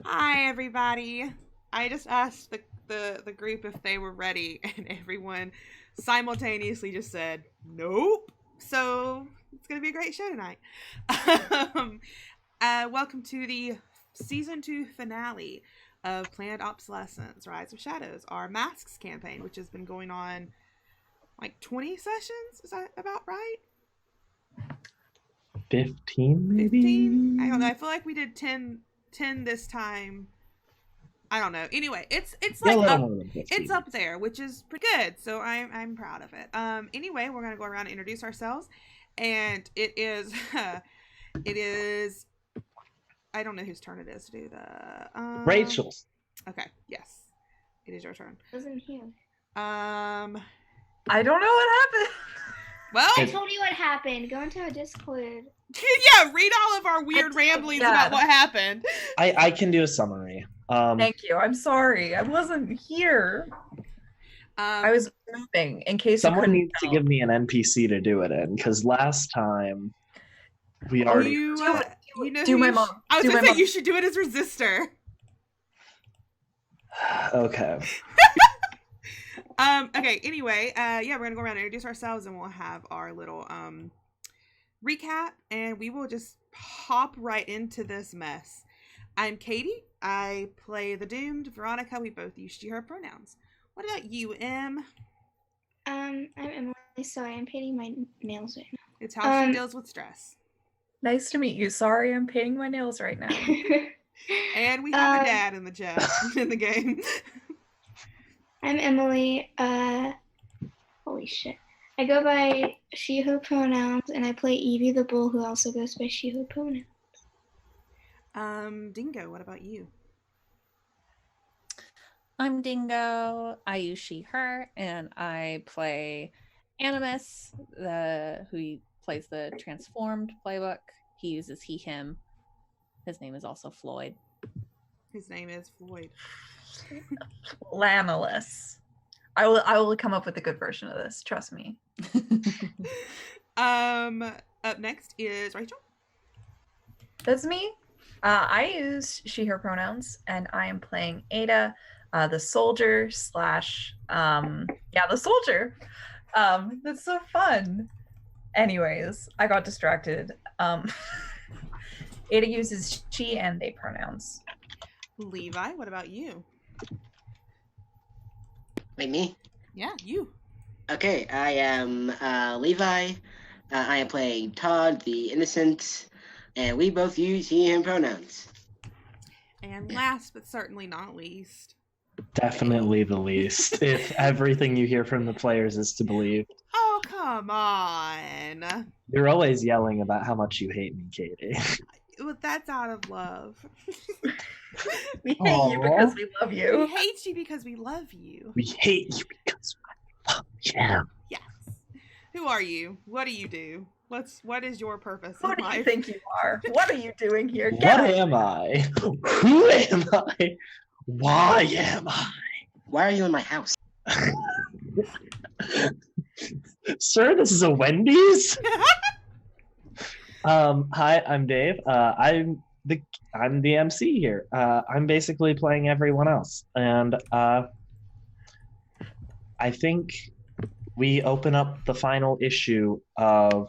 Hi, everybody. I just asked the group if they were ready, and everyone simultaneously just said, nope. So it's going to be a great show tonight. um, Welcome to the season 2 finale of Planned Obsolescence Rise of Shadows, our Masks campaign, which has been going on like 20 sessions. Is that about right? 15 maybe? 15? I don't know. I feel like we did 10 this time. I don't know. Anyway, it's Yeah, a like little up more than 15. it's up there, which is pretty good. So I'm proud of it. Anyway, we're gonna go around and introduce ourselves, and it is it is I don't know whose turn it is to do the Rachel's. Okay, yes, it is your turn. Wasn't here. I don't know what happened. Well, I told you what happened. Go into a Discord. yeah, read all of our weird ramblings about what happened. I can do a summary. Thank you. I'm sorry. I wasn't here. I was moving in case someone needs to give me an NPC to do it in, because last time we already. You know do my mom. I was gonna say you should do it as Resistor. Okay. Okay, anyway, yeah, we're gonna go around and introduce ourselves, and we'll have our little recap, and we will just hop right into this mess. I'm Katie. I play the doomed Veronica. We both use she her pronouns. What about you, Em? I'm Emily. Sorry, I'm painting my nails right now. It's how she deals with stress. Nice to meet you. Sorry, I'm painting my nails right now. And we have a dad in the chat in the game. I'm Emily. Holy shit. I go by she, her pronouns, and I play Evie the bull, who also goes by she, her pronouns. Dingo, what about you? I'm Dingo. I use she, her, and I play Animus, who plays the transformed playbook. He uses he, him. His name is also Floyd. His name is Floyd. Lanolus. I will come up with a good version of this. Trust me. Up next is Rachel. That's me. I use she, her pronouns, and I am playing Ada, the soldier slash, the soldier. That's so fun. Anyways, I got distracted. Ada uses she and they pronouns. Levi, what about you? Wait, me? Yeah, you. Okay, I am Levi. I am playing Todd, the innocent, and we both use he, him pronouns. And last but certainly not least. Definitely the least. If everything you hear from the players is to believe. Oh, come on. You're always yelling about how much you hate me, Katie. Well, that's out of love. We hate you because we love you. We hate you because we love you. We hate you because we love you. Yes. Who are you? What do you do? What is your purpose Who in do life? you think you are? What are you doing here? What am I? Who am I? Why am I? Why are you in my house? Sir, this is a Wendy's? Hi, I'm Dave. I'm the MC here. I'm basically playing everyone else, and I think we open up the final issue of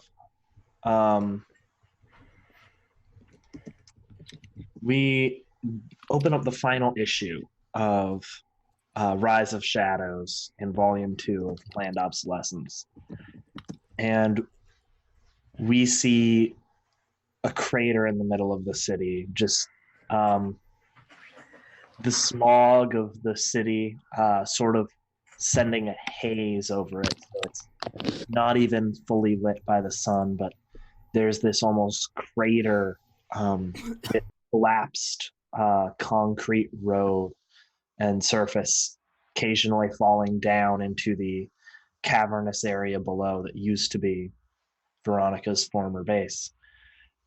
Rise of Shadows in Volume 2 of Planned Obsolescence, and we see a crater in the middle of the city, just the smog of the city sort of sending a haze over it. So it's not even fully lit by the sun, but there's this almost crater with collapsed concrete road and surface occasionally falling down into the cavernous area below that used to be Veronica's former base.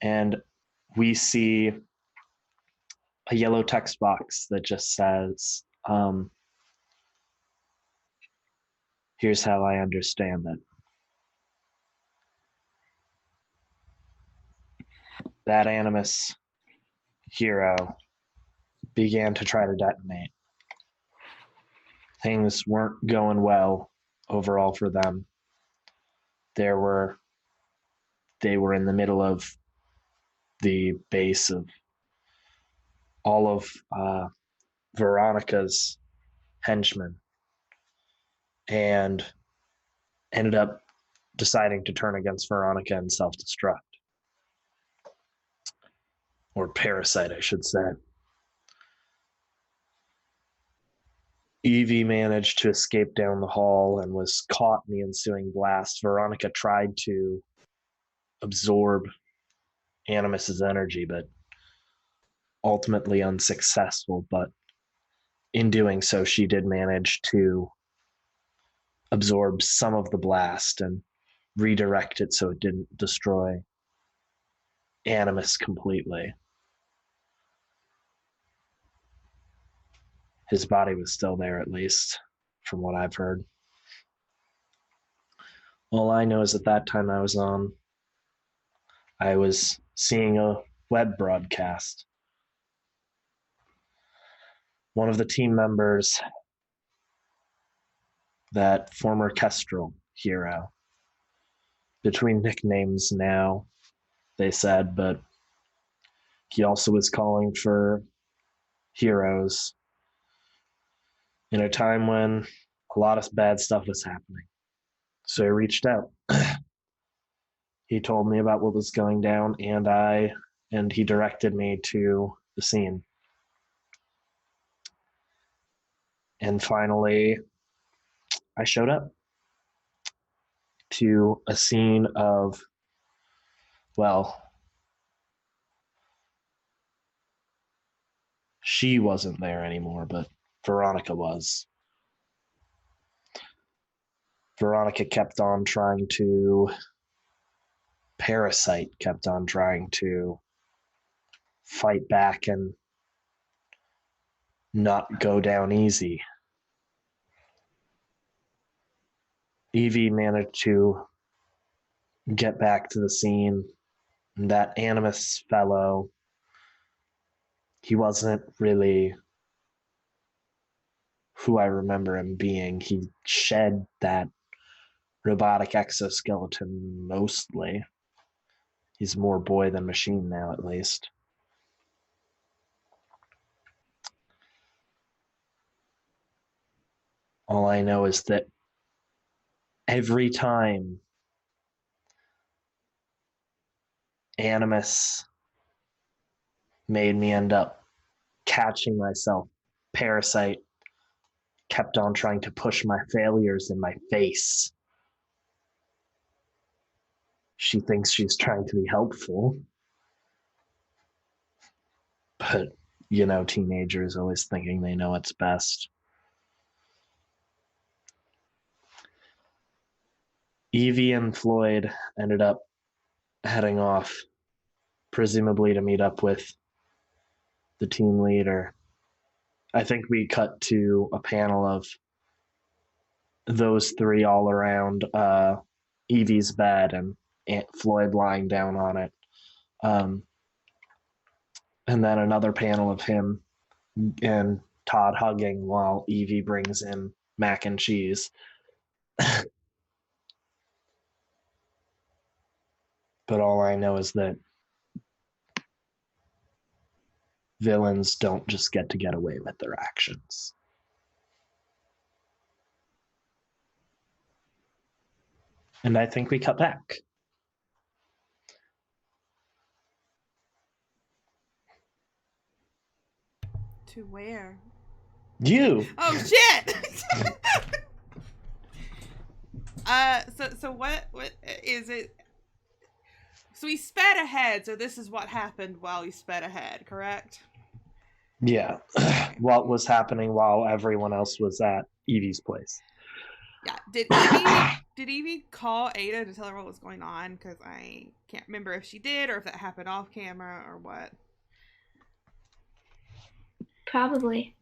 And we see a yellow text box that just says, here's how I understand it. That Animus hero began to try to detonate. Things weren't going well overall for them. They were in the middle of the base of all of Veronica's henchmen and ended up deciding to turn against Veronica and self-destruct. Or parasite, I should say. Evie managed to escape down the hall and was caught in the ensuing blast. Veronica tried to absorb Animus's energy, but ultimately unsuccessful. But in doing so, she did manage to absorb some of the blast and redirect it so it didn't destroy Animus completely. His body was still there, at least, from what I've heard. All I know is at that time I was seeing a web broadcast. One of the team members, that former Kestrel hero, between nicknames now, they said, but he also was calling for heroes in a time when a lot of bad stuff was happening. So I reached out. He told me about what was going down, and he directed me to the scene. And finally, I showed up to a scene of, well, she wasn't there anymore, but Veronica was. Veronica kept on trying to, Parasite kept on trying to fight back and not go down easy. Evie managed to get back to the scene. And that Animus fellow, he wasn't really who I remember him being. He shed that robotic exoskeleton mostly. He's more boy than machine now, at least. All I know is that every time Animus made me end up catching myself, Parasite kept on trying to push my failures in my face. She thinks she's trying to be helpful. But, teenagers always thinking they know what's best. Evie and Floyd ended up heading off, presumably to meet up with the team leader. I think we cut to a panel of those three all around Evie's bed and Aunt Floyd lying down on it. And then another panel of him and Todd hugging while Evie brings in mac and cheese. But all I know is that villains don't just get away with their actions. And I think we cut back. To where? You. Oh shit! So what is it? So we sped ahead, so this is what happened while we sped ahead, correct? Yeah. What was happening while everyone else was at Evie's place. Yeah. Did Evie call Ada to tell her what was going on? Because I can't remember if she did or if that happened off camera or what. Probably.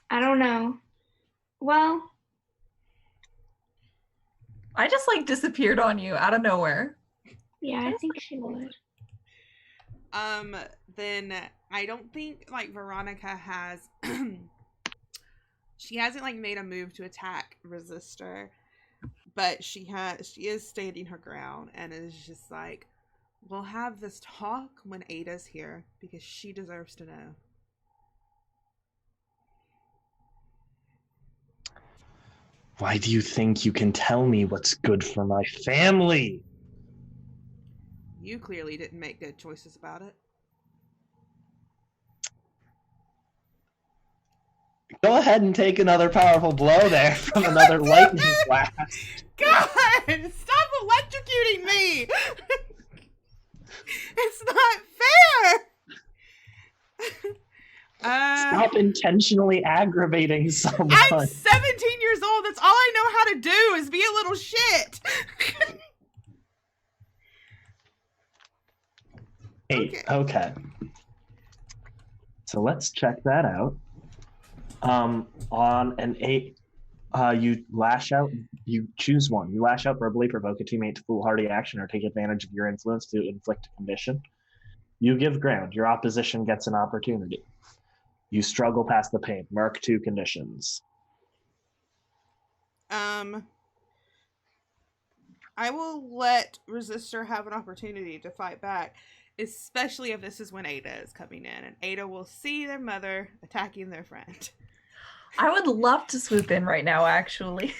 I don't know. Well, I just disappeared on you out of nowhere. yeah, I think she would. Then I don't think like Veronica has she hasn't like made a move to attack Resistor, but she is standing her ground and is just like, we'll have this talk when Ada's here because she deserves to know. Why do you think you can tell me what's good for my family? You clearly didn't make good choices about it. Go ahead and take another powerful blow there from another lightning blast. God, stop electrocuting me! It's not fair! Stop intentionally aggravating someone. I'm 17 years old. That's all I know how to do is be a little shit. 8. Okay. So let's check that out. On an 8, you lash out. You choose one. You lash out, verbally provoke a teammate to foolhardy action, or take advantage of your influence to inflict a condition. You give ground. Your opposition gets an opportunity. You struggle past the pain. Mark 2 conditions. I will let Resistor have an opportunity to fight back, especially if this is when Ada is coming in, and Ada will see their mother attacking their friend. I would love to swoop in right now, actually.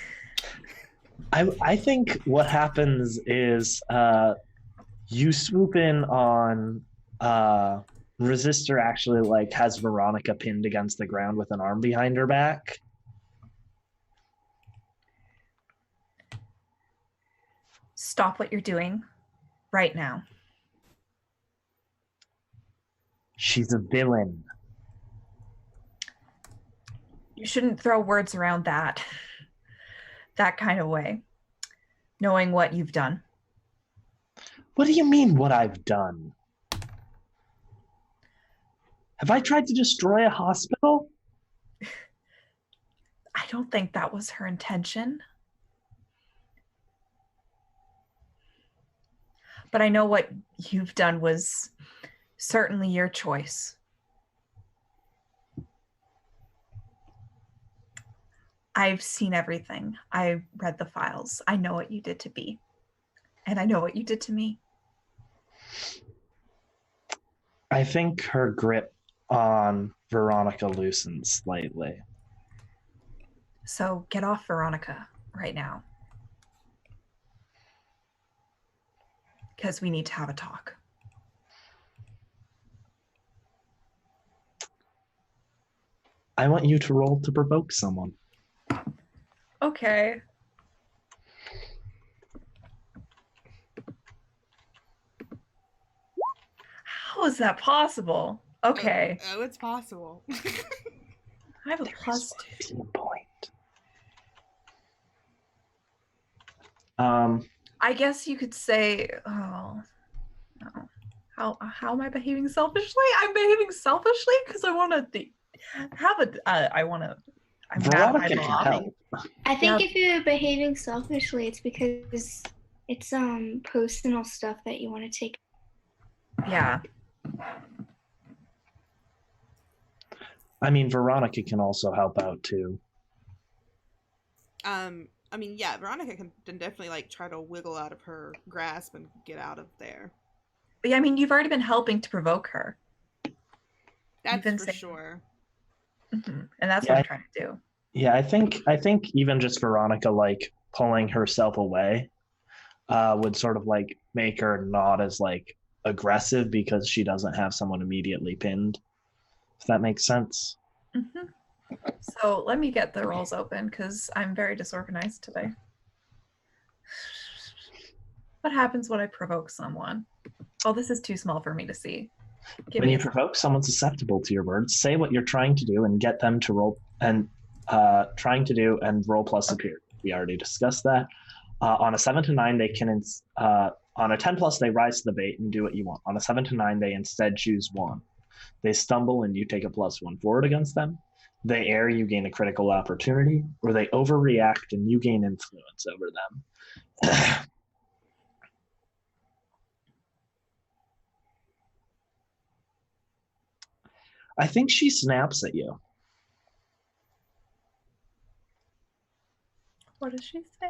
I think what happens is you swoop in on Resistor actually like has Veronica pinned against the ground with an arm behind her back. Stop what you're doing right now. She's a villain. You shouldn't throw words around that kind of way, knowing what you've done. What do you mean, what I've done? Have I tried to destroy a hospital? I don't think that was her intention. But I know what you've done was certainly your choice. I've seen everything. I read the files. I know what you did to B. And I know what you did to me. I think her grip on Veronica loosens slightly. So get off Veronica right now. Because we need to have a talk. I want you to roll to provoke someone. Okay. How is that possible? Okay. Oh, it's possible. I have a plus 2. Point. I guess you could say, oh, no. How am I behaving selfishly? I'm behaving selfishly because I want to have a, I want to, I'm mad at my Veronica can mom. help. I think Yeah. if you're behaving selfishly, it's because it's personal stuff that you want to take. Yeah. I mean, Veronica can also help out too. I mean, yeah, Veronica can definitely like try to wiggle out of her grasp and get out of there. But yeah, I mean, you've already been helping to provoke her. That's been for saying- sure. Mm-hmm. And that's what I'm trying to do. Yeah, I think even just Veronica like pulling herself away would sort of like make her not as like aggressive because she doesn't have someone immediately pinned. If that makes sense. Mm-hmm. So let me get the rolls open because I'm very disorganized today. What happens when I provoke someone? Oh, this is too small for me to see. When you provoke someone susceptible to your words, say what you're trying to do and get them to roll and roll plus superior. We already discussed that. On a 7 to 9, they can on a 10 plus they rise to the bait and do what you want. On a 7 to 9, they instead choose 1. They stumble and you take a +1 forward against them. They err, you gain a critical opportunity, or they overreact and you gain influence over them. I think she snaps at you. What does she say?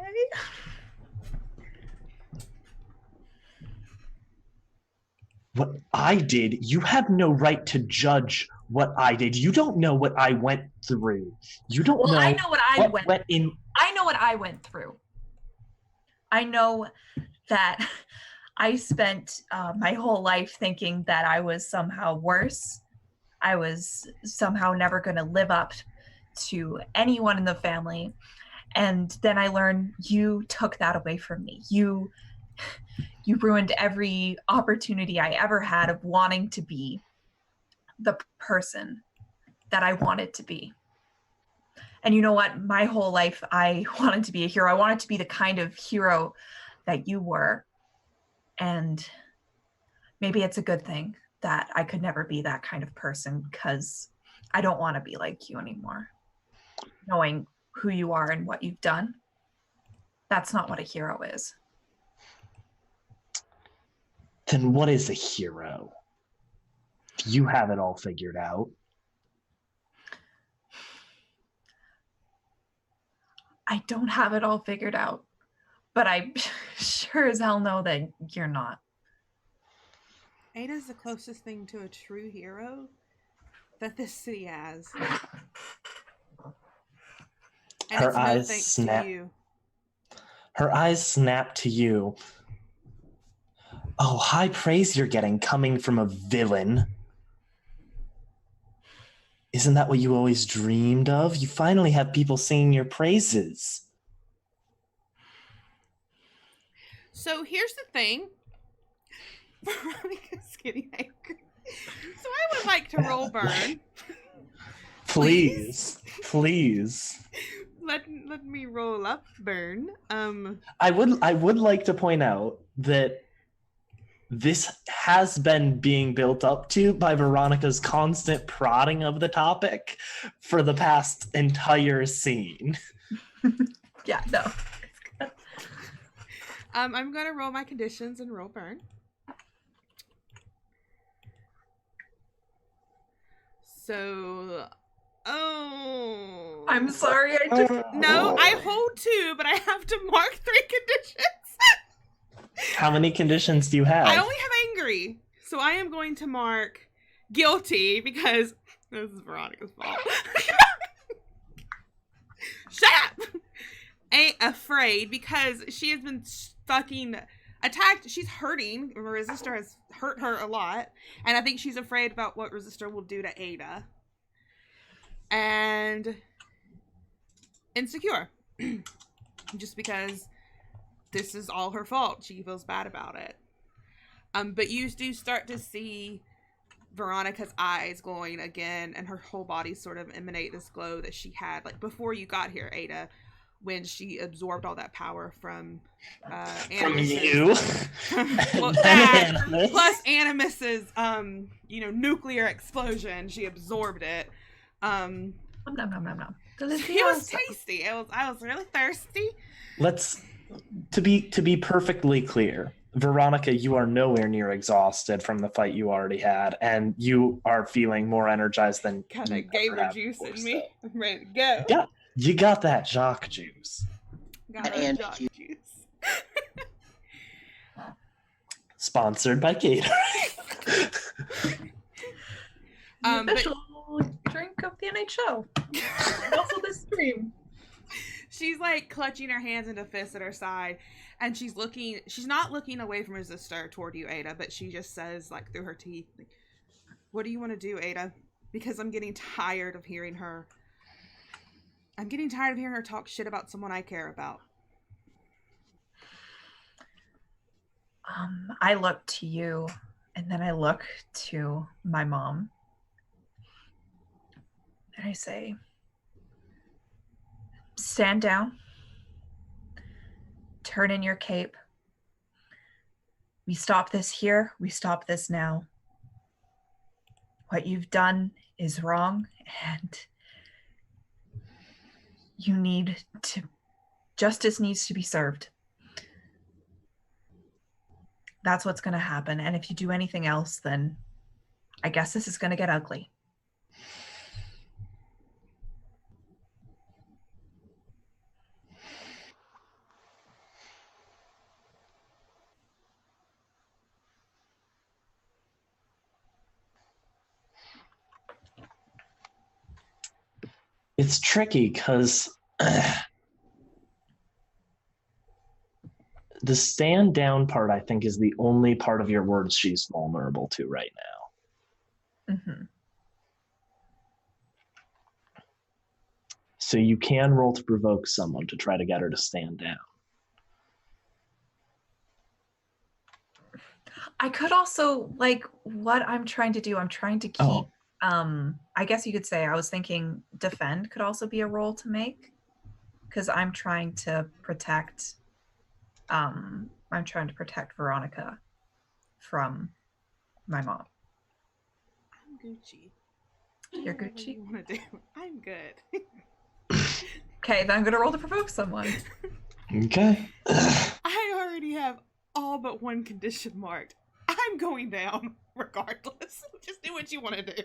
What I did, you have no right to judge what I did. You don't know what I went through. You don't Well, know I know what I went in. I know what I went through. I know that I spent my whole life thinking that I was somehow worse. I was somehow never going to live up to anyone in the family. And then I learned you took that away from me. You ruined every opportunity I ever had of wanting to be the person that I wanted to be. And you know what? My whole life, I wanted to be a hero. I wanted to be the kind of hero that you were. And maybe it's a good thing that I could never be that kind of person, because I don't want to be like you anymore. Knowing who you are and what you've done, that's not what a hero is. Then what is a hero? You have it all figured out. I don't have it all figured out, but I sure as hell know that you're not. Ada's the closest thing to a true hero that this city has. And Her it's no eyes thanks snap. to you. Her eyes snap to you. Oh, high praise you're getting coming from a villain. Isn't that what you always dreamed of? You finally have people singing your praises. So here's the thing. Veronica's getting angry. So I would like to roll burn. Please. Let me roll up burn. I would like to point out that this has been being built up to by Veronica's constant prodding of the topic for the past entire scene. Yeah, no. I'm gonna roll my conditions and roll burn. So, I'm sorry, I just no, I hold 2, but I have to mark 3 conditions. How many conditions do you have? I only have angry, so I am going to mark guilty because this is Veronica's fault. Shut up! Ain't afraid because she has been fucking attacked. She's hurting. Resistor has hurt her a lot, and I think she's afraid about what Resistor will do to Ada. And insecure, just because this is all her fault. She feels bad about it. But you do start to see Veronica's eyes glowing again, and her whole body sort of emanate this glow that she had like before you got here, Ada, when she absorbed all that power from From you? well, that plus Animus's nuclear explosion. She absorbed it. Nom, nom, nom, nom. It was tasty. I was really thirsty. Let's to be perfectly clear, Veronica, you are nowhere near exhausted from the fight you already had, and you are feeling more energized than Kind you of gave ever her have juice before, in me. so. I'm ready to go. You got that jock juice. Got her And jock juice. juice. Sponsored by Gatorade. The But official drink of the NHL. Also this stream. she's like clutching her hands into fists at her side, and she's not looking away from Resistor toward you, Ada, but she just says, like, through her teeth, like, what do you want to do, Ada? Because I'm getting tired of hearing her. I'm getting tired of hearing her talk shit about someone I care about. I look to you, and then I look to my mom, and I say, stand down, turn in your cape. We stop this here, we stop this now. What you've done is wrong, and justice needs to be served. That's what's going to happen. And if you do anything else, then I guess this is going to get ugly. It's tricky because the stand down part, I think, is the only part of your words she's vulnerable to right now. Mm-hmm. So you can roll to provoke someone to try to get her to stand down. I could also, like, what I'm trying to do, I'm trying to keep, I guess you could say, I was thinking defend could also be a role to make, because I'm trying to protect Veronica from my mom. I'm Gucci. You're Whatever Gucci? you want to do. I'm good. Okay, then I'm gonna roll to provoke someone. Okay. I already have all but one condition marked. I'm going down regardless. Just do what you want to do.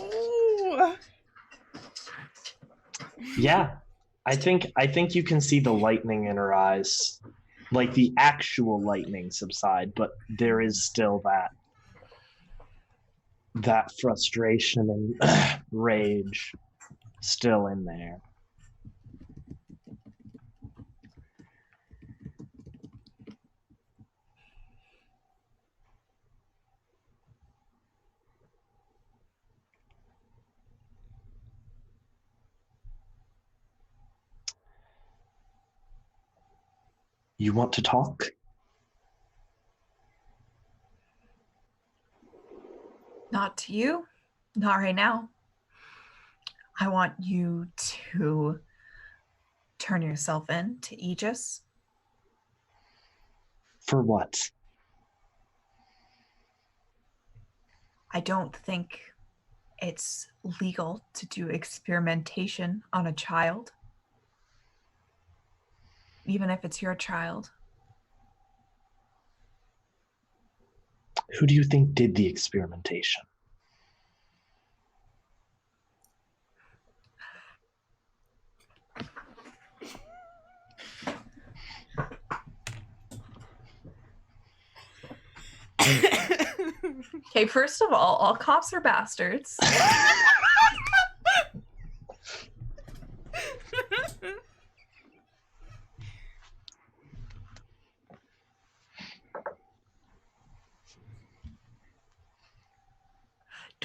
Ooh. Yeah. I think you can see the lightning in her eyes. Like the actual lightning subside, but there is still that frustration and rage still in there. You want to talk? Not to you. Not right now. I want you to turn yourself in to Aegis. For what? I don't think it's legal to do experimentation on a child, even if it's your child. Who do you think did the experimentation? Okay, first of all cops are bastards.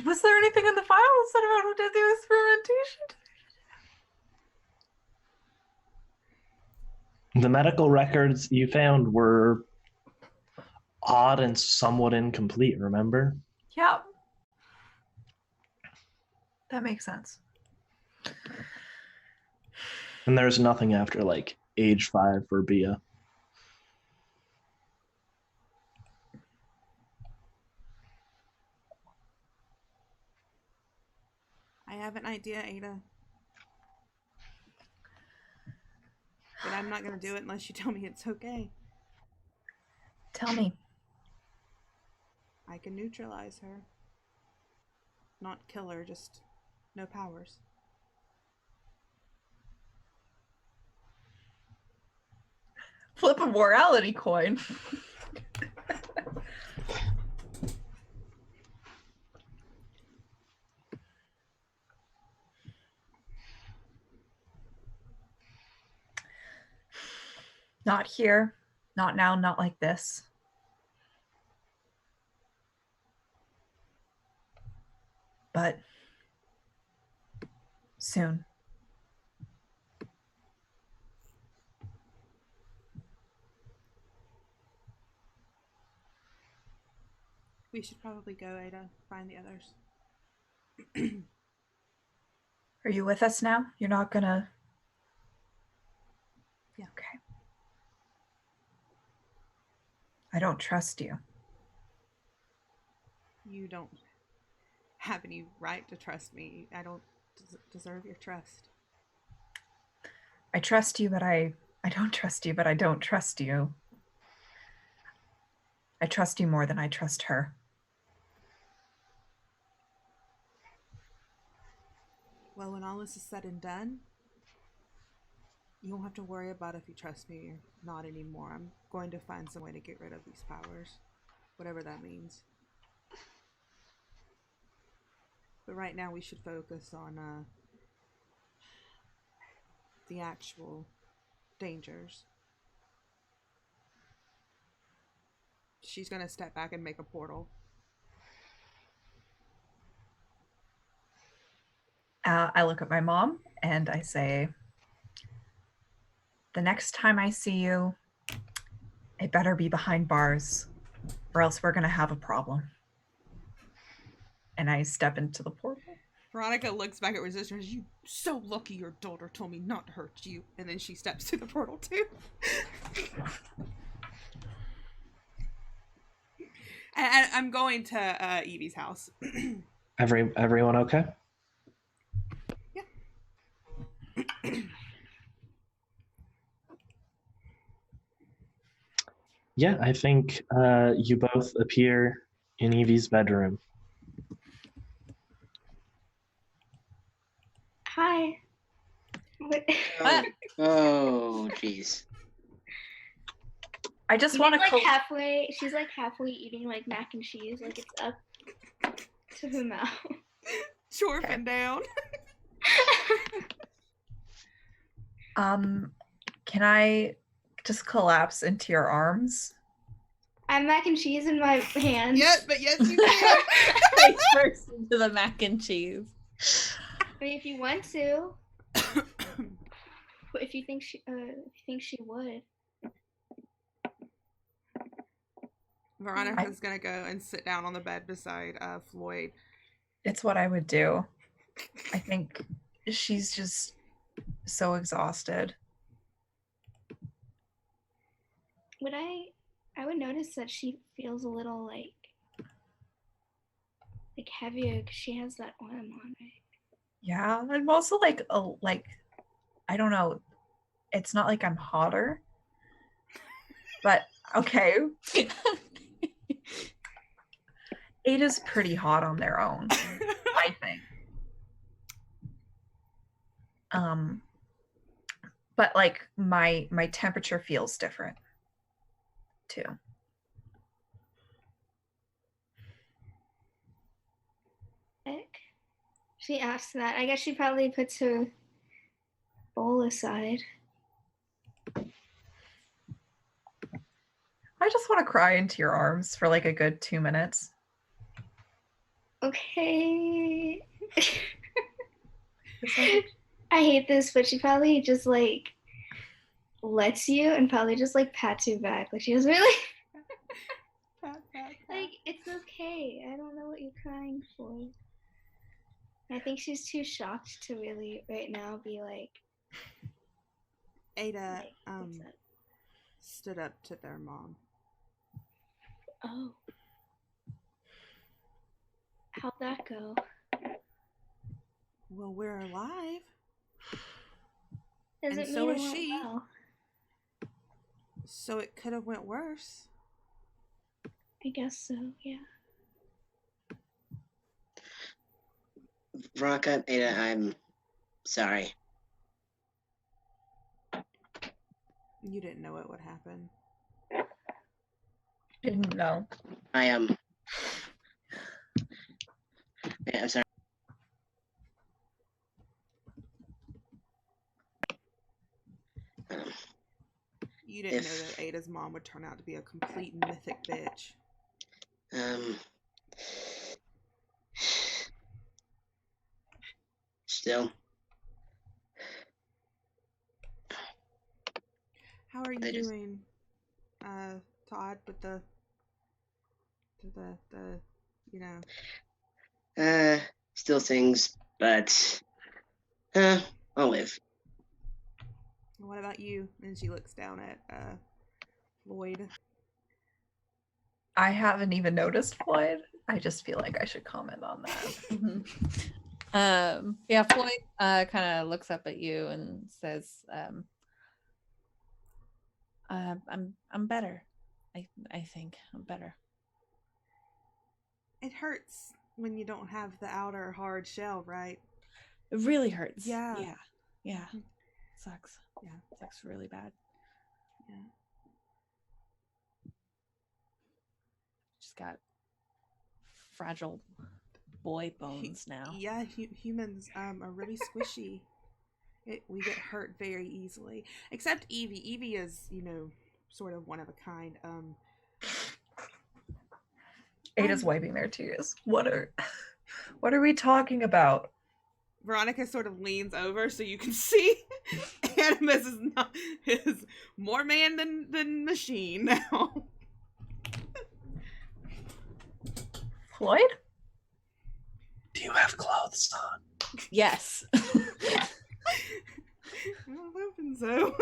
Was there anything in the file that said about who did the experimentation? The medical records you found were odd and somewhat incomplete, remember? Yeah. That makes sense. And there's nothing after like age 5 for Bia. I have an idea, Ada. But I'm not going to do it unless you tell me it's okay. Tell me. I can neutralize her. Not kill her, just no powers. Flip a morality coin. Not here. Not now, not like this. But soon. We should probably go, Ada. Find the others. Are you with us now? You're not gonna... Yeah. Okay. I don't trust you. You don't have any right to trust me. I don't deserve your trust. I trust you, but I don't trust you, but I don't trust you. I trust you more than I trust her. Well, when all this is said and done, you won't have to worry about if you trust me or not anymore. I'm going to find some way to get rid of these powers. Whatever that means. But right now we should focus on the actual dangers. She's gonna step back and make a portal. I look at my mom and I say, the next time I see you, it better be behind bars, or else we're going to have a problem. And I step into the portal. Veronica looks back at Resistance. You so lucky your daughter told me not to hurt you. And then she steps to the portal too. And I'm going to Evie's house. Everyone okay? Yeah, I think you both appear in Evie's bedroom. Hi. What? Oh, jeez. I just Evie's want to like halfway. She's like halfway eating like mac and cheese. Like it's up to her mouth. Chorfing down. Can I just collapse into your arms? I have mac and cheese in my hands. Yes, but yes you can. Face first into the mac and cheese. I mean, if you want to. If you think she would. Veronica's gonna go and sit down on the bed beside Floyd. It's what I would do. I think she's just so exhausted. I would notice that she feels a little like heavier because she has that arm on, right? Yeah, I'm also like I don't know. It's not like I'm hotter, but okay. Ada's pretty hot on their own, I think. But like my temperature feels different too. She asks that. I guess she probably puts her bowl aside. I just want to cry into your arms for like a good 2 minutes. Okay. I hate this, but she probably just like lets you and probably just like pats you back. Like she doesn't really like it's okay. I don't know what you're crying for. I think she's too shocked to really right now be like Ada stood up to their mom. Oh. How'd that go? Well, we're alive. Doesn't And mean so it is went she. well. So it could have went worse. I guess so, yeah. Veronica, Ada, I'm sorry. You didn't know it would happen. Didn't know. I am. Yeah, I'm sorry. You didn't know that Ada's mom would turn out to be a complete mythic bitch. Still. How are you doing, Todd, with the you know? Still things, but I'll live. What about you? And she looks down at Floyd. I haven't even noticed Floyd. I just feel like I should comment on that. Yeah, Floyd kind of looks up at you and says, I'm better. I think I'm better. It hurts when you don't have the outer hard shell, right? It really hurts. Yeah. Yeah. Sucks. Yeah, sucks really bad. Yeah. Just got fragile boy bones now. Yeah, humans are really squishy. We get hurt very easily. Except Evie. Evie is, sort of one of a kind. Ada's wiping their tears. What are we talking about? Veronica sort of leans over so you can see Animus is more man than machine now. Floyd? Do you have clothes on? Yes. I don't think so.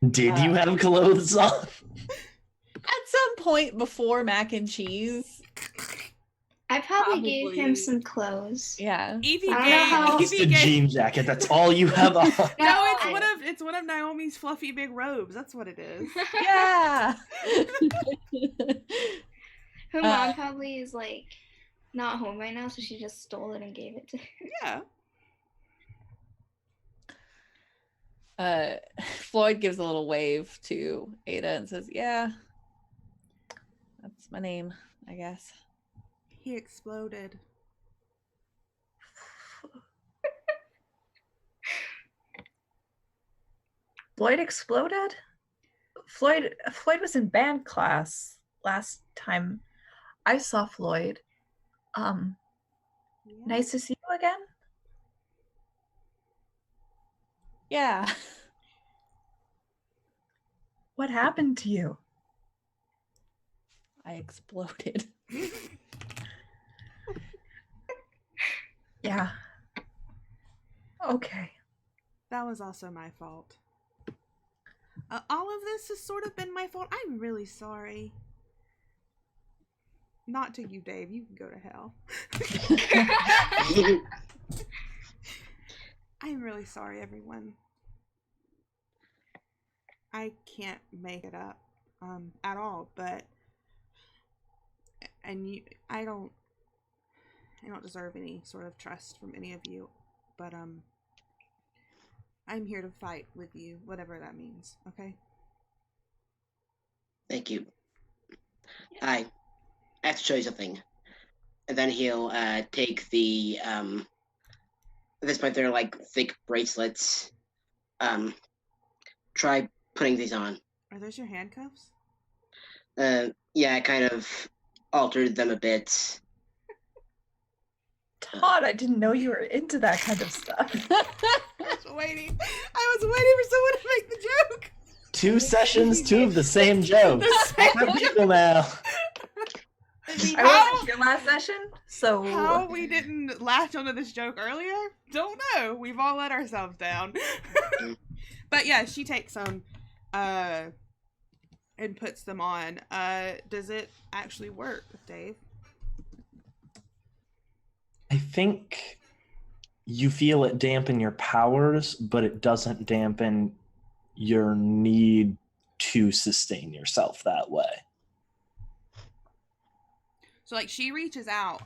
Did you have clothes on? At some point before mac and cheese. I probably gave Probably. him some clothes. Yeah. Evie I don't know how- It's Evie the jean jacket. That's all you have on. No, I- it's one of Naomi's fluffy big robes. That's what it is. Yeah. Her mom probably is like not home right now, so she just stole it and gave it to her. Yeah. Floyd gives a little wave to Ada and says, "Yeah, that's my name, I guess." He exploded. Floyd exploded? Floyd was in band class last time I saw Floyd. Yeah. Nice to see you again. Yeah. What happened to you? I exploded. Yeah. Okay. That was also my fault. All of this has sort of been my fault. I'm really sorry. Not to you, Dave. You can go to hell. I'm really sorry, everyone. I can't make it up at all, but I don't deserve any sort of trust from any of you, but I'm here to fight with you, whatever that means, okay? Thank you. I have to show you something. And then he'll take the at this point they're like thick bracelets. Try putting these on. Are those your handcuffs? Yeah, I kind of altered them a bit. Todd, I didn't know you were into that kind of stuff. I was waiting for someone to make the joke. 2 sessions, 2 of the same joke. The same Different people now. I wasn't here last session, so How we didn't latch onto this joke earlier? Don't know. We've all let ourselves down. But yeah, she takes them and puts them on. Does it actually work, Dave? I think you feel it dampen your powers, but it doesn't dampen your need to sustain yourself that way. So like she reaches out.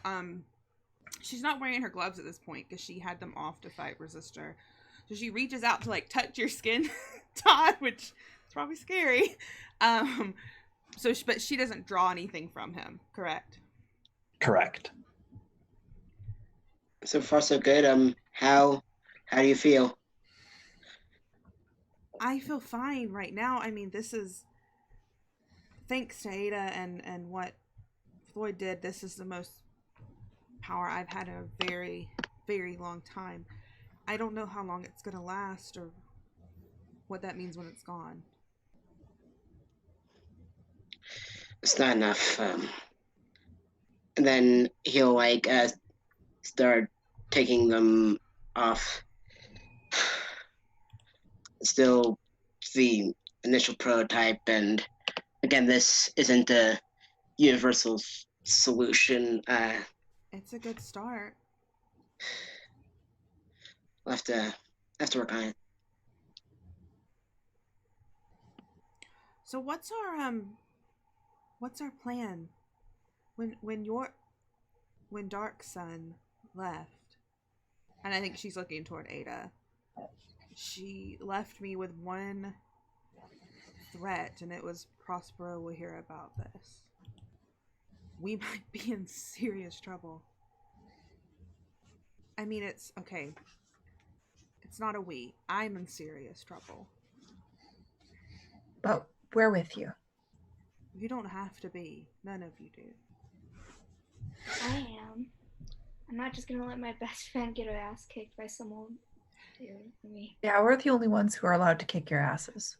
She's not wearing her gloves at this point because she had them off to fight Resistor. So she reaches out to like touch your skin, Todd, which is probably scary. But she doesn't draw anything from him, correct? Correct. So far, so good. How do you feel? I feel fine right now. I mean, this is thanks to Ada and what Floyd did. This is the most power I've had in a very, very long time. I don't know how long it's gonna last or what that means when it's gone. It's not enough. And then he'll like start taking them off. Still the initial prototype, and again, this isn't a universal solution. It's a good start. We'll have to work on it. So what's our plan? When Dark Sun left, and I think she's looking toward Ada. She left me with one threat, and it was Prospero will hear about this. we might be in serious trouble. I mean, it's okay. It's not a we. I'm in serious trouble. But we're with you. You don't have to be. None of you do. I am. I'm not just gonna let my best friend get her ass kicked by some old dude for me. Yeah, we're the only ones who are allowed to kick your asses.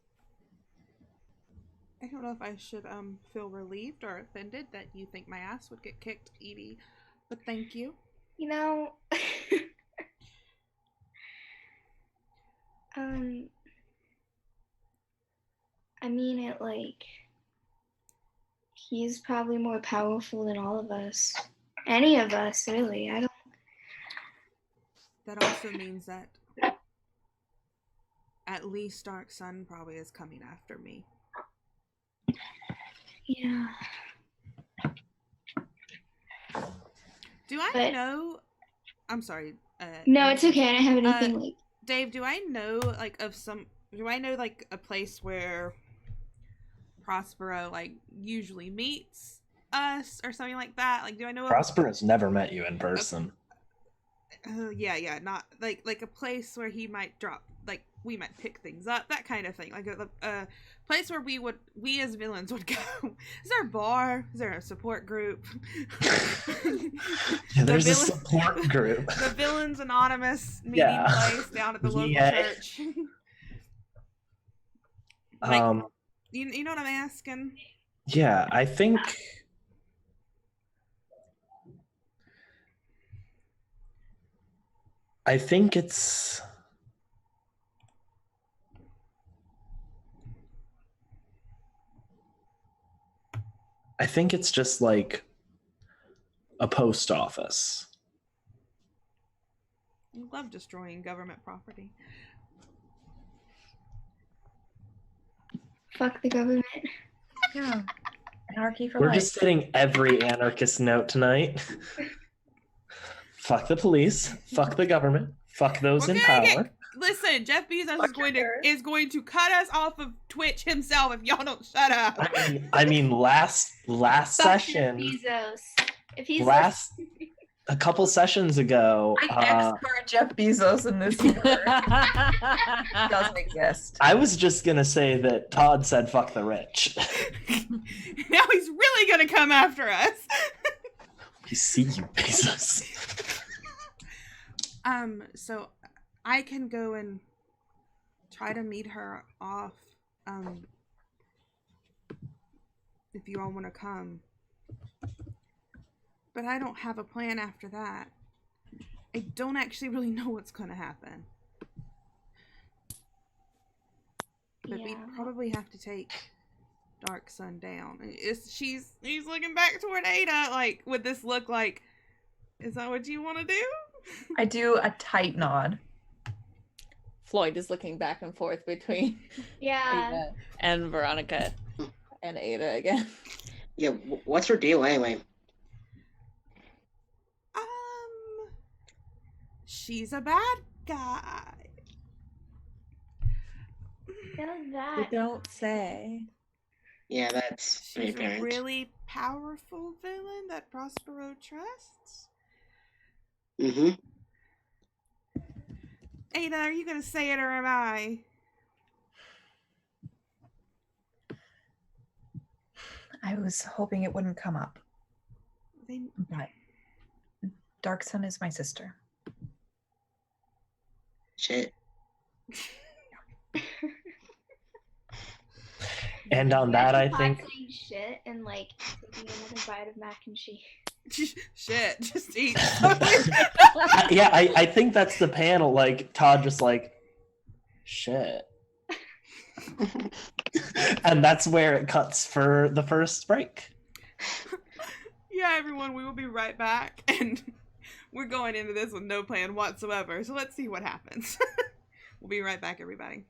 I don't know if I should feel relieved or offended that you think my ass would get kicked, Evie, but thank you. You know, I mean it like he's probably more powerful than all of us. Any of us, really. I don't. That also means that at least Dark Sun probably is coming after me. Yeah. Do I But- know? I'm sorry. No, it's okay. I don't have anything like. Dave, do I know do I know like a place where Prospero like usually meets us or something like that? Like, do I know? Prospero's never met you in person. Yeah, not like a place where he might drop, like we might pick things up, that kind of thing. Like a place where we as villains would go. Is there a bar? Is there a support group? Yeah, there's a villain- support group. The Villains Anonymous meeting Yeah. place down at the local Yeah. church. Like, Um, you know what I'm asking? yeah, I think it's just like a post office. I love destroying government property. Fuck the government. Yeah. Anarchy for We're life. just hitting every anarchist note tonight. Fuck the police. Fuck the government. Fuck those We're in gonna power. Listen, Jeff Bezos Fuck is going to cut us off of Twitch himself if y'all don't shut up. I mean, last Fuck session, Bezos. If he's a couple sessions ago, I expert Jeff Bezos in this universe. Doesn't exist. I was just gonna say that Todd said "fuck the rich." Now he's really gonna come after us. We see you, Bezos. So I can go and try to meet her off, if you all want to come. But I don't have a plan after that. I don't actually really know what's gonna happen. But we Yeah. probably have to take Dark Sun down. He's looking back toward Ada, like, with this look like, is that what you want to do? I do a tight nod. Floyd is looking back and forth between Yeah. Ada and Veronica and Ada again. Yeah, what's her deal anyway? She's a bad guy. Does You that? don't say. Yeah, that's pretty She's a apparent. really powerful villain that Prospero trusts. Mm-hmm. Ada, are you gonna say it or am I? I was hoping it wouldn't come up, They, but Dark Sun is my sister. Shit. And on that, I Imagine think Todd saying shit and like taking another bite of mac and cheese. shit, just eat. yeah, I think that's the panel. Like Todd just like shit, and that's where it cuts for the first break. Yeah, everyone, we will be right back, and we're going into this with no plan whatsoever. So let's see what happens. We'll be right back, everybody.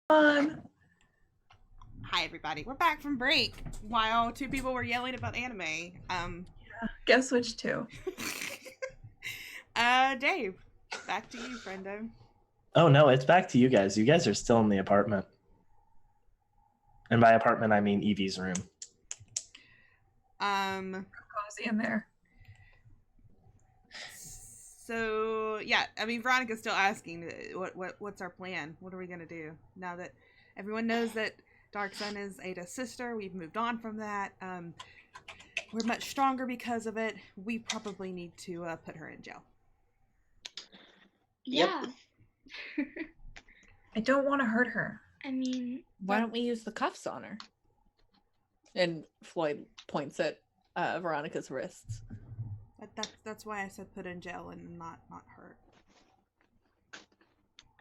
on. Hi everybody, we're back from break. While two people were yelling about anime. Guess which two? Dave, back to you, friendo. Oh no, it's back to you guys. You guys are still in the apartment. And by apartment, I mean Evie's room. Cozy in there. So yeah, I mean Veronica's still asking what's our plan? What are we gonna do now that everyone knows that Dark Sun is Ada's sister? We've moved on from that. We're much stronger because of it. We probably need to put her in jail. Yep. Yeah. I don't want to hurt her. I mean, Why don't we use the cuffs on her? And Floyd points at Veronica's wrists. That's why I said put in jail and not hurt.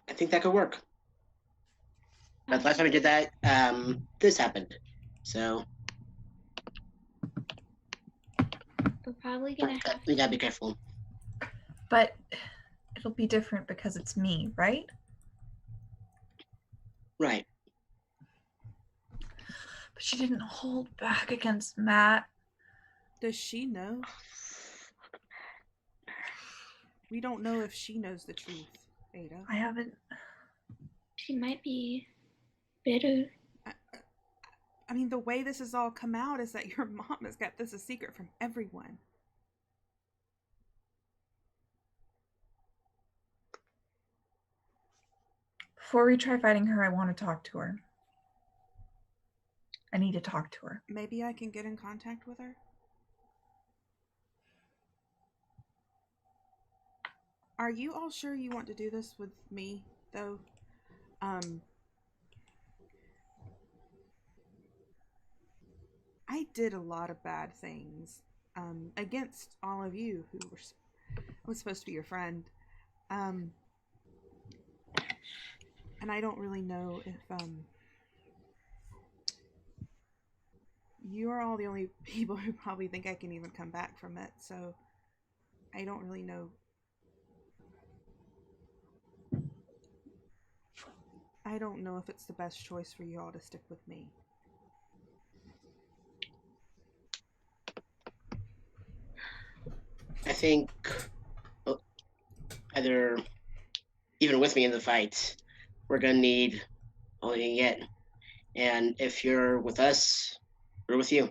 I think that could work. But last time we did that, this happened. So we're probably gonna have we gotta be careful. But it'll be different because it's me, right? Right. But she didn't hold back against Matt. Does she know? We don't know if she knows the truth, Ada. I haven't. She might be bitter. I mean, the way this has all come out is that your mom has kept this a secret from everyone. Before we try fighting her, I want to talk to her. I need to talk to her. Maybe I can get in contact with her? Are you all sure you want to do this with me, though? I did a lot of bad things against all of you who was supposed to be your friend. And I don't really know if you are all the only people who probably think I can even come back from it, so I don't really know. I don't know if it's the best choice for you all to stick with me. I think either even with me in the fight, we're gonna need all we can get. And if you're with us, we're with you.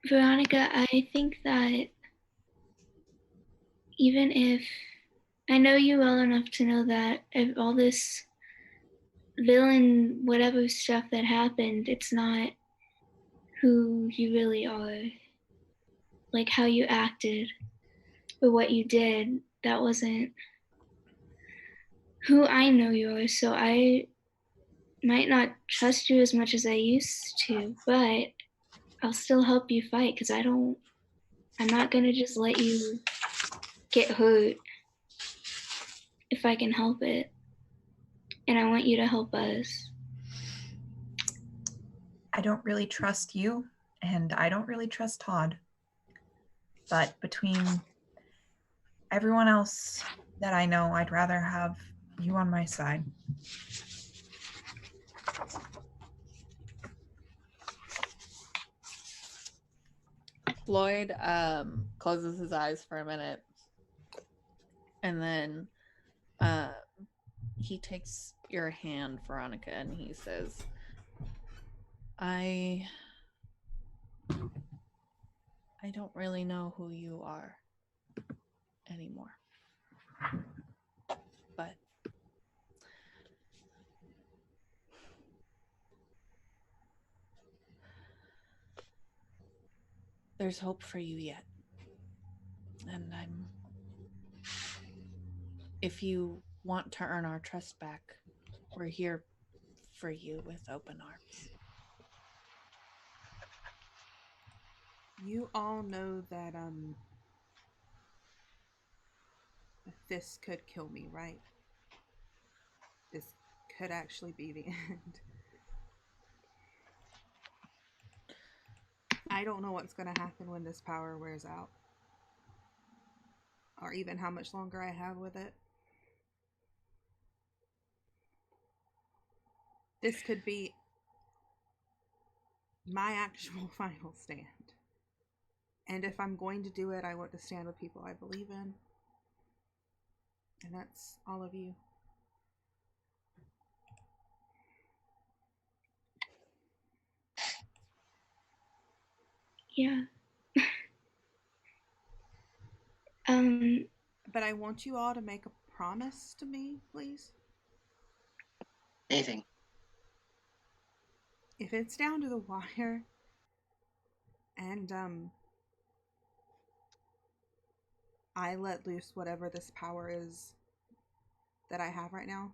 Veronica, I think that even if I know you well enough to know that if all this villain whatever stuff that happened, it's not who you really are. Like how you acted or what you did, that wasn't who I know you are. So I might not trust you as much as I used to, but I'll still help you fight because I'm not gonna just let you get hurt if I can help it. And I want you to help us. I don't really trust you, and I don't really trust Todd. But between everyone else that I know, I'd rather have you on my side. Floyd closes his eyes for a minute, and then he takes your hand, Veronica, and he says, I don't really know who you are anymore. But there's hope for you yet. And if you want to earn our trust back, we're here for you with open arms. You all know that this could kill me, right? This could actually be the end. I don't know what's going to happen when this power wears out. Or even how much longer I have with it. This could be my actual final stand. And if I'm going to do it, I want to stand with people I believe in. And that's all of you. Yeah. But I want you all to make a promise to me, please. Anything. If it's down to the wire, and I let loose whatever this power is that I have right now,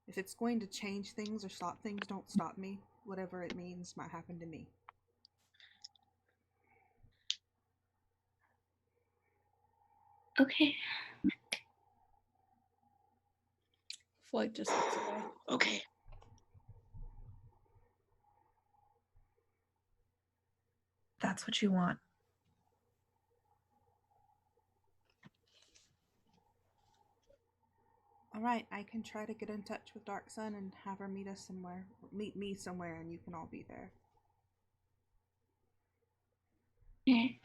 if it's going to change things or stop things, don't stop me. Whatever it means might happen to me. Okay. Floyd just looks away. Okay. That's what you want. Alright, I can try to get in touch with Dark Sun and have her meet us somewhere. Meet me somewhere and you can all be there. Okay.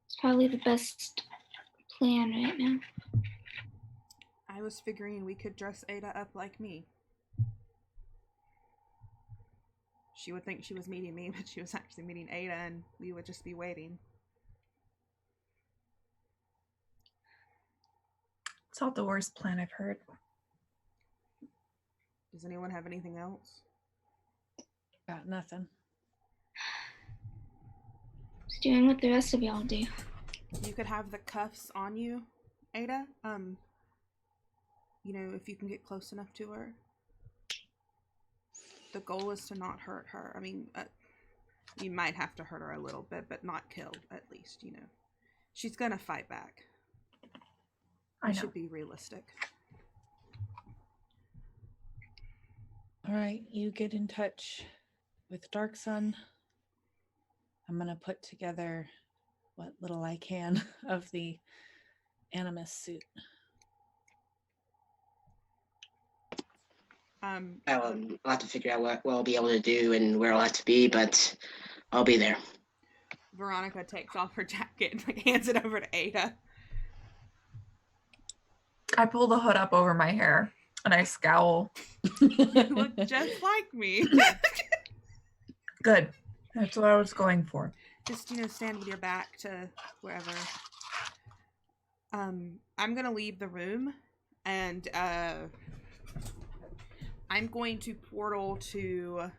It's probably the best plan right now. I was figuring we could dress Ada up like me. She would think she was meeting me, but she was actually meeting Ada and we would just be waiting. It's not the worst plan I've heard. Does anyone have anything else? Got nothing. Just doing what the rest of y'all do. You could have the cuffs on you, Ada. You know, if you can get close enough to her. The goal is to not hurt her. I mean, you might have to hurt her a little bit, but not kill, at least, you know. She's gonna fight back. I We know. should be realistic. All right, you get in touch with Dark Sun. I'm gonna put together what little I can of the Animus suit. I'll have to figure out what I'll be able to do and where I'll have to be, but I'll be there. Veronica takes off her jacket and hands it over to Ada. I pull the hood up over my hair and I scowl. You look just like me. Good. That's what I was going for. Just, you know, stand with your back to wherever. I'm gonna leave the room and I'm going to portal to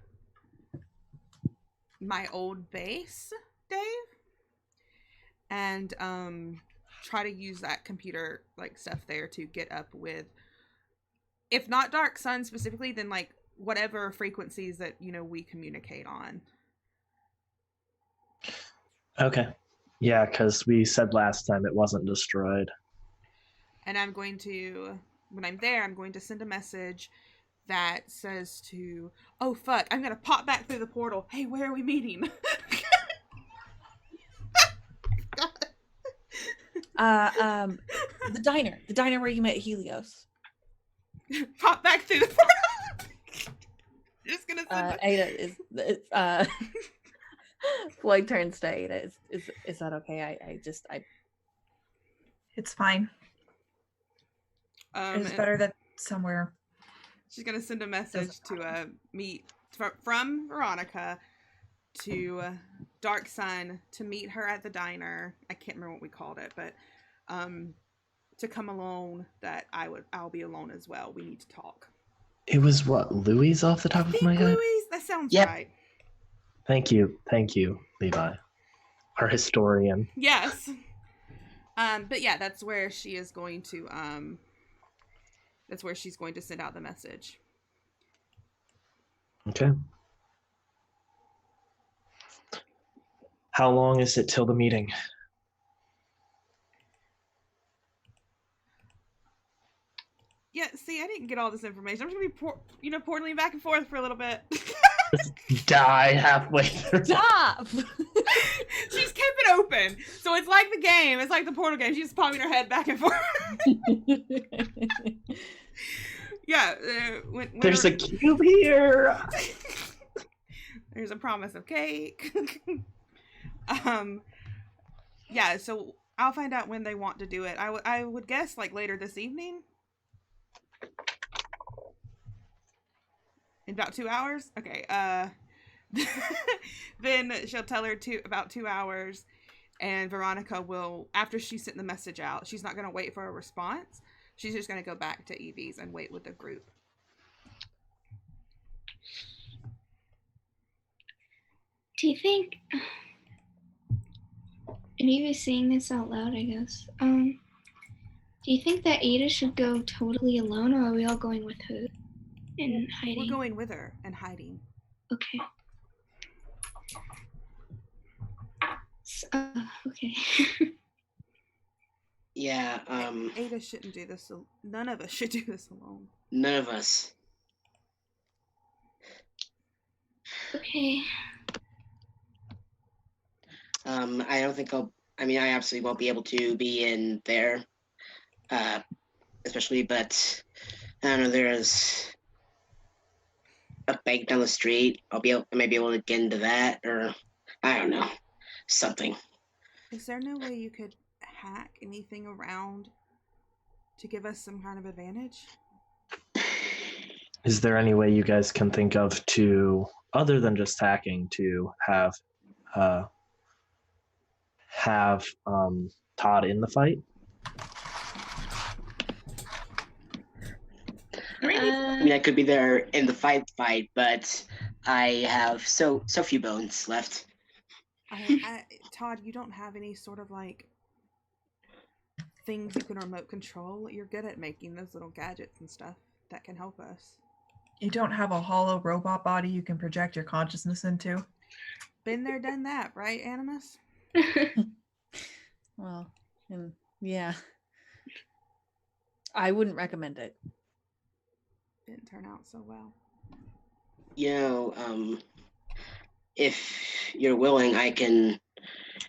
my old base, Dave, and try to use that computer like stuff there to get up with, if not Dark Sun specifically, then like whatever frequencies that, you know, we communicate on. Okay. Yeah, because we said last time it wasn't destroyed. And I'm going to, when I'm there, I'm going to send a message that says to, oh fuck, I'm gonna pop back through the portal. Hey, where are we meeting? The diner where you met Helios. Pop back through the portal. Just gonna send Ada is Floyd turns to Ada. Is that okay? I It's fine. It's and better that somewhere. she's gonna send a message to meet from Veronica to Dark Sun to meet her at the diner. I can't remember what we called it, but to come alone. That I'll be alone as well. We need to talk. It was what, Louis off the top of my head? Louis, that sounds Yep. right. Thank you, Levi, our historian. Yes. But yeah, that's where she is going to that's where she's going to send out the message. Okay. How long is it till the meeting? Yeah, see, I didn't get all this information. I'm just gonna be portaling back and forth for a little bit. Just die halfway through. stop. She's kept it open, so it's like the game. It's like the portal game. She's just popping her head back and forth. Yeah. There's a cube here. There's a promise of cake. Yeah, so I'll find out when they want to do it. I would guess like later this evening. In about 2 hours? Okay, then she'll tell her about 2 hours, and Veronica will, after she sent the message out, she's not going to wait for a response. She's just going to go back to Evie's and wait with the group. Do you think, and Evie's saying this out loud, I guess, do you think that Ada should go totally alone, or are we all going with her and hiding? We're going with her and hiding. Okay. Okay. Yeah, Ada shouldn't do this. None of us should do this alone. none of us. Okay. I don't think I absolutely won't be able to be in there, especially, but I don't know, there's a bank down the street. I may be able to get into that, or I don't know, something. Is there no way you could hack anything around to give us some kind of advantage? Is there any way you guys can think of to, other than just hacking, to have Todd in the fight? I mean, I could be there in the fight, but I have so few bones left. Todd, you don't have any sort of like things you can remote control. You're good at making those little gadgets and stuff that can help us. You don't have a hollow robot body you can project your consciousness into? Been there, done that, right, Animus? Well, yeah. I wouldn't recommend it. Didn't turn out so well. If you're willing, I can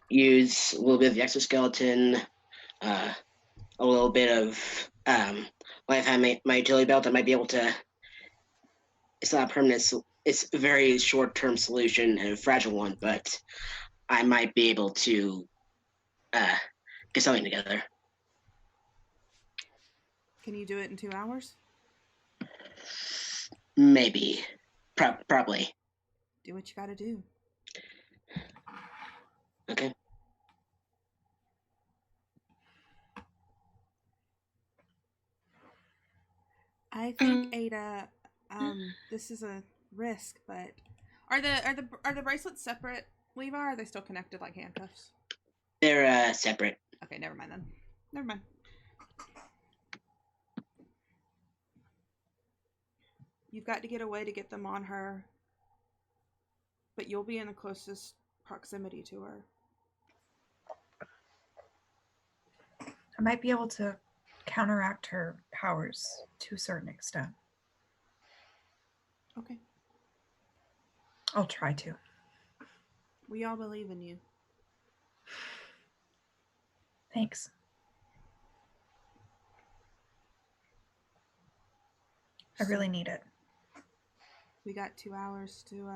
use a little bit of the exoskeleton, a little bit of I've had my utility belt. I might be able to. It's not permanent. It's a very short-term solution and a fragile one, but I might be able to get something together. Can you do it in 2 hours? Maybe, probably. Do what you gotta do. Okay. I think Ada, this is a risk, but are the bracelets separate, Levi? Or are they still connected like handcuffs? They're separate. Okay, never mind then. Never mind. You've got to get away to get them on her, but you'll be in the closest proximity to her. I might be able to counteract her powers to a certain extent. Okay. I'll try to. We all believe in you. Thanks. I really need it. We got 2 hours to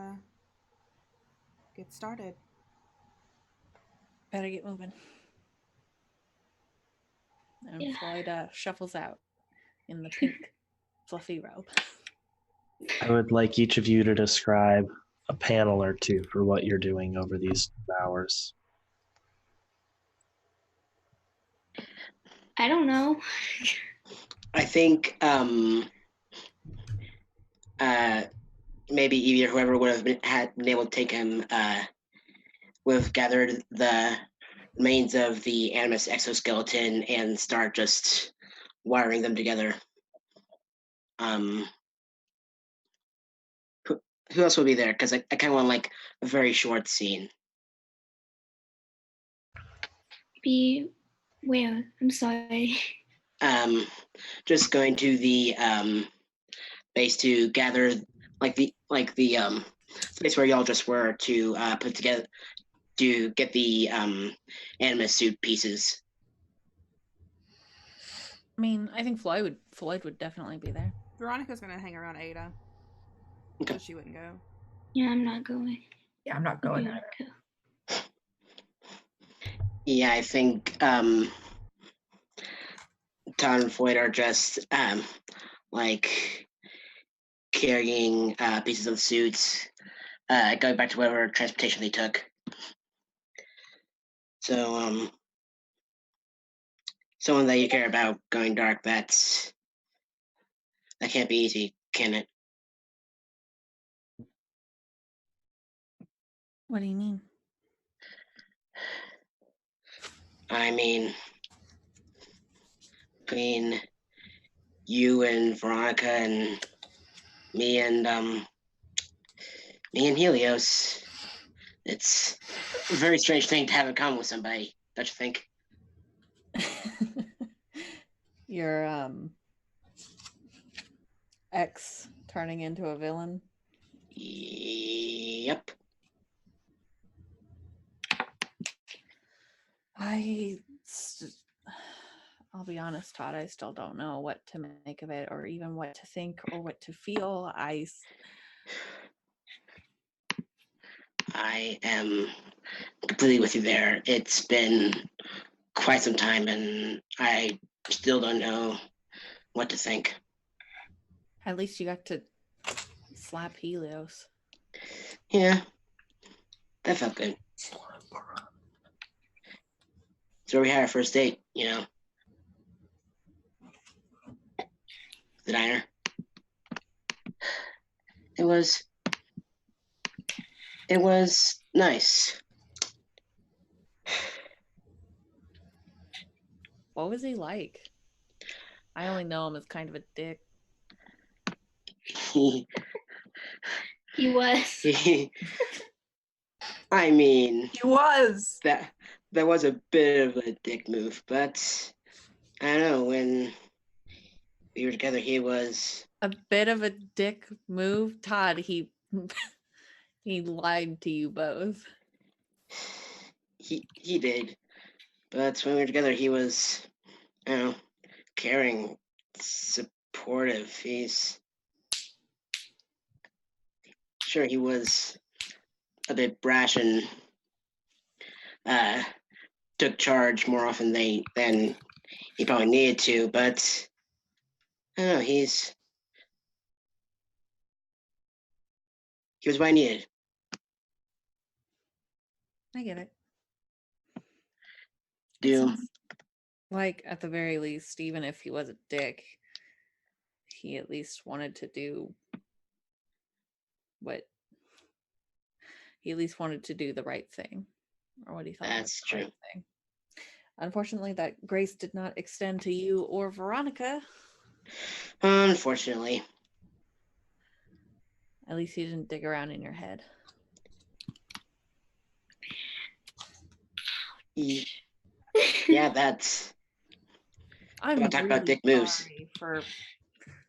get started. Better get moving. And Yeah. Floyd shuffles out in the pink fluffy robe. I would like each of you to describe a panel or two for what you're doing over these 2 hours. I don't know. I think maybe Evie or whoever would have been able to take him would have gathered the remains of the Animus exoskeleton and start just wiring them together. Who else will be there? Because I kind of want like a very short scene. Be where? I'm sorry. Just going to the base to gather the place where y'all just were to put together to get the Animus suit pieces. I mean, I think Floyd would definitely be there. Veronica's gonna hang around Ada. Okay. So she wouldn't go. Yeah, I'm not going. Yeah, I'm not going You either. go. Yeah, I think Todd and Floyd are just like carrying pieces of suits, going back to whatever transportation they took. So someone that you care about going dark, that can't be easy, can it? What do you mean? I mean, between you and Veronica and me and Helios, it's a very strange thing to have in common with somebody, don't you think? Your ex turning into a villain. Yep. I'll be honest, Todd, I still don't know what to make of it or even what to think or what to feel. I am completely with you there. It's been quite some time and I still don't know what to think. At least you got to slap Helios. Yeah, that felt good. So we had our first date, you know. The diner. It was nice. What was he like? I only know him as kind of a dick. He, was. I mean, He was. that was a bit of a dick move, but I don't know, when we were together, he was. A bit of a dick move, Todd. He lied to you both. He did, but when we were together, he was, I don't know, caring, supportive. He's sure he was a bit brash and took charge more often than he probably needed to, but I don't know, he was what I needed. I get it. Do Sounds like, at the very least, even if he was a dick, he at least wanted to do what he at least wanted to do the right thing, or what he thought was That's the true. right thing. Unfortunately, that grace did not extend to you or Veronica. Unfortunately. At least he didn't dig around in your head. Yeah, that's. I'm Wanna talk about dick moves? sorry for.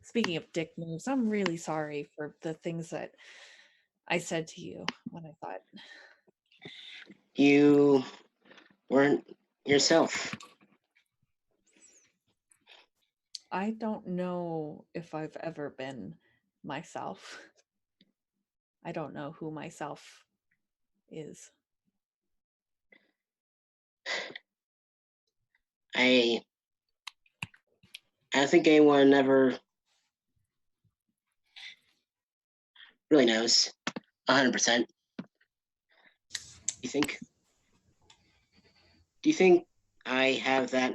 Speaking of dick moves, I'm really sorry for the things that I said to you when I thought. You weren't yourself. I don't know if I've ever been myself. I don't know who myself is. I don't think anyone ever really knows 100%. You think? Do you think I have that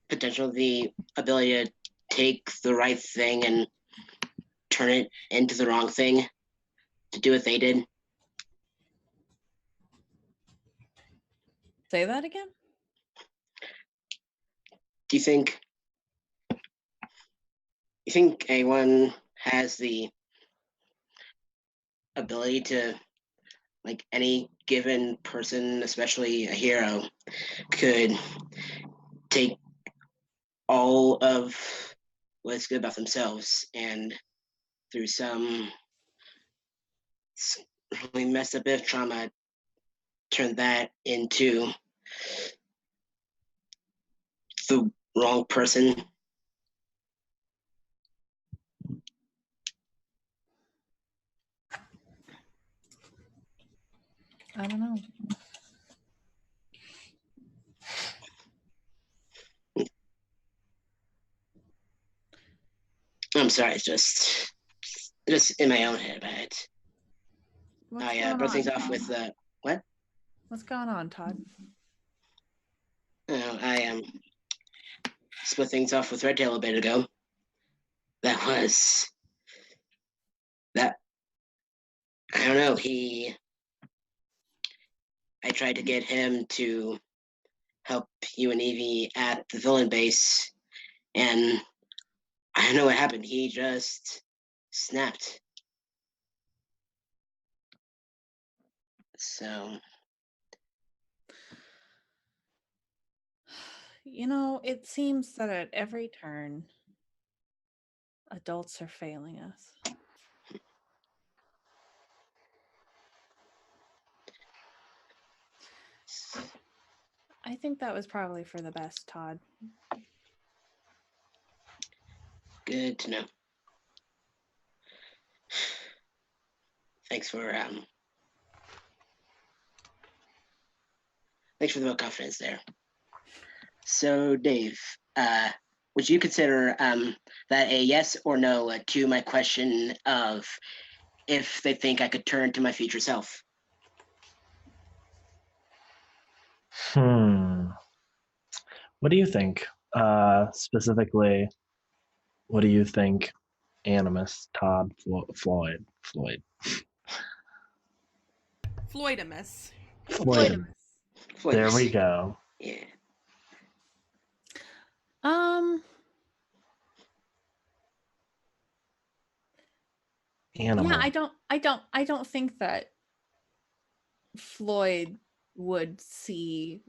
potential, the ability to take the right thing and turn it into the wrong thing, to do what they did? Say that again? Do you think anyone has the ability to, like any given person, especially a hero, could take all of what's good about themselves and through some really messed up bit of trauma turn that into the wrong person? I don't know. I'm sorry, it's just in my own head about it. What's I going broke on? things off with what? What's going on, Todd? I split things off with Redtail a bit ago. That was that. I don't know. I tried to get him to help you and Evie at the villain base, and I don't know what happened. He just snapped. So You know, it seems that at every turn, adults are failing us. I think that was probably for the best, Todd. good to know. Thanks for the vote of confidence there. So, Dave, would you consider that a yes or no to my question of if they think I could turn to my future self? What do you think? Specifically, what do you think, Animus, Todd, Floyd? Floydimus. Floyd. There we go. Yeah. Animal. Yeah, I don't think that Floyd would see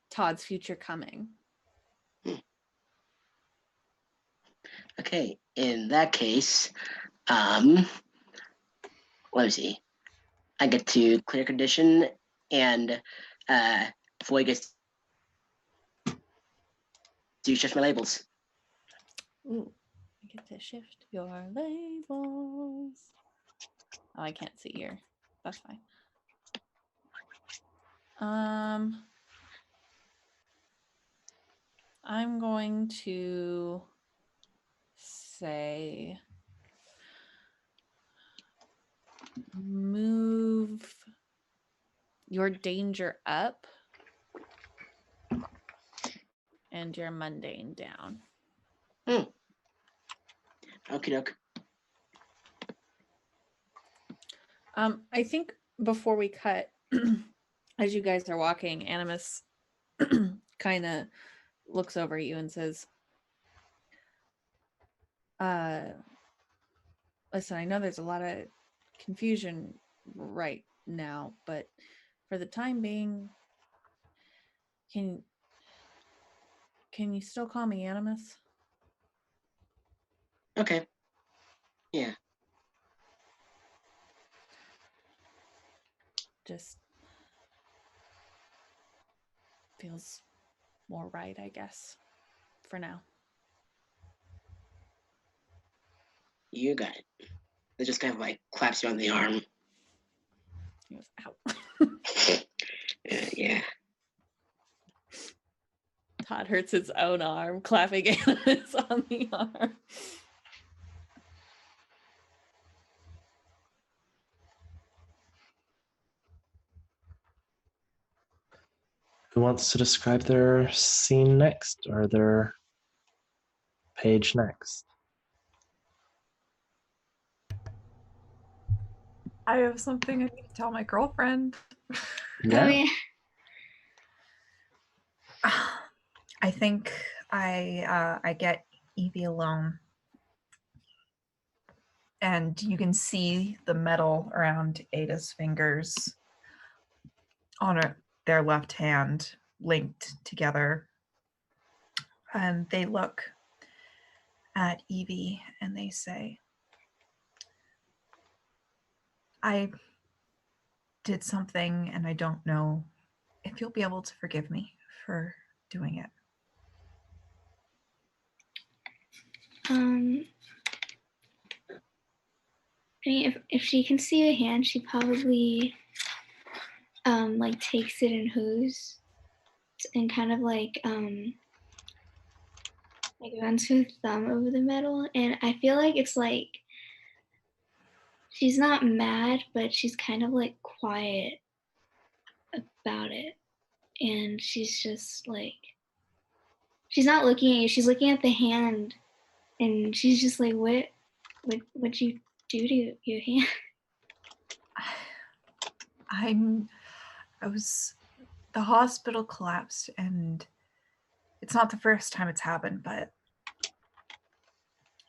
Todd's future coming. Okay, in that case, let me see. I get to clear condition, and Floyd gets to shift my labels. Ooh, I get to shift your labels. Oh, I can't see here. That's fine. I'm going to say move your danger up and your mundane down. Okie doke. I think before we cut, as you guys are walking, Animus kind of looks over at you and says, listen, I know there's a lot of confusion right now, but for the time being, can you still call me Animus? Okay. Yeah. Just feels more right, I guess, for now. You got it. It just kind of like claps you on the arm. He goes, ow. Yeah. Todd hurts his own arm, clapping Animus on the arm. Who wants to describe their scene next or their page next? I have something I need to tell my girlfriend. Yeah. Oh yeah. I think I get Evie alone, and you can see the metal around Ada's fingers on their left hand linked together, and they look at Evie and they say, I did something and I don't know if you'll be able to forgive me for doing it. I mean, if she can see a hand, she probably like takes it in hers and kind of like runs her thumb over the metal, and I feel like it's like she's not mad, but she's kind of like quiet about it, and she's just like, she's not looking at you, she's looking at the hand, and she's just like, what'd you do to your hand? The hospital collapsed, and it's not the first time it's happened, but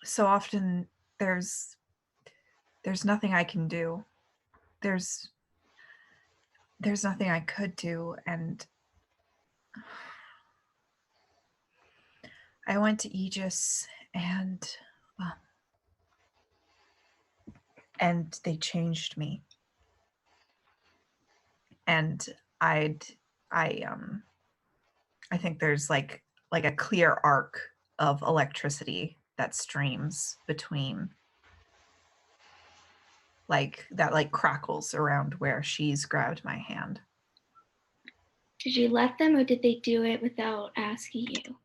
so often there's nothing I can do. There's nothing I could do, and I went to Aegis, and they changed me, and I think there's like a clear arc of electricity that streams between, like that, like crackles around where she's grabbed my hand. Did you let them, or did they do it without asking you?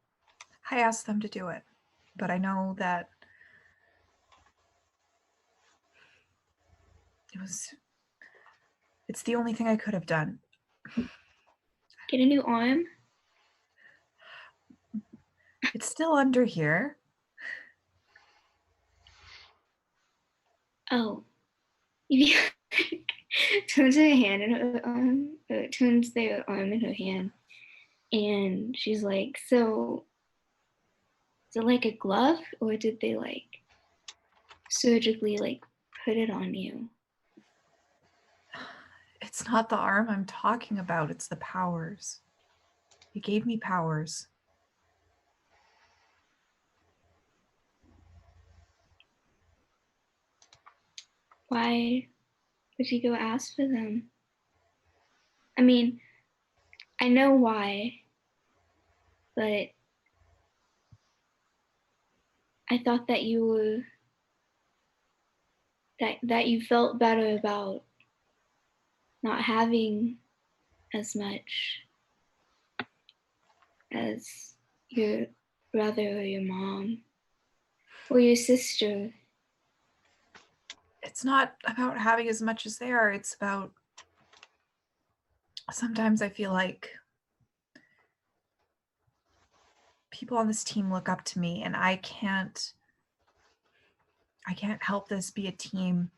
I asked them to do it, but I know that it's the only thing I could have done. Get a new arm? It's still under here. Oh. Turns her hand in her arm, or turns their arm in her hand, and she's like, so is it like a glove, or did they like surgically like put it on you? It's not the arm I'm talking about, it's the powers. It gave me powers. Why would you go ask for them? I mean, I know why, but I thought that you were that you felt better about not having as much as your brother or your mom or your sister. It's not about having as much as they are. It's about, sometimes I feel like people on this team look up to me, and I can't help this be a team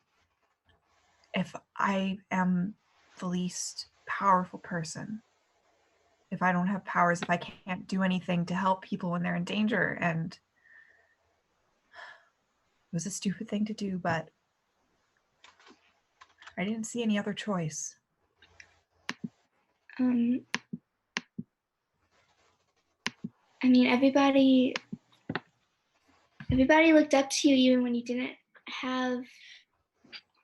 if I am the least powerful person. If I don't have powers, if I can't do anything to help people when they're in danger. And it was a stupid thing to do, but I didn't see any other choice. I mean, everybody looked up to you even when you didn't have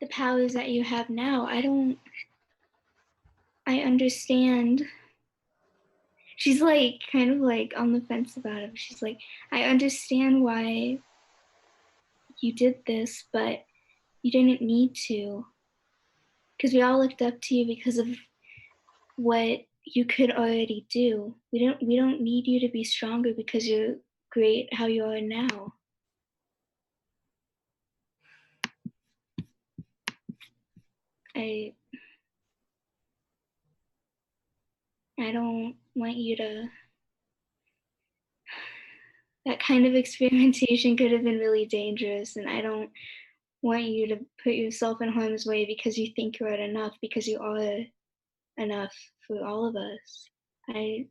the powers that you have now. I understand. She's like kind of like on the fence about it. She's like, I understand why you did this, but you didn't need to. Because we all looked up to you because of what you could already do. We don't need you to be stronger because you're great how you are now. I don't want you to. That kind of experimentation could have been really dangerous, and I don't want you to put yourself in harm's way because you think you're enough, because you are enough for all of us. I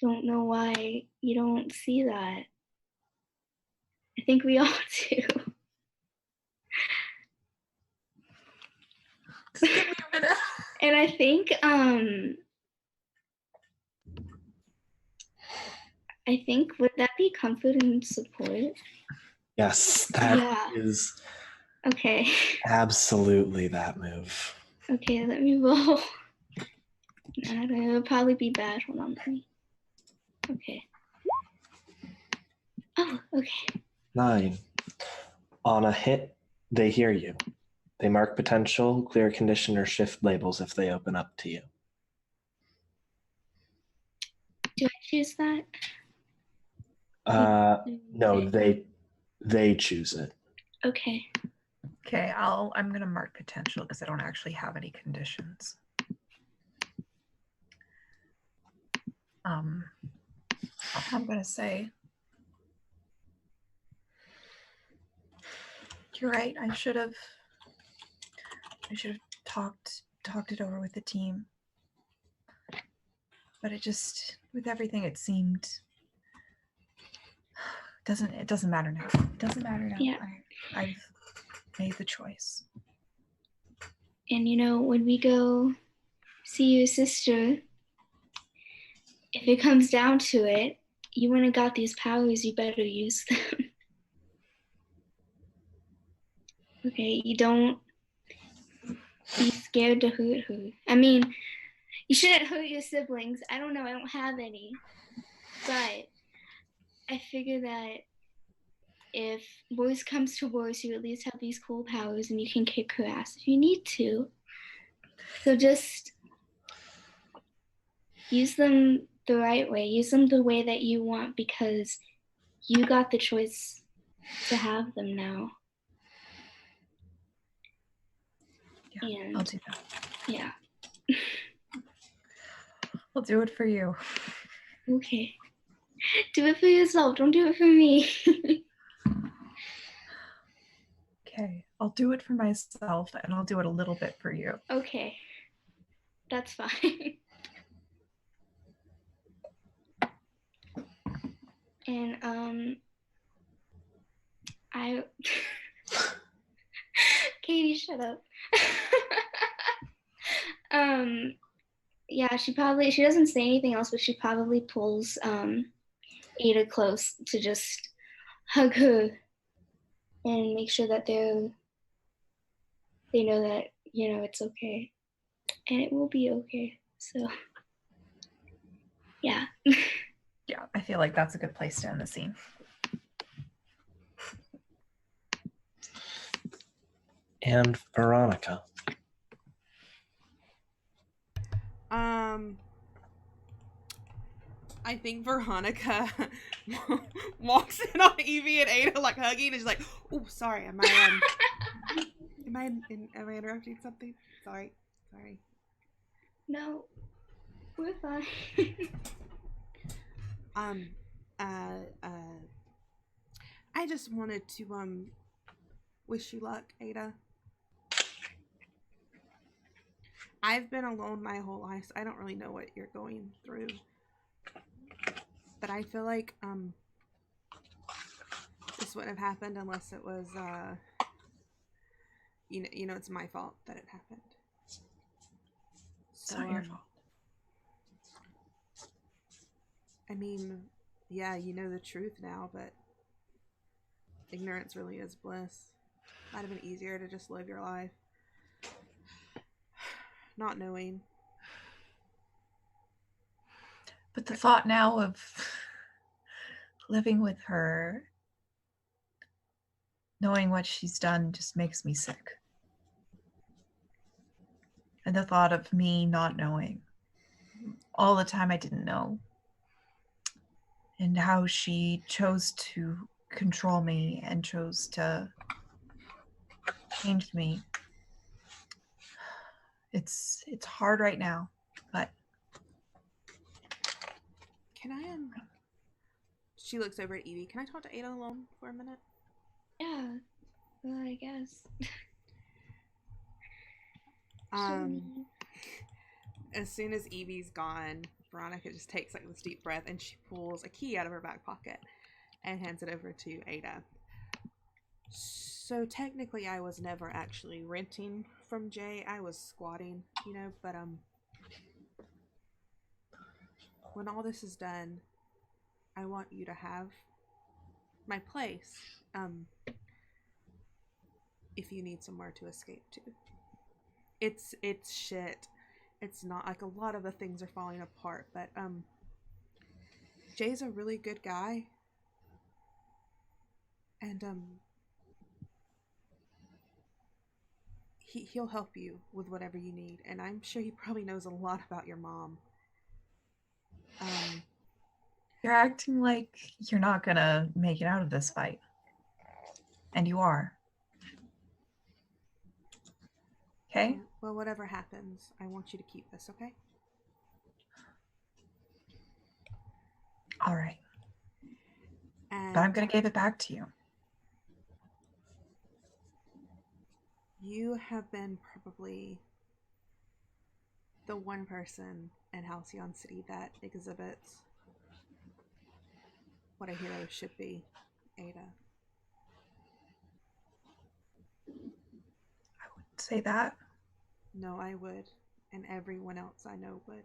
don't know why you don't see that. I think we all do. Just give me a minute. And I think would that be comfort and support? Yes, that Yeah. is Okay. absolutely that move. Okay, let me roll. It'll probably be bad. Hold on, let me. Okay. Oh, okay. 9. On a hit, they hear you. They mark potential, clear condition, or shift labels if they open up to you. Do I choose that? No, they choose it. Okay. Okay, I'm gonna mark potential because I don't actually have any conditions. I'm gonna say you're right. I should have talked it over with the team. But it just, with everything, it seemed it doesn't matter now. It doesn't matter now. Yeah. I've made the choice. And when we go see your sister, if it comes down to it, you wouldn't have got these powers, you better use them. Okay, you don't be scared to hurt her. I mean, you shouldn't hurt your siblings. I don't know, I don't have any. But I figure that if worse comes to worse, you at least have these cool powers and you can kick her ass if you need to. So just use them the right way. Use them the way that you want because you got the choice to have them now. Yeah, And I'll do that. yeah. I'll do it for you. Okay. Do it for yourself. Don't do it for me. Okay, I'll do it for myself and I'll do it a little bit for you. Okay. That's fine. And I Katie, shut up. Yeah, she doesn't say anything else, but she probably pulls Ada close to just hug her and make sure that they know that it's okay, and it will be okay. So yeah. Yeah, I feel like that's a good place to end the scene. And Veronica. I think Veronica walks in on Evie and Ada like hugging, and she's like, "Oh, sorry, am I interrupting something? Sorry." No, we're fine. I just wanted to wish you luck, Ada. I've been alone my whole life, so I don't really know what you're going through. But I feel like this wouldn't have happened unless it was it's my fault that it happened. It's not your fault. I mean, yeah, you know the truth now, but ignorance really is bliss. Might have been easier to just live your life not knowing. But the thought now of living with her, knowing what she's done, just makes me sick. And the thought of me not knowing all the time I didn't know, and how she chose to control me and chose to change me. It's hard right now, but Can I She looks over at Evie. Can I talk to Ada alone for a minute? Yeah, well, I guess. As soon as Evie's gone, Veronica just takes like this deep breath and she pulls a key out of her back pocket and hands it over to Ada. So technically I was never actually renting from Jay. I was squatting, but when all this is done, I want you to have my place. If you need somewhere to escape to. It's shit. It's not like a lot of the things are falling apart, but Jay's a really good guy. And he'll help you with whatever you need, and I'm sure he probably knows a lot about your mom. You're acting like you're not gonna make it out of this fight. And you are. Okay? Well, whatever happens, I want you to keep this, okay? All right. And But I'm gonna give it back to you. you have been probably the one person in Halcyon City that exhibits what a hero should be, Ada. Say that. No, I would, and everyone else I know would.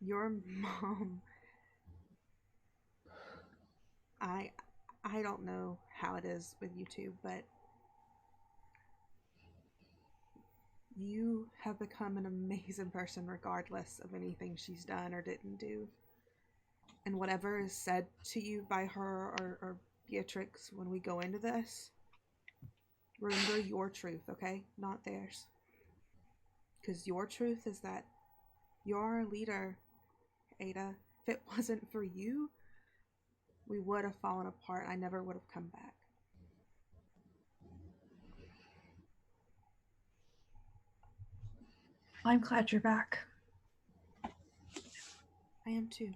Your mom, I don't know how it is with you two, but you have become an amazing person regardless of anything she's done or didn't do. And whatever is said to you by her or Beatrix when we go into this, remember your truth, okay? Not theirs. Because your truth is that you're our leader, Ada. If it wasn't for you, we would have fallen apart. I never would have come back. I'm glad you're back. I am too.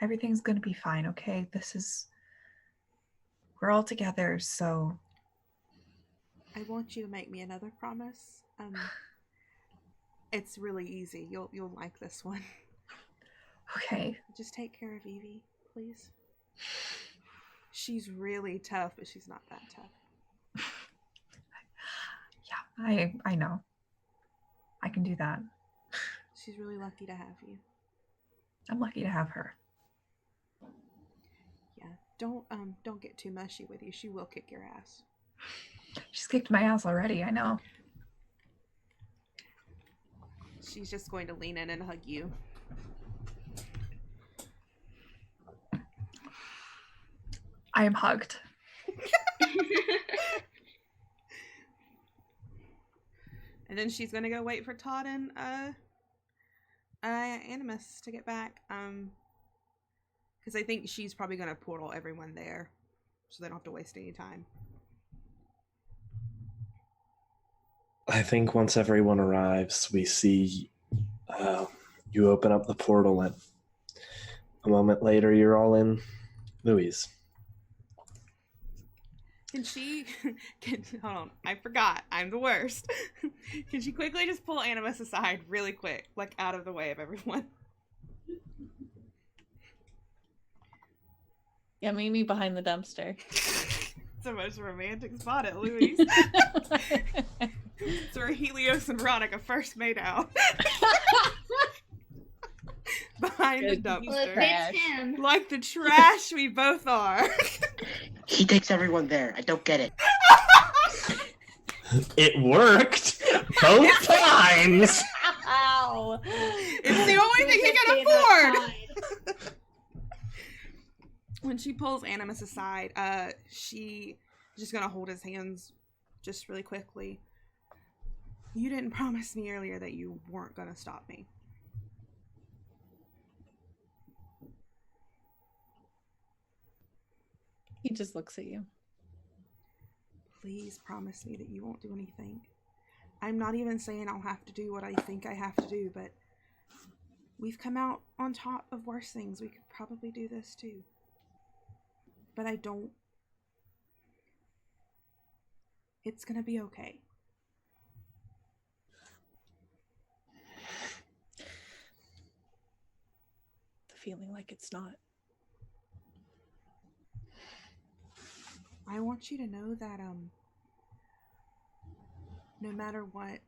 Everything's gonna be fine, okay? We're all together, so I want you to make me another promise. It's really easy. You'll like this one. okay. Just take care of Evie, please. She's really tough, but she's not that tough. Yeah, I know. I can do that. She's really lucky to have you. I'm lucky to have her. Yeah. Don't get too mushy with you. She will kick your ass. She's kicked my ass already, I know. She's just going to lean in and hug you. I am hugged. And then she's gonna go wait for Todd and Animus to get back. Because I think she's probably gonna portal everyone there, so they don't have to waste any time. I think once everyone arrives, we see you open up the portal, and a moment later, you're all in Louise. Can she... hold on, I forgot. I'm the worst. Can she quickly just pull Animus aside really quick, like out of the way of everyone? Yeah, meet me behind the dumpster. It's the most romantic spot at Louis. It's where Helios and Veronica first made out. Behind the Well, dumpster. if it's him. Like the trash we both are. He takes everyone there. I don't get it. It worked both times. Ow! It's the only thing he can afford. When she pulls Animus aside, she's just gonna hold his hands just really quickly. You didn't promise me earlier that you weren't gonna stop me. He just looks at you. Please promise me that you won't do anything. I'm not even saying I'll have to do what I think I have to do, but we've come out on top of worse things. We could probably do this too. But I don't. It's gonna be okay. The feeling like it's not. I want you to know that no matter what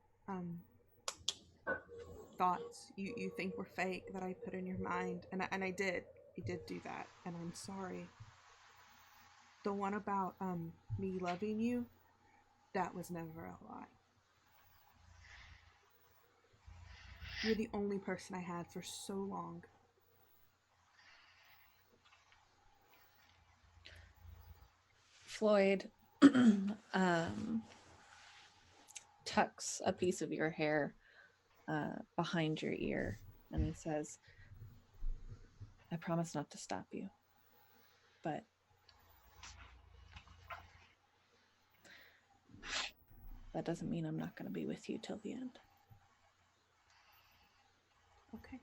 thoughts you think were fake that I put in your mind, and I did do that, and I'm sorry. The one about me loving you, that was never a lie. You're the only person I had for so long. Floyd tucks a piece of your hair behind your ear, and he says, I promise not to stop you, but that doesn't mean I'm not going to be with you till the end. Okay.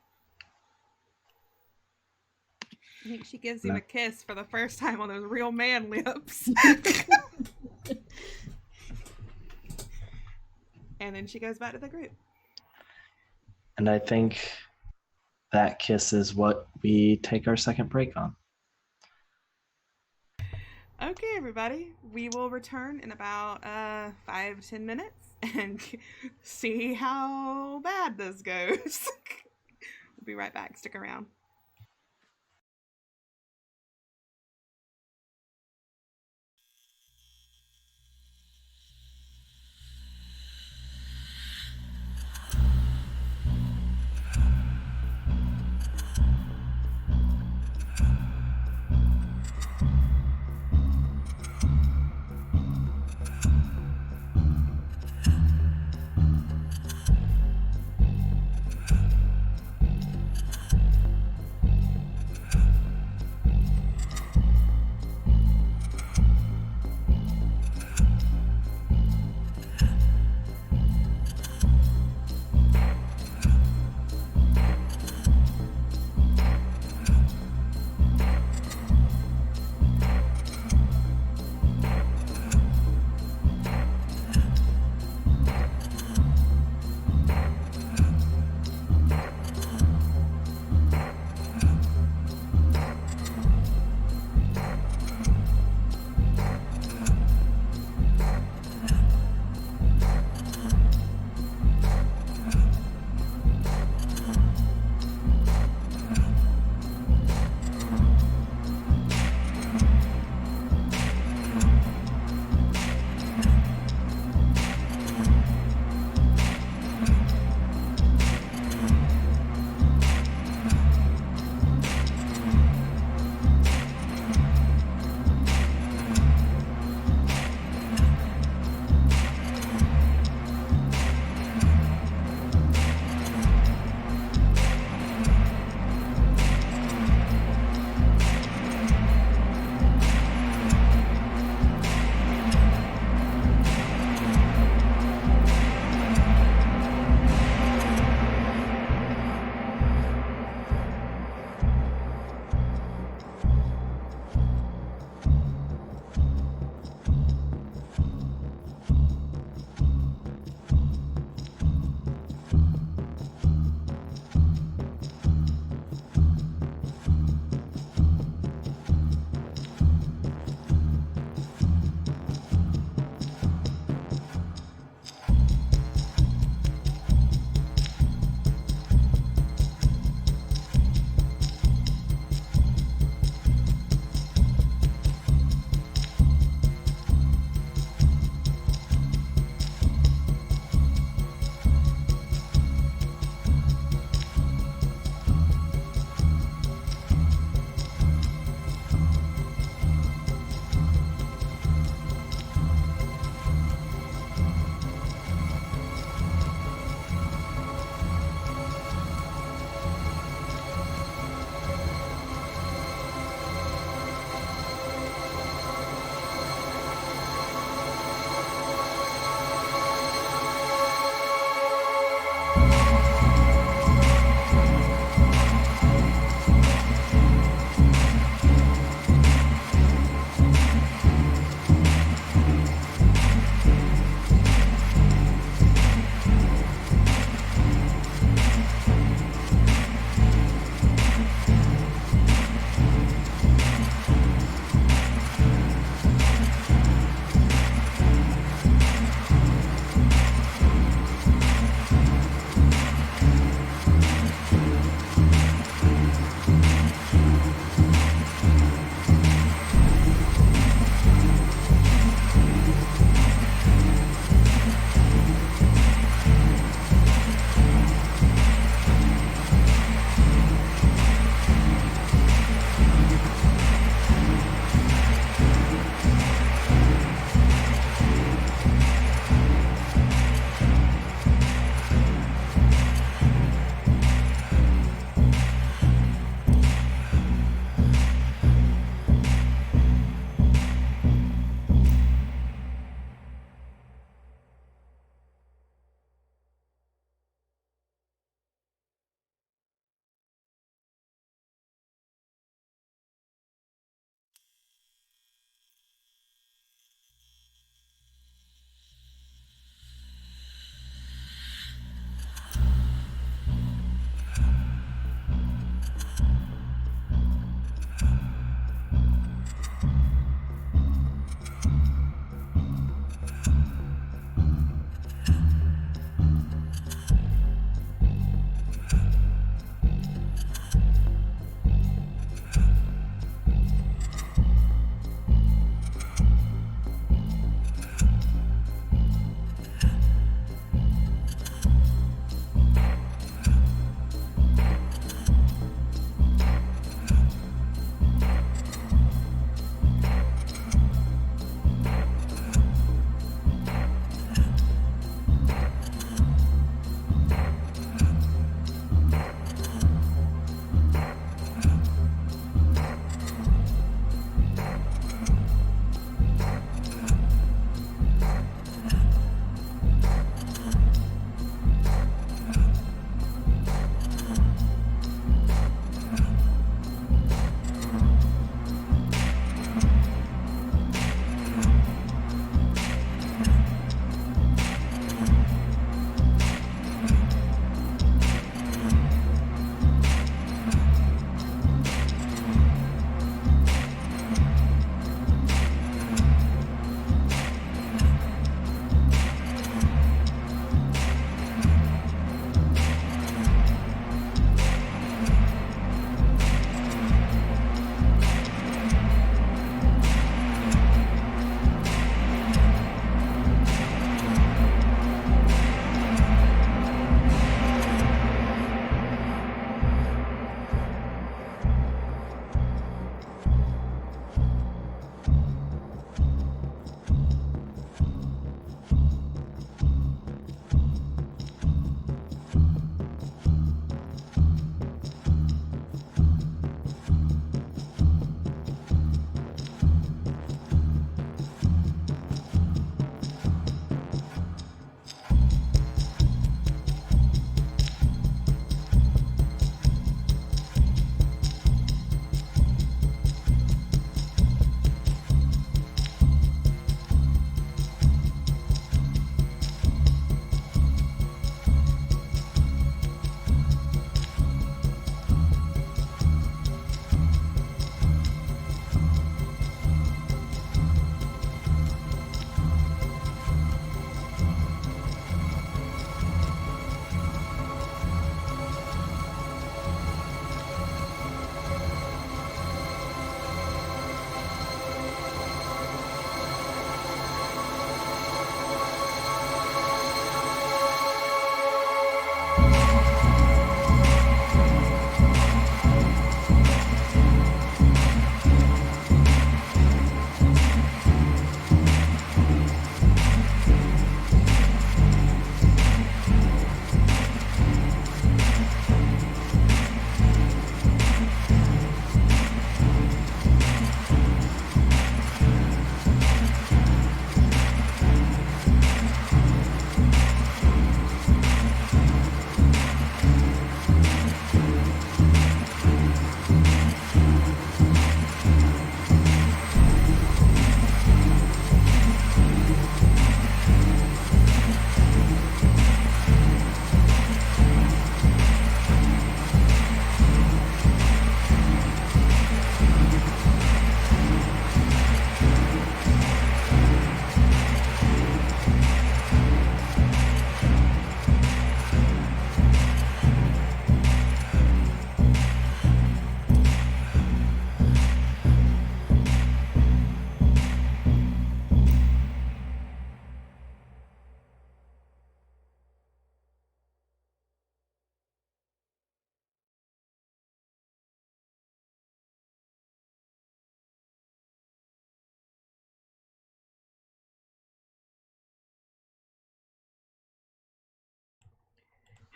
I think she gives him a kiss for the first time on those real man lips. And then she goes back to the group. And I think that kiss is what we take our second break on. Okay, everybody. We will return in about 5 to 10 minutes and see how bad this goes. We'll be right back. Stick around.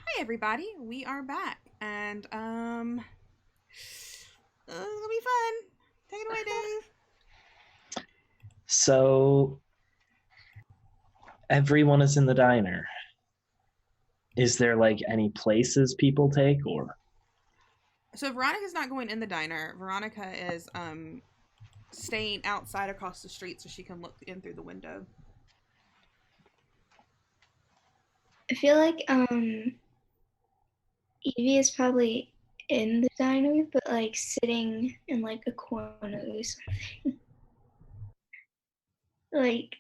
Hi everybody, we are back, and it's gonna be fun. Take it away, Dave. So everyone is in the diner. Is there like any places people take, or So Veronica's not going in the diner. Veronica is staying outside across the street so she can look in through the window. I feel like Evie is probably in the diner, but like sitting in like a corner or something. Like,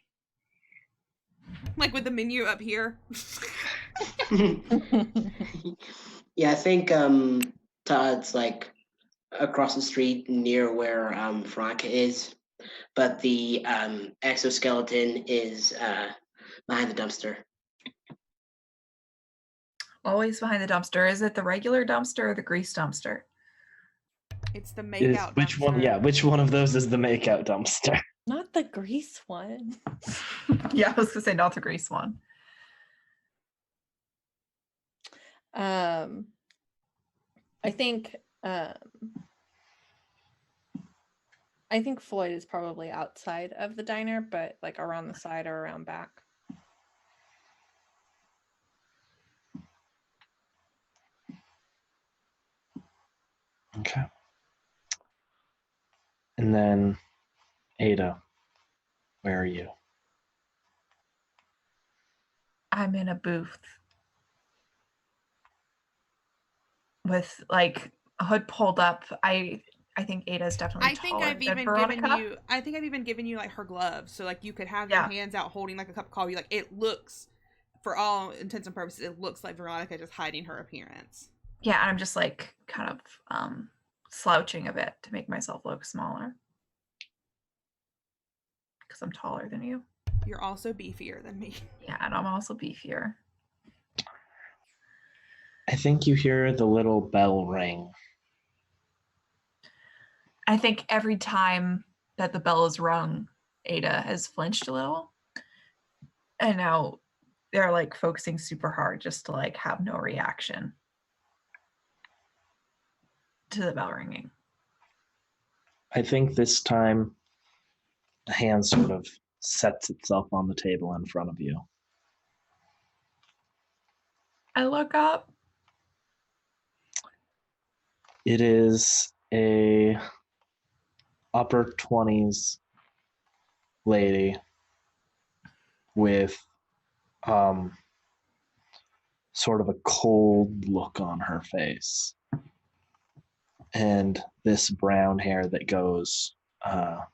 Like with the menu up here. Yeah, I think Todd's like across the street near where Veronica is, but the exoskeleton is behind the dumpster. Always behind the dumpster. Is it the regular dumpster or the grease dumpster? It's the Is makeout which one? dumpster. Yeah, which one of those is the makeout dumpster? Not the grease one. Yeah, I was gonna say not the grease one. I think Floyd is probably outside of the diner, but like around the side or around back. Okay. And then Ada, where are you? I'm in a booth with like a hood pulled up. I think Ada's definitely I think taller I've than even Veronica. given you like her gloves, so like you could have your Yeah. hands out holding like a cup of coffee. Like it looks, for all intents and purposes, it looks like Veronica just hiding her appearance. Yeah, and I'm just like kind of slouching a bit to make myself look smaller because I'm taller than you. You're also beefier than me. Yeah, and I'm also beefier. I think you hear the little bell ring. I think every time that the bell is rung, Ada has flinched a little. And now they're like focusing super hard just to like have no reaction to the bell ringing. I think this time a hand sort of sets itself on the table in front of you. I look up. It is a upper 20s lady with sort of a cold look on her face and this brown hair that goes a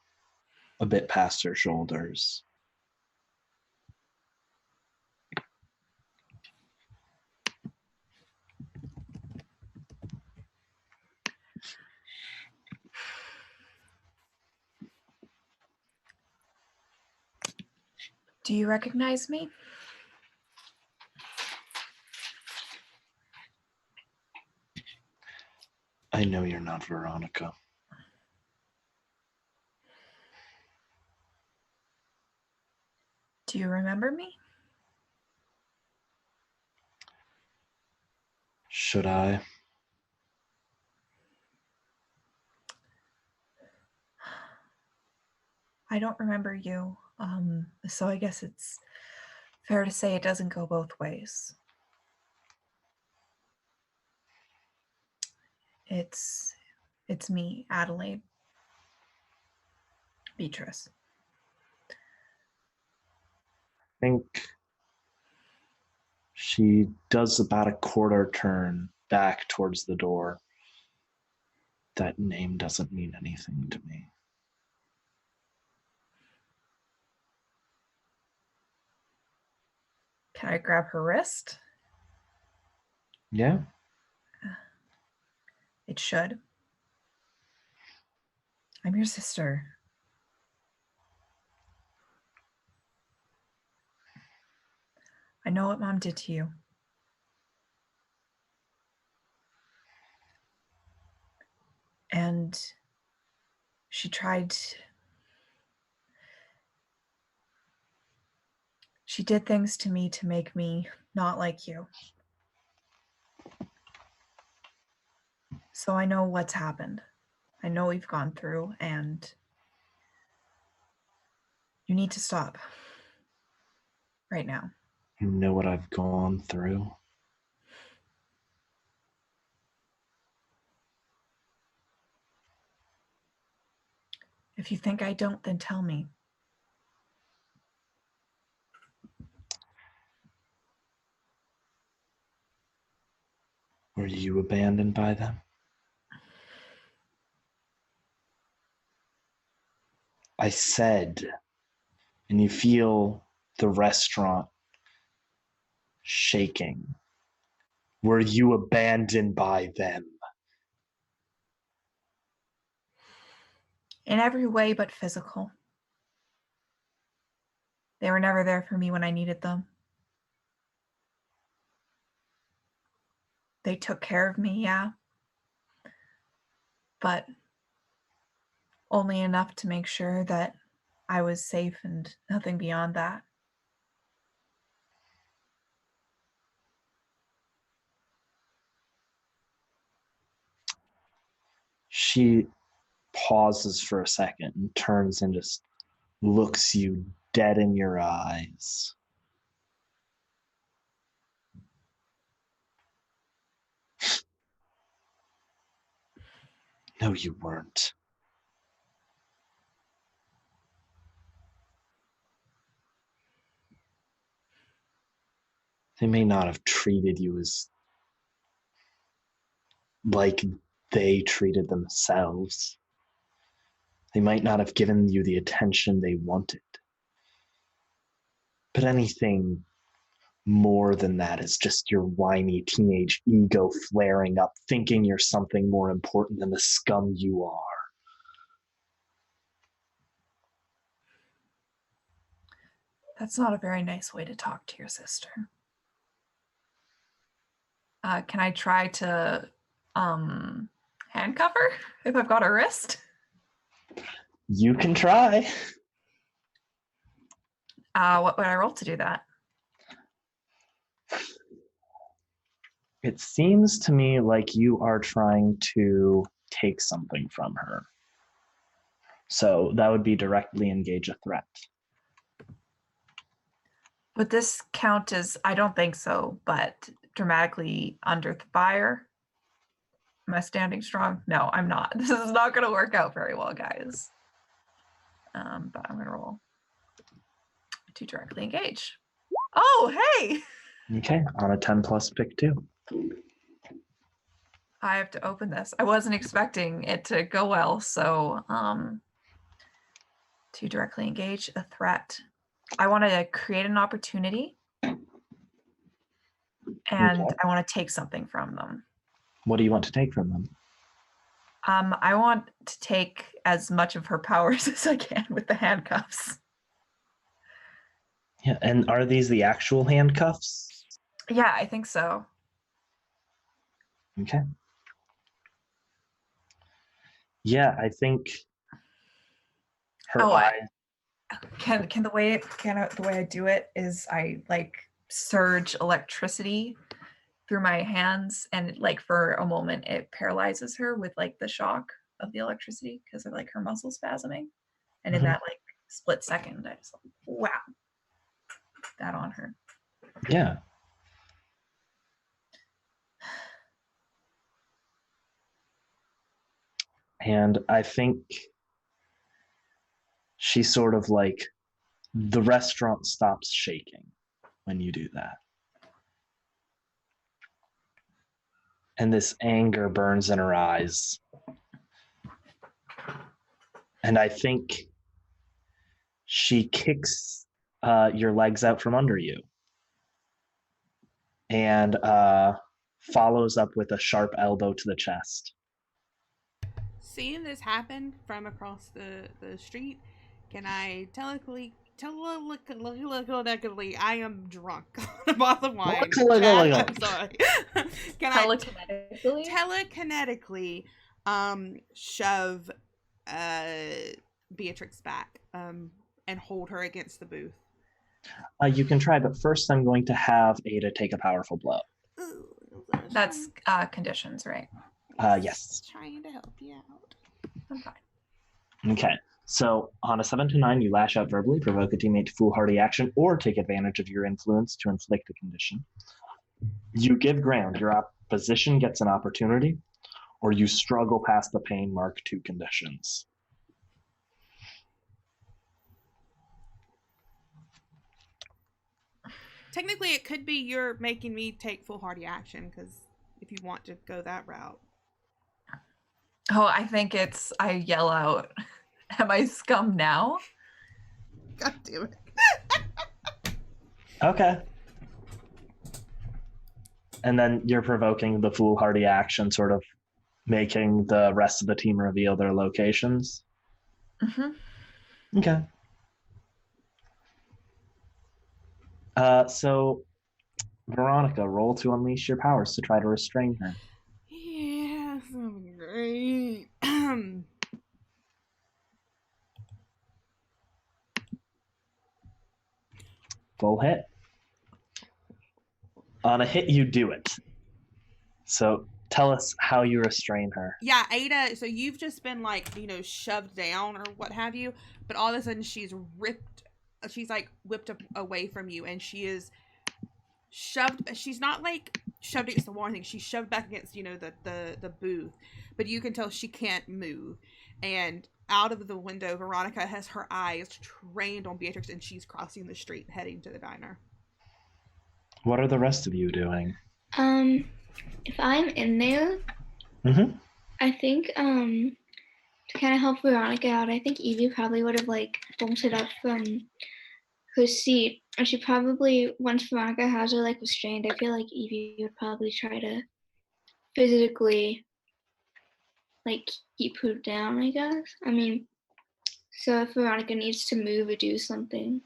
bit past her shoulders. Do you recognize me? I know you're not Veronica. Do you remember me? Should I? I don't remember you. So I guess it's fair to say it doesn't go both ways. It's me, Adelaide. Beatrice. I think she does about a quarter turn back towards the door. That name doesn't mean anything to me. Can I grab her wrist? Yeah? It should. I'm your sister. I know what Mom did to you. And she did things to me to make me not like you. So I know what's happened. I know we've gone through, and you need to stop right now. You know what I've gone through? If you think I don't, then tell me. Were you abandoned by them? I said, and you feel the restaurant shaking. Were you abandoned by them? In every way but physical. They were never there for me when I needed them. They took care of me, yeah. But only enough to make sure that I was safe and nothing beyond that. She pauses for a second and turns and just looks you dead in your eyes. No, you weren't. They may not have treated you as like they treated themselves. They might not have given you the attention they wanted. But anything more than that is just your whiny teenage ego flaring up, thinking you're something more important than the scum you are. That's not a very nice way to talk to your sister. Can I try to handcuff her if I've got her wrist? You can try. What would I roll to do that? It seems to me like you are trying to take something from her. So that would be directly engage a threat. Would this count as, I don't think so, but dramatically under the fire? Am I standing strong? No, I'm not. This is not going to work out very well, guys. But I'm going to roll to directly engage. Oh, hey! Okay, on a 10 plus pick 2. I have to open this. I wasn't expecting it to go well, so to directly engage a threat. I want to create an opportunity, and Okay. I want to take something from them. What do you want to take from them? I want to take as much of her powers as I can with the handcuffs. Yeah, and are these the actual handcuffs? Yeah, I think so. Okay. Yeah, I think her eyes. Can the way I do it is I like surge electricity through my hands, and like for a moment it paralyzes her with like the shock of the electricity because of like her muscle spasming, and in that like split second I just like, wow, that on her. Yeah. And I think she sort of like, the restaurant stops shaking when you do that. And this anger burns in her eyes. And I think she kicks your legs out from under you and follows up with a sharp elbow to the chest. Seeing this happen from across the street, can I telekinetically, I am drunk on a bottle of wine. Chad, I'm sorry. Can telekinetically shove Beatrix back and hold her against the booth? You can try, but first I'm going to have Ada take a powerful blow. That's conditions, right? Yes. Trying to help you out. I'm fine. Okay. So on a 7 to 9, you lash out verbally, provoke a teammate to foolhardy action, or take advantage of your influence to inflict a condition. You give ground. Your opposition gets an opportunity, or you struggle past the pain mark 2 conditions. Technically, it could be you're making me take foolhardy action, because if you want to go that route. Oh, I think it's I yell out Am I scum now? God damn it. Okay. And then you're provoking the foolhardy action, sort of making the rest of the team reveal their locations. Mm-hmm. Okay. So, Veronica, roll to unleash your powers to try to restrain her. Yeah, so great. Full hit. On a hit, you do it. So, tell us how you restrain her. Yeah, Ada, so you've just been like, shoved down or what have you, but all of a sudden she's like whipped away from you, and she is shoved. She's not like shoved against the wall or anything. She's shoved back against, the booth, but you can tell she can't move. And out of the window, Veronica has her eyes trained on Beatrix, and she's crossing the street heading to the diner. What are the rest of you doing? If I'm in there, Mm-hmm. I think to kind of help Veronica out, I think Evie probably would have like bolted up from her seat, and she probably, once Veronica has her like restrained, I feel like Evie would probably try to physically like keep her down, I guess. I mean, so if Veronica needs to move or do something,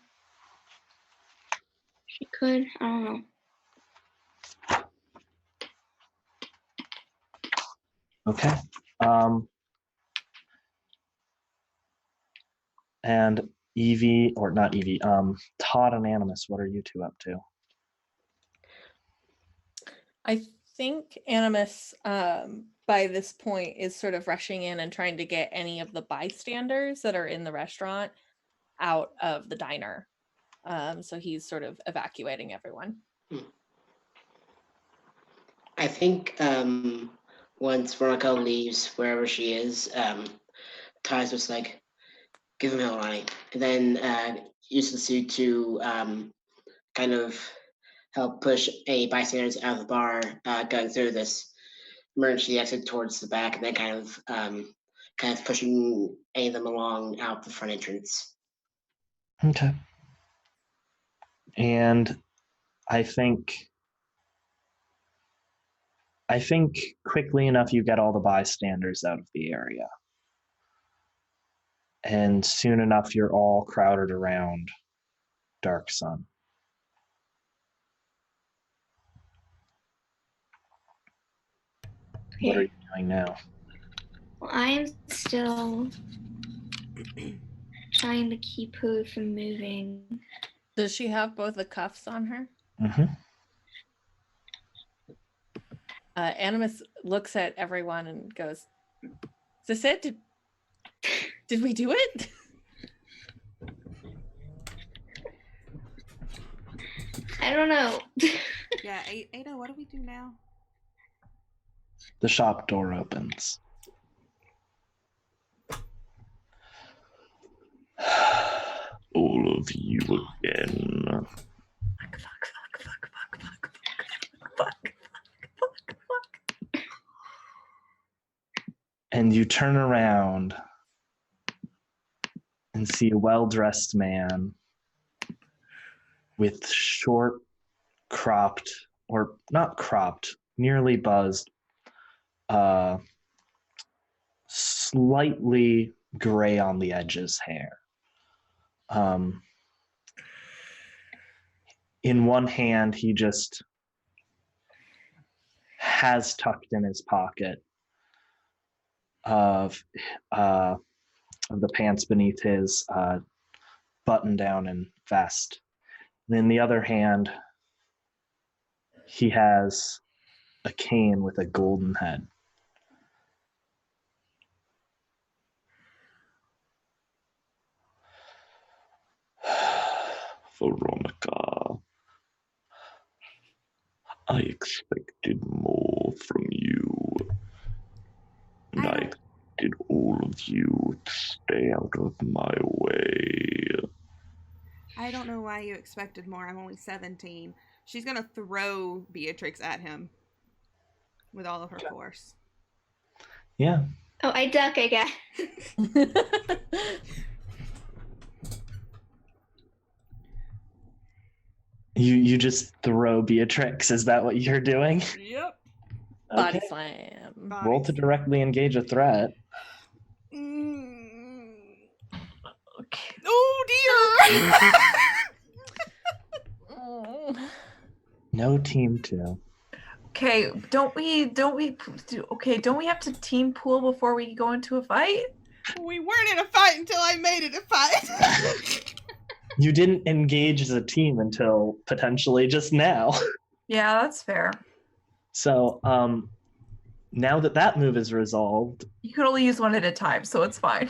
she could. I don't know. Okay. And Evie, or not Evie, Todd and Animus, what are you two up to? I think Animus, by this point, is sort of rushing in and trying to get any of the bystanders that are in the restaurant out of the diner. So he's sort of evacuating everyone. I think once Veronica leaves wherever she is, Ty's just like, give him hell, Ronnie. And then use the suit to kind of help push any bystanders out of the bar, going through this emergency exit towards the back, and then kind of pushing any of them along out the front entrance. Okay. And I think quickly enough you get all the bystanders out of the area. And soon enough you're all crowded around Dark Sun. Okay. What are you doing now? Well, I'm still trying to keep her from moving. Does she have both the cuffs on her? Mm-hmm. Animus looks at everyone and goes, "Is this it? Did we do it?" I don't know. Yeah, Ada, what do we do now? The shop door opens. All of you again. Fuck. And you turn around and see a well-dressed man with short, cropped, or not cropped, nearly buzzed, slightly gray on the edges hair. In one hand, he just has tucked in his pocket of the pants beneath his button down and vest. And in the other hand, he has a cane with a golden head. Veronica, I expected more from you. And I expected all of you to stay out of my way. I don't know why you expected more. I'm only 17. She's going to throw Beatrix at him with all of her force. Yeah. Oh, I duck, I guess. You just throw Beatrix. Is that what you're doing? Yep. Body Okay. slam. Roll to directly engage a threat. Mm. Okay. Oh dear. Mm. No team two. Okay, don't we have to team pool before we go into a fight? We weren't in a fight until I made it a fight. You didn't engage as a team until potentially just now. Yeah, that's fair. So, now that move is resolved, You can only use one at a time, so it's fine.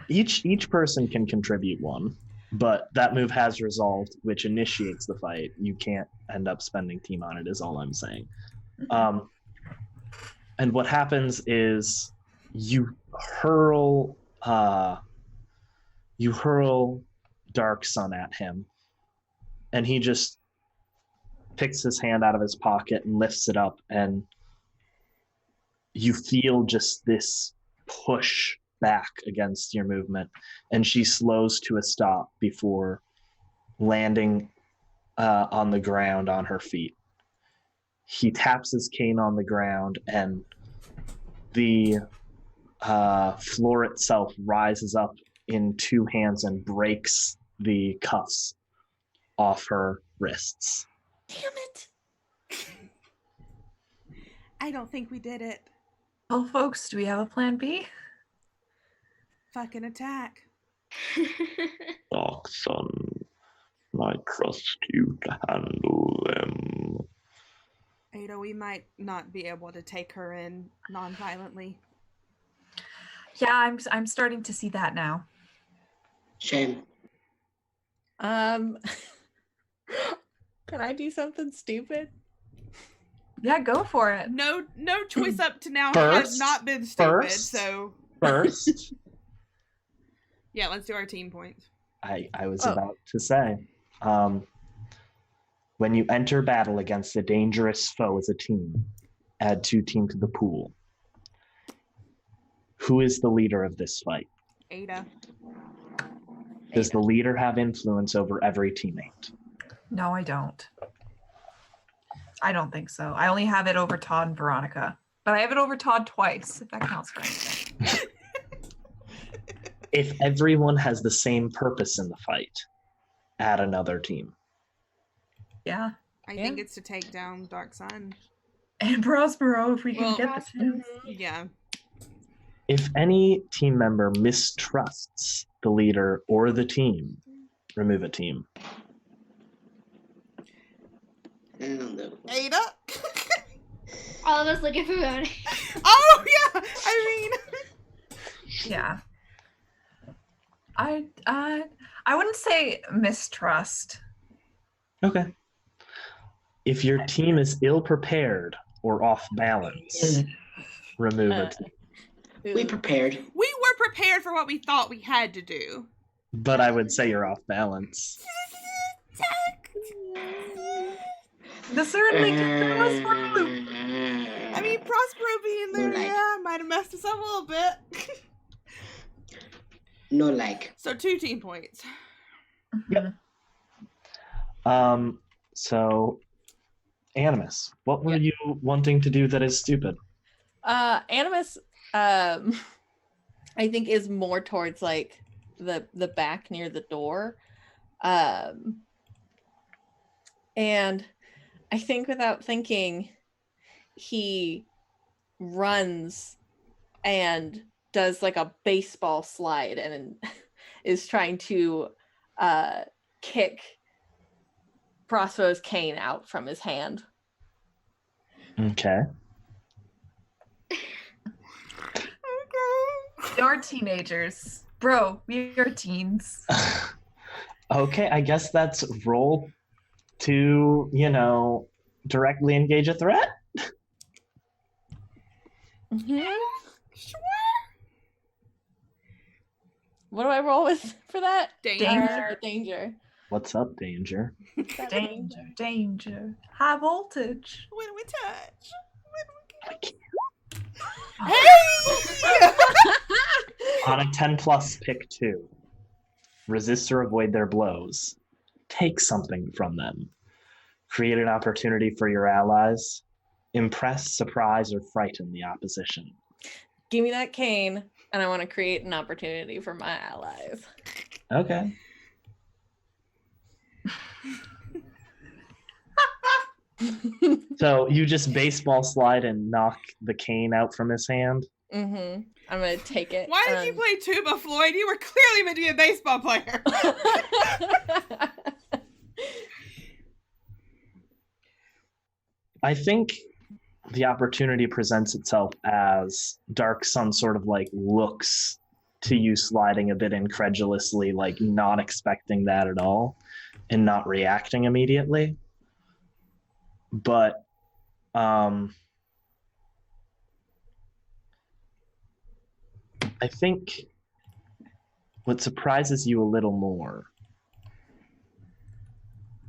each person can contribute one, but that move has resolved, which initiates the fight. You can't end up spending team on it, is all I'm saying. And what happens is you hurl Dark Sun at him, and he just picks his hand out of his pocket and lifts it up, and you feel just this push back against your movement, and she slows to a stop before landing on the ground on her feet. He taps his cane on the ground, and the floor itself rises up in two hands and breaks the cuffs off her wrists. Damn it. I don't think we did it. Well, folks, do we have a plan B? Fucking attack. Dark Sun, I trust you to handle them. Ada, we might not be able to take her in non-violently. Yeah, I'm starting to see that now. Shame. Can I do something stupid? Yeah, go for it. No choice up to now First- has not been stupid, first- so First, yeah, let's do our team points. I was Oh. about to say, when you enter battle against a dangerous foe as a team, add 2 team to the pool. Who is the leader of this fight? Ada. Does the leader have influence over every teammate? No, I don't. I don't think so. I only have it over Todd and Veronica. But I have it over Todd twice, if that counts for anything. If everyone has the same purpose in the fight, add another team. Yeah. I think it's to take down Dark Sun. And Prospero, if we can Well, get the chance. Yeah. If any team member mistrusts the leader or the team, remove a team. I don't know. Ada? All of us looking for Bonnie. Oh, yeah! I mean... Yeah. I wouldn't say mistrust. Okay. If your team is ill prepared or off balance, remove a team. We prepared. We were prepared for what we thought we had to do. But I would say you're off balance. This certainly can throw us for a loop. I mean, Prospero being there, No lie. yeah, might have messed us up a little bit. No like. So 2 team points. Yep. So, Animus, what were you wanting to do that is stupid? Animus, I think is more towards like the back near the door. And I think without thinking, he runs and does like a baseball slide and is trying to kick Prospero's cane out from his hand. Okay. We are teenagers. Bro, we are teens. Okay, I guess that's roll to, directly engage a threat. Sure. What do I roll with for that? Danger. Danger. What's up, Danger? Danger, danger. High voltage. When we touch. I can't. Hey! On a 10 plus, pick 2. Resist or avoid their blows. Take something from them. Create an opportunity for your allies. Impress, surprise, or frighten the opposition. Give me that cane, and I want to create an opportunity for my allies. Okay. So you just baseball slide and knock the cane out from his hand? I'm gonna take it. Why did you play tuba, Floyd? You were clearly meant to be a baseball player. I think the opportunity presents itself as Dark Sun sort of like looks to you sliding a bit incredulously, like not expecting that at all and not reacting immediately. But I think what surprises you a little more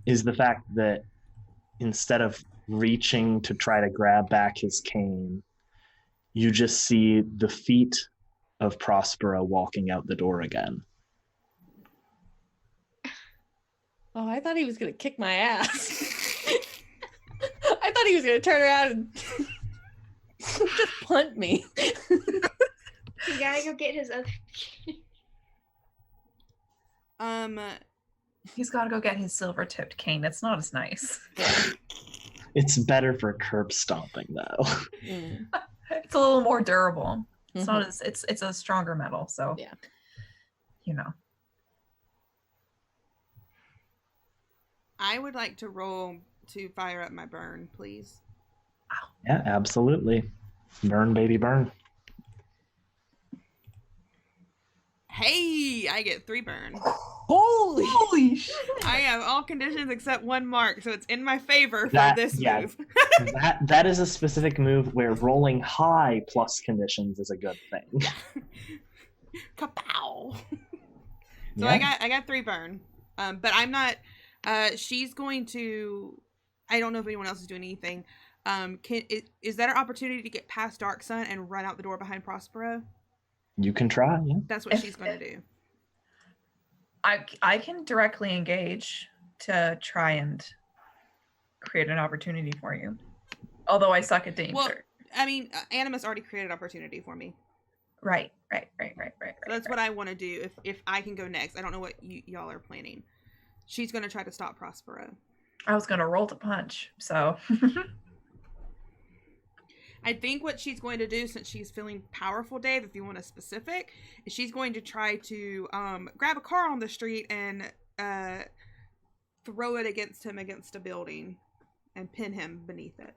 is the fact that instead of reaching to try to grab back his cane, you just see the feet of Prospero walking out the door again. Oh, I thought he was gonna kick my ass. I thought he was gonna turn around and just punt me. You gotta go get his other. He's got to go get his silver-tipped cane. It's not as nice. It's better for curb stomping, though. It's a little more durable. It's not as it's a stronger metal, so yeah. You know. I would like to roll to fire up my burn, please. Yeah, absolutely. Burn, baby, burn. Hey, I get 3 burn. Holy shit! I have all conditions except 1 mark, so it's in my favor for this move. that is a specific move where rolling high plus conditions is a good thing. Kapow! So Yeah. I got 3 burn. But I'm not. She's going to. I don't know if anyone else is doing anything. Is that an opportunity to get past Dark Sun and run out the door behind Prospero? You can try, yeah. That's what she's going to do. I can directly engage to try and create an opportunity for you. Although I suck at danger. Well, I mean, Animus already created opportunity for me. Right. So that's what I want to do if I can go next. I don't know what y'all are planning. She's going to try to stop Prospero. I was going to roll to punch, so... I think what she's going to do, since she's feeling powerful, Dave, if you want a specific, is she's going to try to grab a car on the street and throw it against a building and pin him beneath it.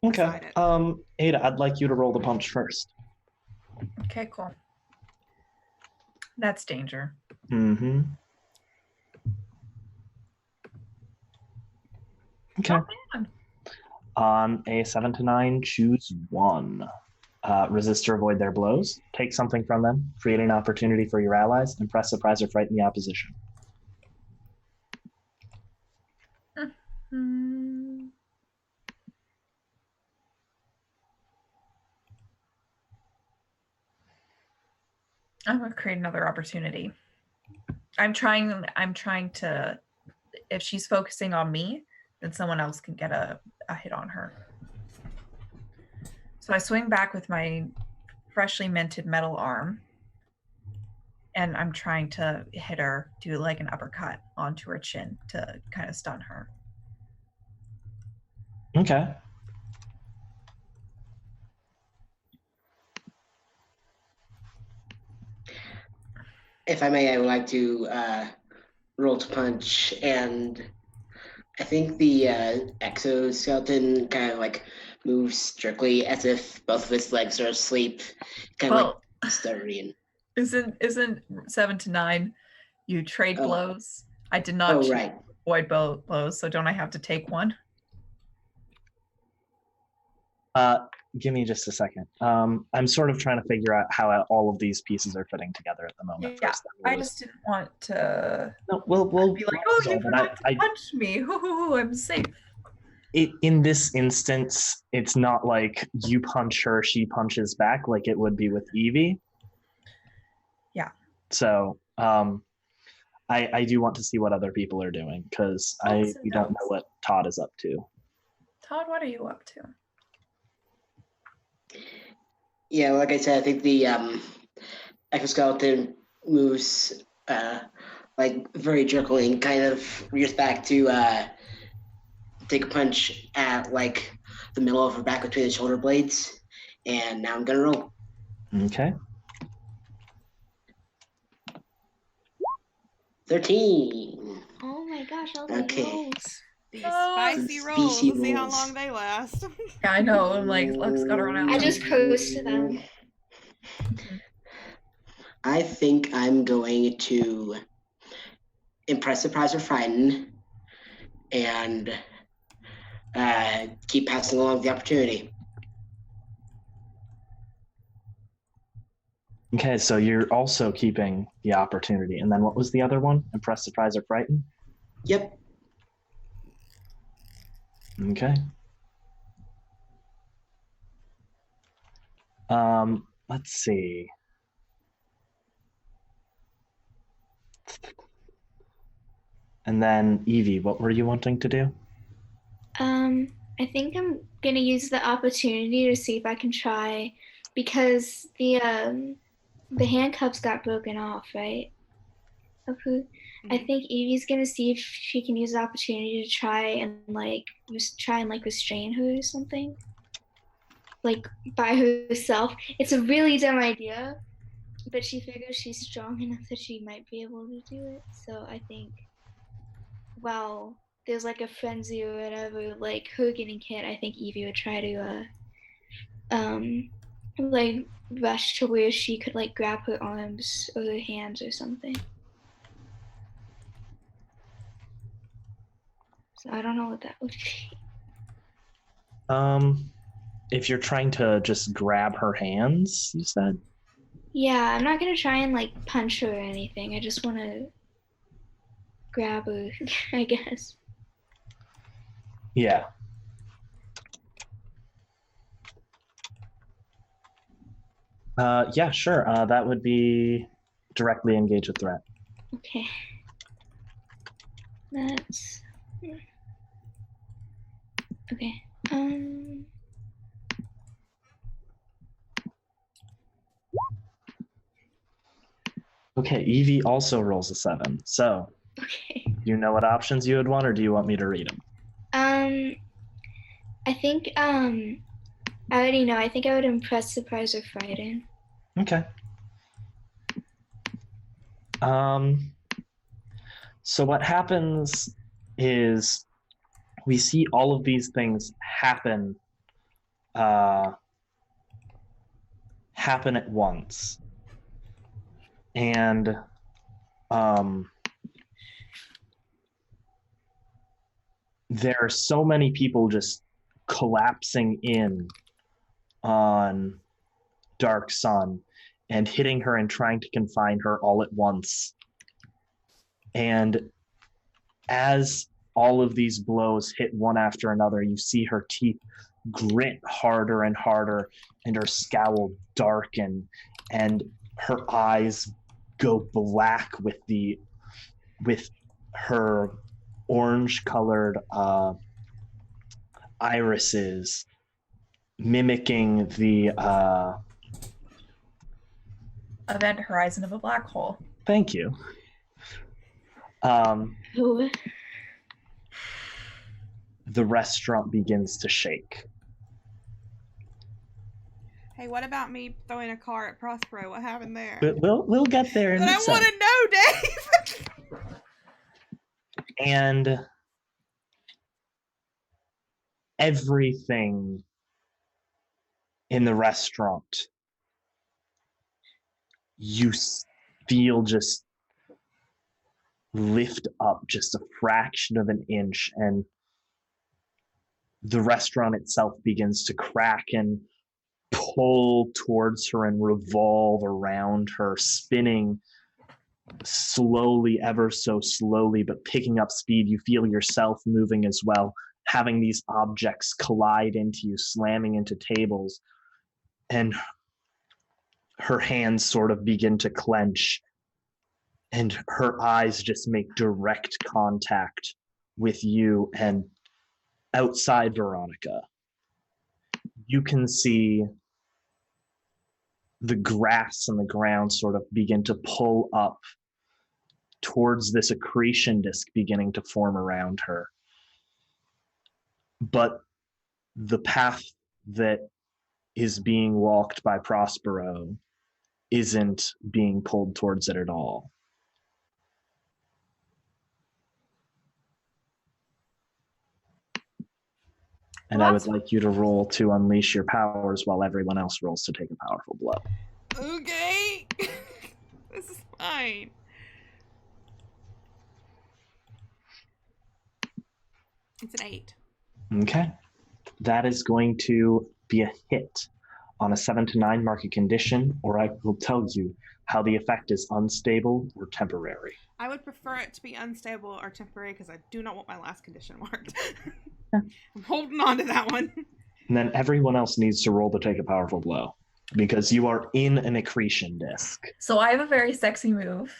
Okay. Ada, I'd like you to roll the punch first. Okay, cool. That's danger. Mm-hmm. Okay. On a 7 to 9, choose 1. Resist or avoid their blows. Take something from them. Create an opportunity for your allies. Impress, surprise, or frighten the opposition. I'm going to create another opportunity. I'm trying to, if she's focusing on me, then someone else can get a hit on her. So I swing back with my freshly minted metal arm, and I'm trying to hit her, do like an uppercut onto her chin to kind of stun her. Okay. If I may, I would like to roll to punch, and I think the exoskeleton kind of like moves strictly as if both of its legs are asleep, kind of like stuttering. Isn't 7 to 9? You trade blows. I did not avoid blows, so don't I have to take one? Give me just a second. I'm sort of trying to figure out how all of these pieces are fitting together at the moment. Yeah, I just didn't want to. No, we'll be like, oh, you forgot to punch me. Ooh, I'm safe. In this instance, it's not like you punch her, she punches back, like it would be with Evie. So I do want to see what other people are doing because we don't know what Todd is up to. Todd, what are you up to? Yeah, like I said, I think the exoskeleton moves like very jerkily and kind of rears back to take a punch at like the middle of her back between the shoulder blades. And now I'm gonna roll. Okay. 13. Oh my gosh, all Okay. the rolls. These Oh, spicy rolls. spicy Let's see how rolls. long they last. Yeah, I know. I'm like, let's gotta run out. I just posted them. I think I'm going to impress, surprise, or frighten, and keep passing along the opportunity. Okay, so you're also keeping the opportunity. And then what was the other one? Impress, surprise, or frighten? Yep. Okay. Let's see. And then Evie, what were you wanting to do? I think I'm gonna use the opportunity to see if I can try, because the handcuffs got broken off, right? Of who? I think Evie's gonna see if she can use the opportunity to try and restrain her or something, like by herself. It's a really dumb idea, but she figures she's strong enough that she might be able to do it. So I think, while there's like a frenzy or whatever, like her getting hit, I think Evie would try to like rush to where she could like grab her arms or her hands or something. So I don't know what that would be. If you're trying to just grab her hands, you said? Yeah, I'm not gonna try and like punch her or anything. I just want to grab her, I guess. Yeah. Yeah, sure. That would be directly engage a threat. Okay. That's okay. Okay, Evie also rolls a 7. So, Okay. you know what options you would want, or do you want me to read them? I think I already know. I think I would impress, surprise, or frighten. Okay. So what happens is we see all of these things happen at once. And there are so many people just collapsing in on Dark Sun and hitting her and trying to confine her all at once. And as all of these blows hit one after another, you see her teeth grit harder and harder, and her scowl darken, and her eyes go black with her orange-colored irises mimicking the Event horizon of a black hole. Thank you. Ooh. The restaurant begins to shake. Hey, what about me throwing a car at Prospero? What happened there? We'll get there in But a I second. want to know, Dave. And everything in the restaurant, you feel just lift up just a fraction of an inch, and the restaurant itself begins to crack and pull towards her and revolve around her, spinning slowly, ever so slowly, but picking up speed. You feel yourself moving as well, having these objects collide into you, slamming into tables, and her hands sort of begin to clench and her eyes just make direct contact with you, and outside Veronica, you can see the grass and the ground sort of begin to pull up towards this accretion disk beginning to form around her. But the path that is being walked by Prospero isn't being pulled towards it at all. And I would like you to roll to unleash your powers while everyone else rolls to take a powerful blow. Okay. This is fine. It's an 8. Okay. That is going to be a hit on a 7 to 9 market condition, or I will tell you how the effect is unstable or temporary. I would prefer it to be unstable or temporary because I do not want my last condition marked. I'm holding on to that one. And then everyone else needs to roll to take a powerful blow because you are in an accretion disc. So I have a very sexy move.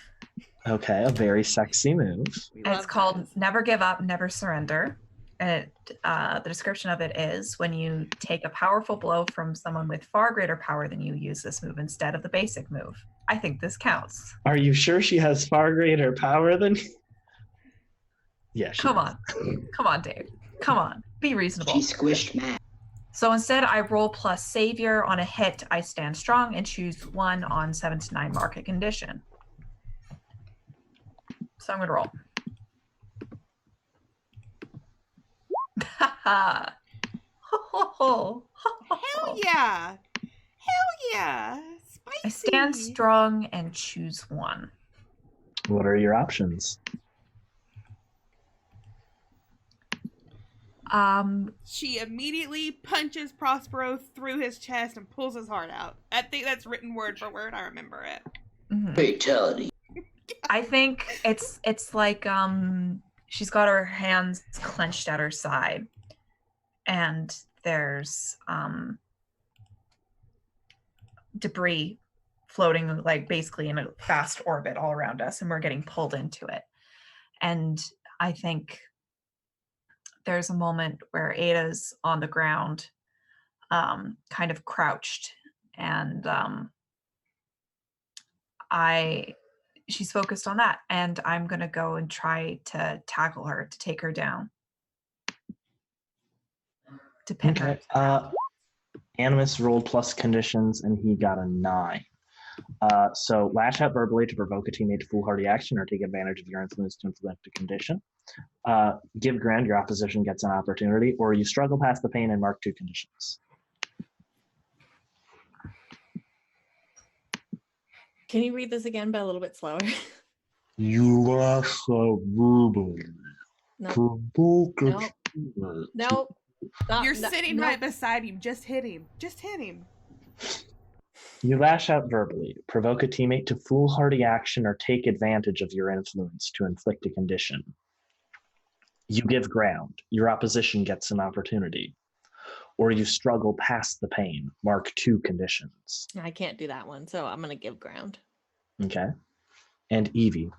Okay, a very sexy move. And it's called Never Give Up, Never Surrender. And the description of it is when you take a powerful blow from someone with far greater power than you, use this move instead of the basic move. I think this counts. Are you sure she has far greater power than? Yeah. Come on, Dave. Come on, be reasonable. She squished Matt. So instead, I roll plus Savior. On a hit, I stand strong and choose 1 on 7 to 9 market condition. So I'm going to roll. Hell yeah. Hell yeah. Spicy. I stand strong and choose 1. What are your options? She immediately punches Prospero through his chest and pulls his heart out. I think that's written word for word. I remember it. Mm-hmm. Fatality. I think it's like she's got her hands clenched at her side, and there's debris floating like basically in a fast orbit all around us, and we're getting pulled into it. And I think there's a moment where Ada's on the ground, kind of crouched, and she's focused on that, and I'm gonna go and try to tackle her to take her down, to pin her. Animus rolled plus conditions, and he got a 9. So lash out verbally to provoke a teammate to foolhardy action or take advantage of your influence to inflict a condition. Give ground, your opposition gets an opportunity, or you struggle past the pain and mark 2 conditions. Can you read this again, but a little bit slower? You lash out verbally. No. Provoke a No. teammate. No. You're sitting right beside him. Just hit him. Just hit him. You lash out verbally, provoke a teammate to foolhardy action or take advantage of your influence to inflict a condition. You give ground, your opposition gets an opportunity, or you struggle past the pain, mark 2 conditions. I can't do that one, so I'm going to give ground. Okay. And Evie.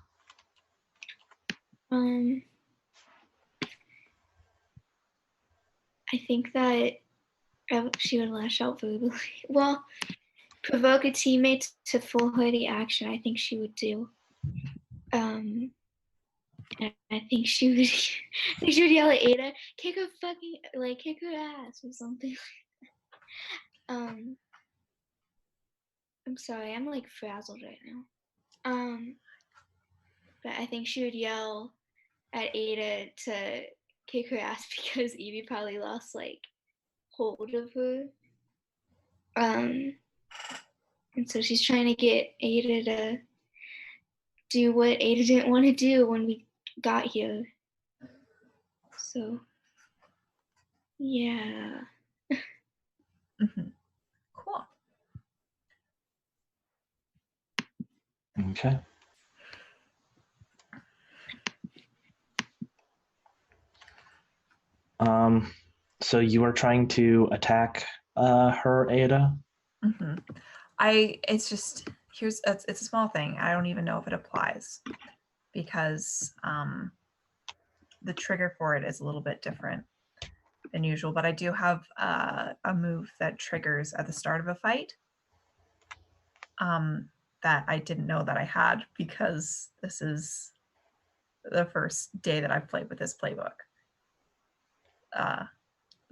I think that she would lash out verbally. Well, provoke a teammate to foolhardy action. I think she would do. And I think she would. I think she would yell at Ada, kick her ass or something. I'm sorry, I'm like frazzled right now. But I think she would yell at Ada to kick her ass because Evie probably lost like hold of her. And so she's trying to get Ada to do what Ada didn't want to do when we got here. So, yeah. Mm-hmm. Cool. Okay. So you are trying to attack her, Ada? Mm-hmm. it's a small thing. I don't even know if it applies because the trigger for it is a little bit different than usual. But I do have a move that triggers at the start of a fight that I didn't know that I had because this is the first day that I've played with this playbook.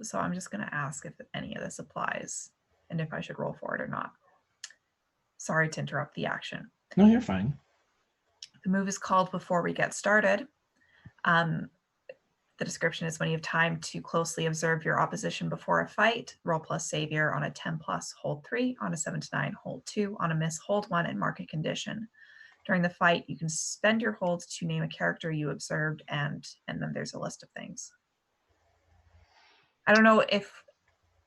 So I'm just going to ask if any of this applies and if I should roll for it or not. Sorry to interrupt the action. No, you're fine. The move is called Before We Get Started. The description is when you have time to closely observe your opposition before a fight, roll plus savior on a 10 plus, hold 3, on a 7 to 9, hold 2, on a miss, hold 1, and mark a condition. During the fight, you can spend your holds to name a character you observed, and then there's a list of things. I don't know if...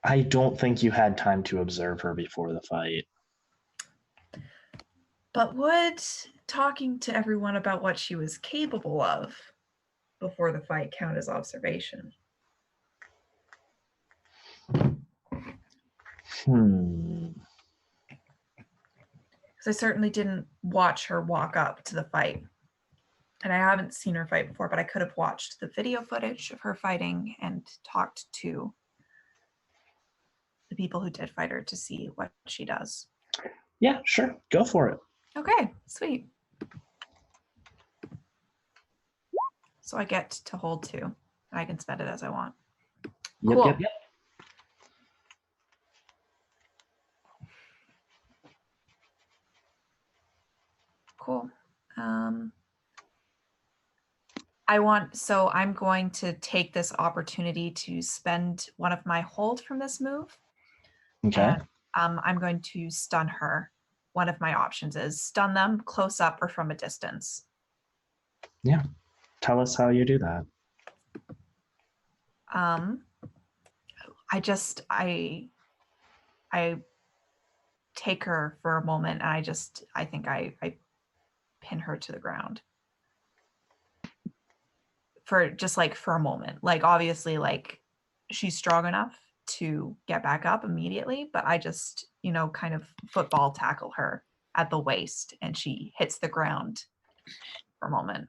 I don't think you had time to observe her before the fight. But would talking to everyone about what she was capable of before the fight count as observation? Because I certainly didn't watch her walk up to the fight. And I haven't seen her fight before, but I could have watched the video footage of her fighting and talked to the people who did fight her to see what she does. Yeah, sure. Go for it. Okay, sweet. So I get to hold 2, and I can spend it as I want. Yep, Cool. yep. Cool. I'm going to take this opportunity to spend one of my hold from this move. Okay. And I'm going to stun her. One of my options is stun them close up or from a distance. Yeah. Tell us how you do that. I take her for a moment and I think I pin her to the ground. For a moment. Like obviously like she's strong enough to get back up immediately, but I just, kind of football tackle her at the waist and she hits the ground for a moment.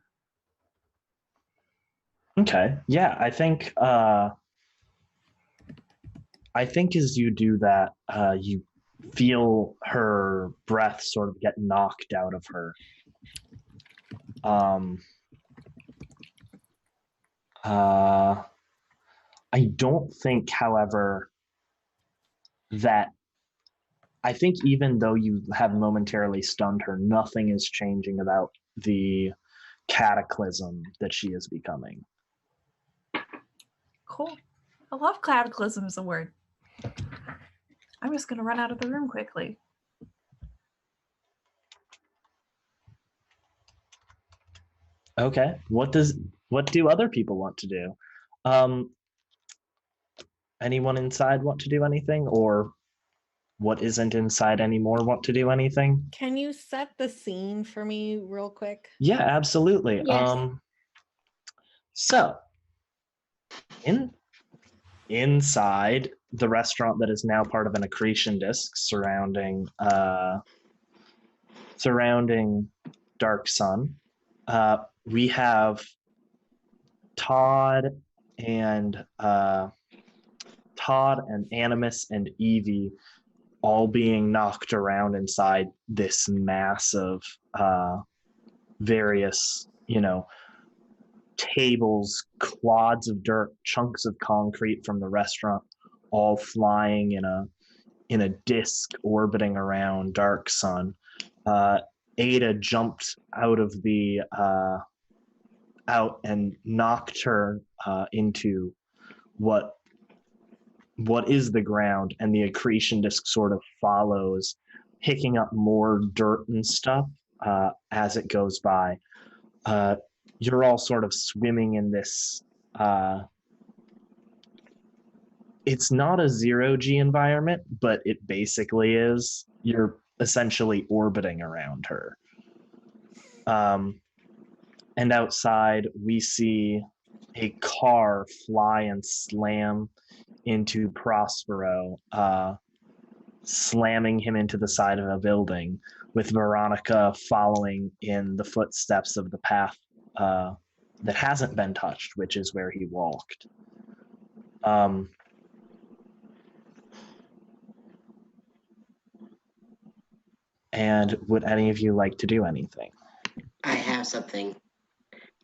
Okay. Yeah, I think as you do that, you feel her breath sort of get knocked out of her. I don't think, however, that I think even though you have momentarily stunned her, nothing is changing about the cataclysm that she is becoming. Cool. I love cataclysm as a word. I'm just going to run out of the room quickly. Okay. What do other people want to do? Anyone inside want to do anything, or what isn't inside anymore want to do anything? Can you set the scene for me real quick? Yeah, absolutely. Yes. So inside the restaurant that is now part of an accretion disk surrounding Dark Sun, we have Todd and Animus and Evie all being knocked around inside this massive various, tables, clods of dirt, chunks of concrete from the restaurant, all flying in a disc orbiting around Dark Sun. Ada jumped out of the out and knocked her into what is the ground, and the accretion disk sort of follows, picking up more dirt and stuff as it goes by. You're all sort of swimming in this. It's not a 0G environment, but it basically is. You're essentially orbiting around her. And outside, we see a car fly and slam into Prospero, slamming him into the side of a building. with Veronica following in the footsteps of the path that hasn't been touched, which is where he walked. And would any of you like to do anything? I have something.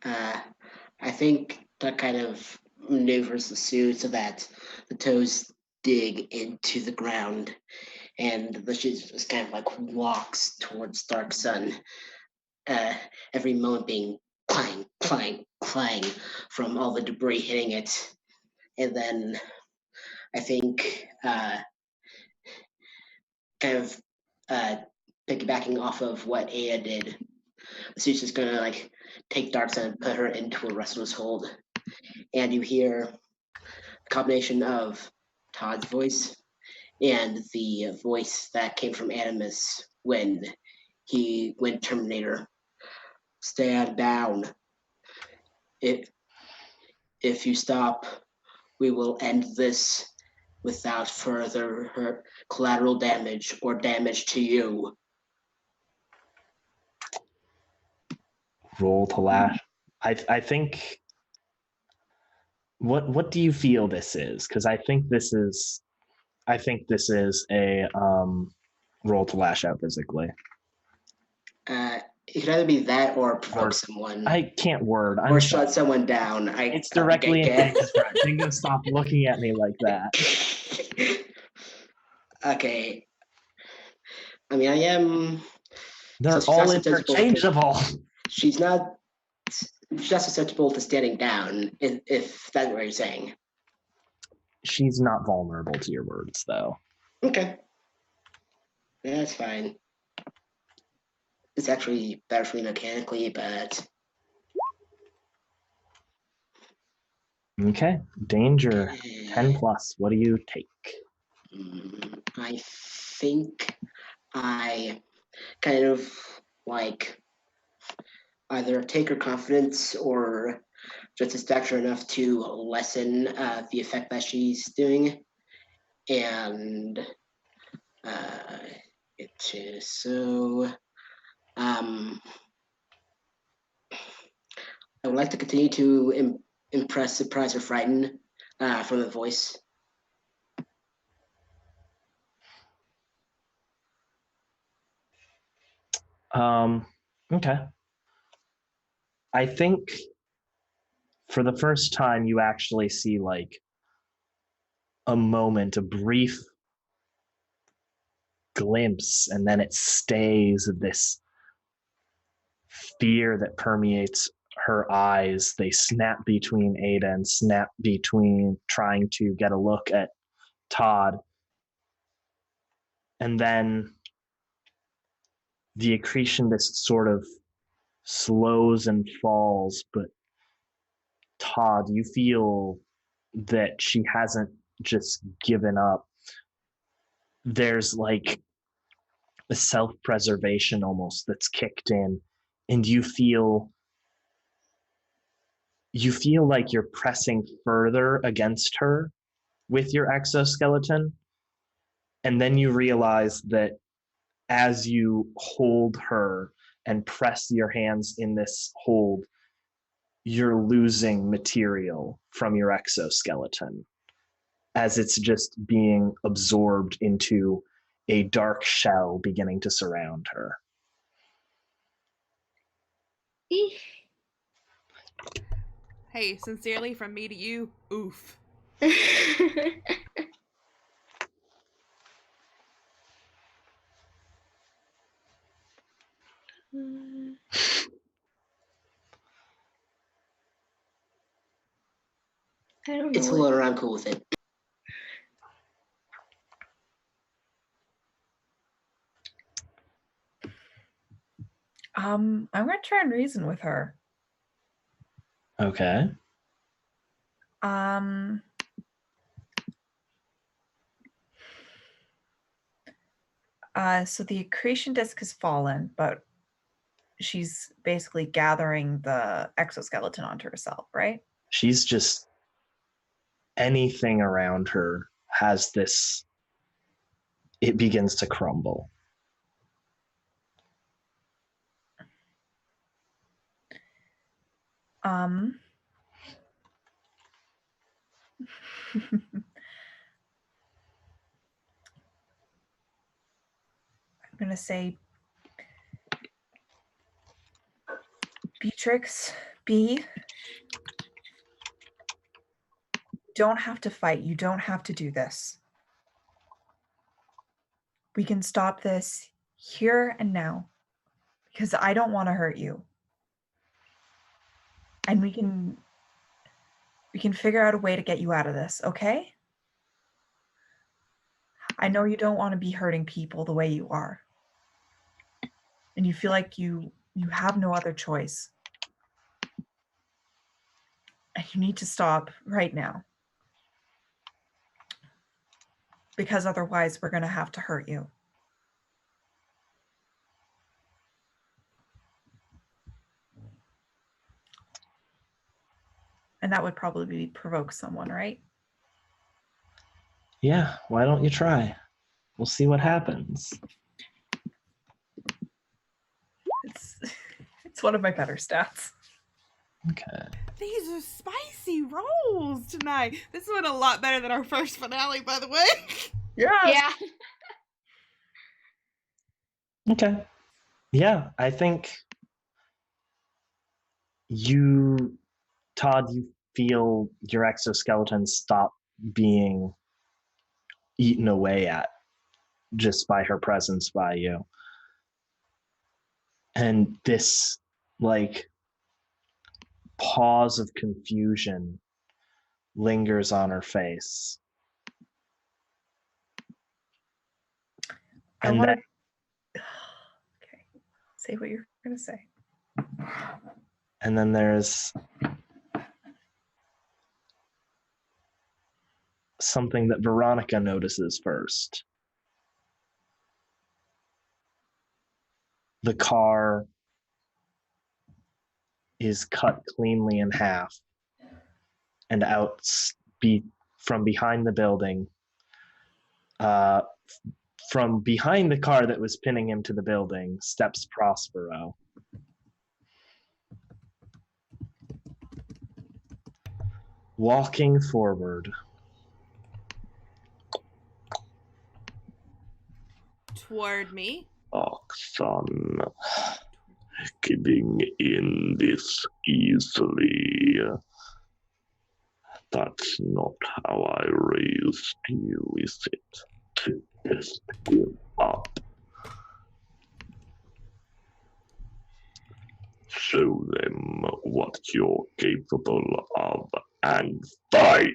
I think that kind of maneuvers the suit so that the toes dig into the ground, and the shoe just kind of like walks towards Dark Sun. Every moment being clang, clang, clang from all the debris hitting it, and then I think kind of piggybacking off of what Aya did, the suit's just gonna like take Dark Sun and put her into a restless hold, and you hear a combination of Todd's voice and the voice that came from Animus when he went Terminator. Stand down. If you stop, we will end this without further collateral damage or damage to you. Roll to lash. I think. What do you feel this is? Because I think this is a roll to lash out physically. It could either be that or provoke someone. I can't word. Or shut someone down. It's directly in Dingo's right. Dingo, stop looking at me like that. Okay. I mean, I am. They're all interchangeable. She's not susceptible to standing down, if that's what you're saying. She's not vulnerable to your words, though. Okay. That's fine. It's actually better for me mechanically, but... Okay. Danger. 10 plus. What do you take? I think I kind of like either take her confidence or just a stature enough to lessen the effect that she's doing. And it is so... I would like to continue to impress, surprise, or frighten from the voice. Okay. I think for the first time you actually see like a moment, a brief glimpse, and then it stays of this fear that permeates her eyes. They snap between Ada and snap between trying to get a look at Todd. And then the accretion just sort of slows and falls, but Todd, you feel that she hasn't just given up. There's like a self-preservation almost that's kicked in, and you feel like you're pressing further against her with your exoskeleton, and then you realize that as you hold her and press your hands in this hold, you're losing material from your exoskeleton as it's just being absorbed into a dark shell beginning to surround her. Hey, sincerely from me to you, oof. I don't know. It's a little around cool with it. I'm gonna try and reason with her. Okay. So the accretion disk has fallen, but she's basically gathering the exoskeleton onto herself, right? She's just, anything around her has this, it begins to crumble. I'm gonna say, Beatrix, B, don't have to fight. You don't have to do this. We can stop this here and now because I don't want to hurt you. And we can figure out a way to get you out of this, okay? I know you don't want to be hurting people the way you are. And you feel like you have no other choice. And you need to stop right now. Because otherwise we're going to have to hurt you. And that would probably provoke someone, right? Yeah, why don't you try? We'll see what happens. It's one of my better stats. Okay. These are spicy rolls tonight. This went a lot better than our first finale, by the way. Yeah. Okay. Yeah, I think Todd, you feel your exoskeleton stop being eaten away at just by her presence by you. And this, pause of confusion lingers on her face. I want to... Okay. Say what you're going to say. And then there's something that Veronica notices first. The car is cut cleanly in half, and out from behind the building, from behind the car that was pinning him to the building, steps Prospero. Walking forward. Toward me. Son, giving in this easily. That's not how I raised you, is it? To just give up. Show them what you're capable of and fight!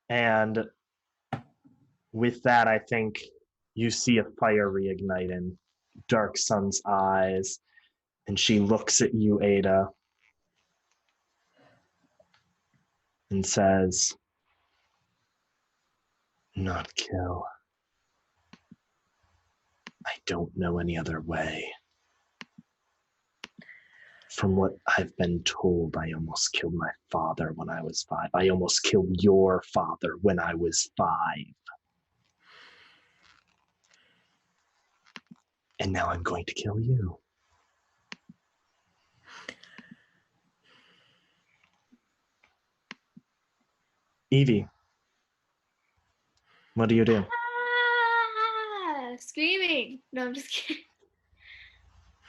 And with that, I think you see a fire reignite in Dark Sun's eyes, and she looks at you, Ada, and says, "Not kill. I don't know any other way. From what I've been told, I almost killed my father when I was 5. I almost killed your father when I was 5. And now I'm going to kill you." Evie, what do you do? Screaming. No, I'm just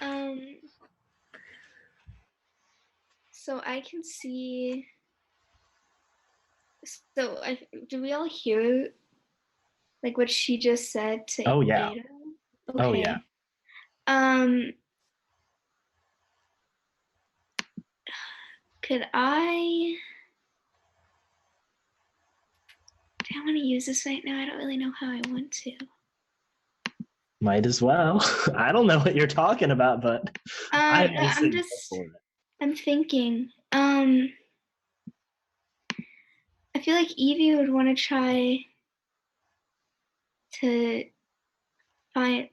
kidding. So I can see. So do we all hear like what she just said to Oh, yeah. Ada? Okay. Oh, yeah. Could I? Do I want to use this right now? I don't really know how I want to. Might as well. I don't know what you're talking about, but I'm thinking. I feel like Evie would want to try to find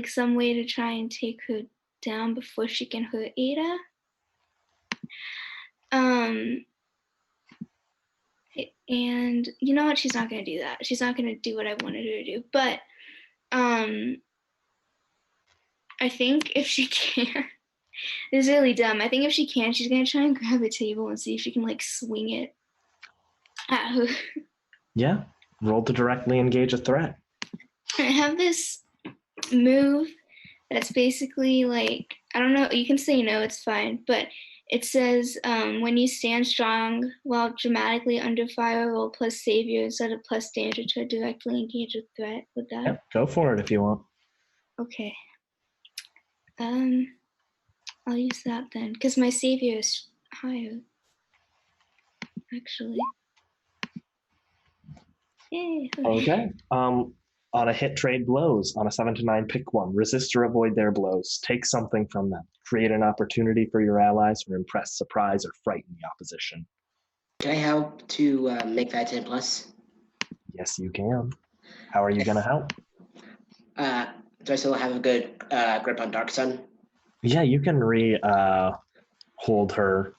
some way to try and take her down before she can hurt Ada. And you know what? She's not going to do that. She's not going to do what I wanted her to do. But I think if she can, It's really dumb. I think if she can, she's gonna try and grab a table and see if she can like swing it at her. Yeah. Roll to directly engage a threat. I have this move that's basically like, I don't know, you can say no, it's fine, but it says when you stand strong while dramatically under fire, roll plus savior instead of plus danger to directly engage a threat with that. Yep. Go for it if you want. Okay. I'll use that then, because my savior is higher, actually. Yay. Okay. On a hit, trade blows. On a 7 to 9, pick one. Resist or avoid their blows. Take something from them. Create an opportunity for your allies, or impress, surprise, or frighten the opposition. Can I help to make that 10 plus? Yes, you can. How are you going to help? Do I still have a good grip on Dark Sun? Yeah, you can hold her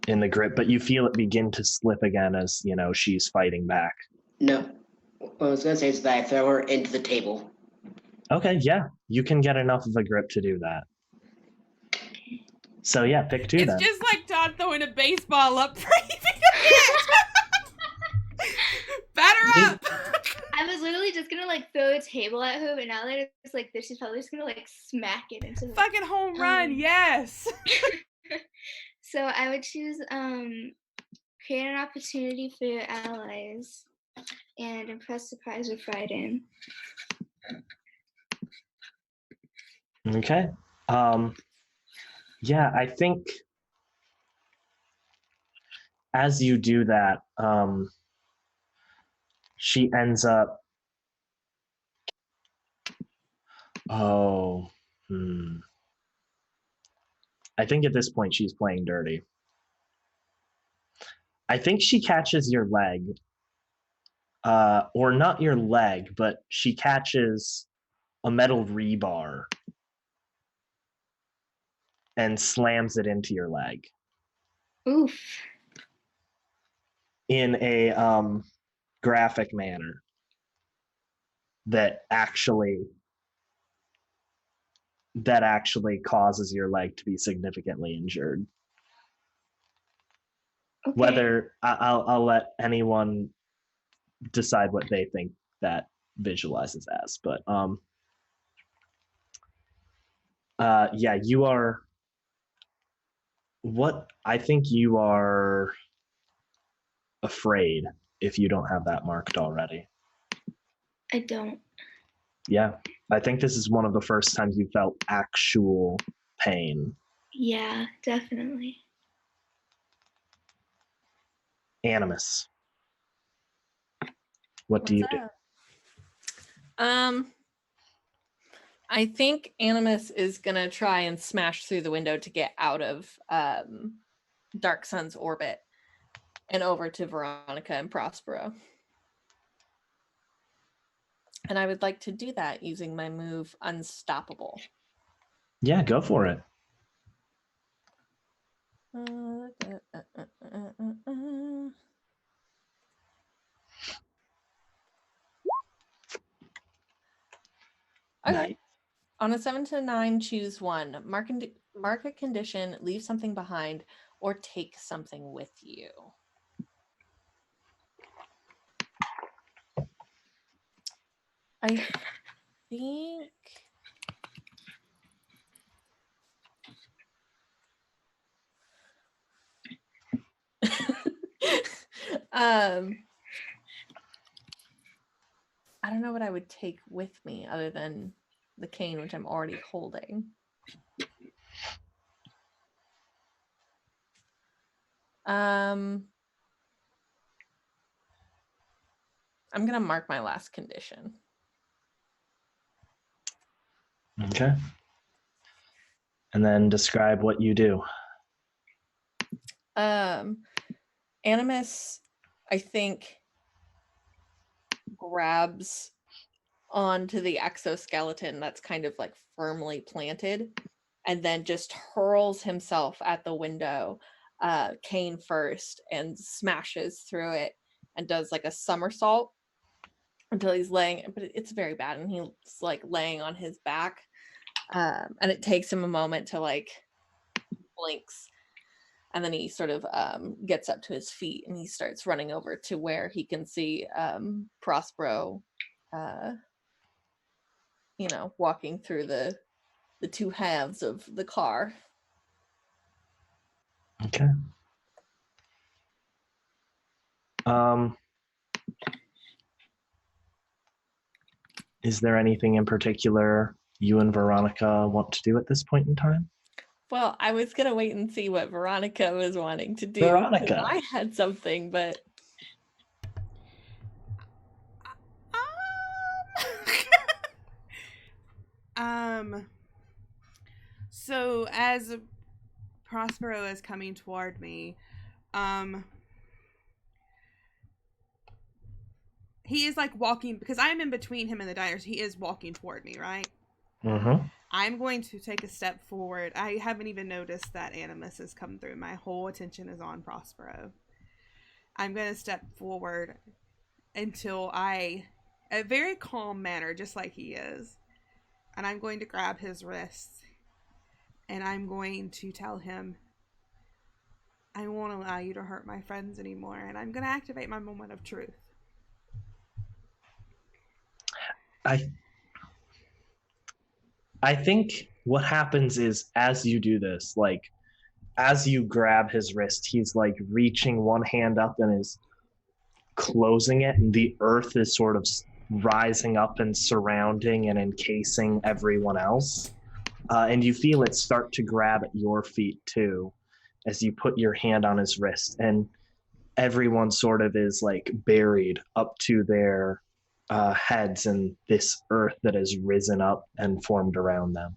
in the grip, but you feel it begin to slip again as, she's fighting back. No. What I was going to say is that I throw her into the table. Okay, yeah. You can get enough of a grip to do that. So yeah, pick two It's then. just like Todd throwing a baseball up for you to hit. Batter up. I was literally just gonna like throw a table at her, but now that it's like this, she's probably just gonna like smack it into the Fucking home run, yes. So I would choose create an opportunity for your allies and impress, surprise, or frighten. Okay. Yeah, I think as you do that, she ends up. I think at this point she's playing dirty. I think she catches your leg, or not your leg, but she catches a metal rebar and slams it into your leg. Oof. In a graphic manner that actually causes your leg to be significantly injured. Okay. Whether I'll let anyone decide what they think that visualizes as, but yeah, you are. What I think you are afraid if you don't have that marked already. I don't. Yeah, I think this is one of the first times you felt actual pain. Yeah, definitely. Animus. What do you do? I think Animus is gonna try and smash through the window to get out of Dark Sun's orbit and over to Veronica and Prospero. And I would like to do that using my move Unstoppable. Yeah, go for it. Okay. Nice. On a 7 to 9, choose one. Mark a condition, leave something behind, or take something with you. I think I don't know what I would take with me other than the cane, which I'm already holding. I'm gonna mark my last condition. Okay. And then describe what you do. Animus, I think, grabs onto the exoskeleton that's kind of like firmly planted and then just hurls himself at the window, cane first, and smashes through it and does like a somersault until he's laying, but it's very bad, and he's like laying on his back, and it takes him a moment to like blinks, and then he sort of gets up to his feet and he starts running over to where he can see Prospero, walking through the two halves of the car. Okay. Is there anything in particular you and Veronica want to do at this point in time? Well, I was going to wait and see what Veronica was wanting to do. Veronica. I had something, but... So as Prospero is coming toward me, he is like walking, because I'm in between him and the diners. He is walking toward me, right? Mm-hmm. I'm going to take a step forward. I haven't even noticed that Animus has come through. My whole attention is on Prospero. I'm going to step forward until a very calm manner, just like he is. And I'm going to grab his wrists. And I'm going to tell him, I won't allow you to hurt my friends anymore. And I'm going to activate my moment of truth. I think what happens is, as you do this, like, as you grab his wrist, he's like reaching one hand up and is closing it, and the earth is sort of rising up and surrounding and encasing everyone else. And you feel it start to grab at your feet too, as you put your hand on his wrist, and everyone sort of is like buried up to their heads in this earth that has risen up and formed around them.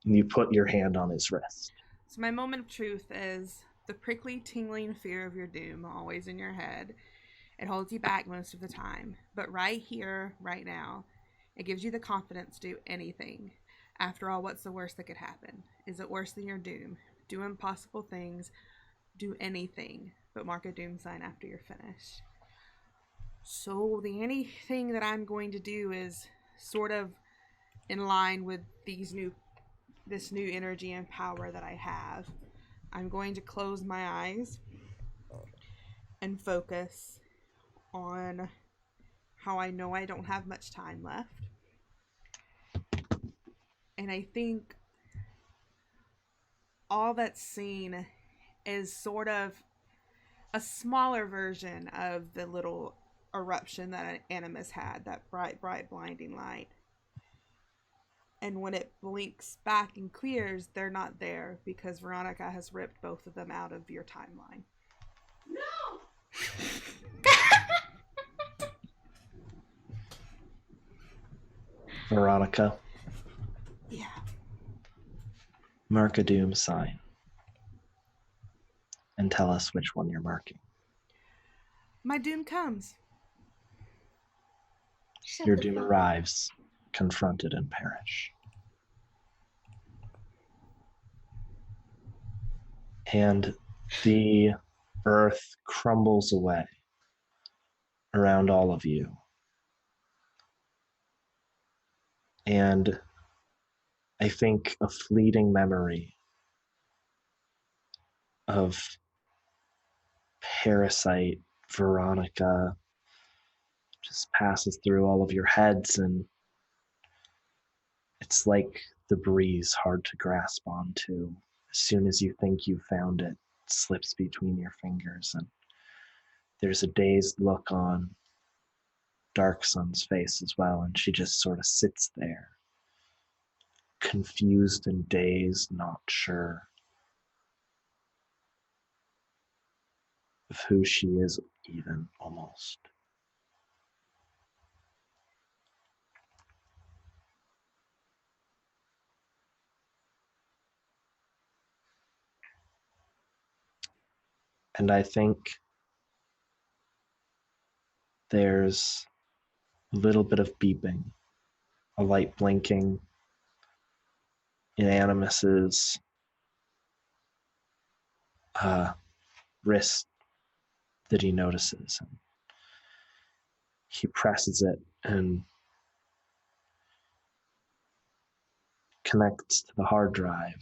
And you put your hand on his wrist. So my moment of truth is the prickly, tingling fear of your doom, always in your head. It holds you back most of the time. But right here, right now, it gives you the confidence to do anything. After all, what's the worst that could happen? Is it worse than your doom? Do impossible things. Do anything. But mark a doom sign after you're finished. So the anything that I'm going to do is sort of in line with this new energy and power that I have. I'm going to close my eyes and focus on how I know I don't have much time left. And I think all that's seen is sort of a smaller version of the little eruption that Animus had, that bright, blinding light. And when it blinks back and clears, they're not there because Veronica has ripped both of them out of your timeline. No! Veronica. Yeah. Mark a doom sign. And tell us which one you're marking. My doom comes. Your doom arrives, confronted and perish. And the earth crumbles away around all of you. And I think a fleeting memory of Parasite Veronica just passes through all of your heads, and it's like the breeze, hard to grasp onto. As soon as you think you found it, it slips between your fingers, and there's a dazed look on Dark Sun's face as well, and she just sort of sits there, confused and dazed, not sure of who she is, even, almost. And I think there's a little bit of beeping, a light blinking in Animus's wrist that he notices. And he presses it and connects to the hard drive,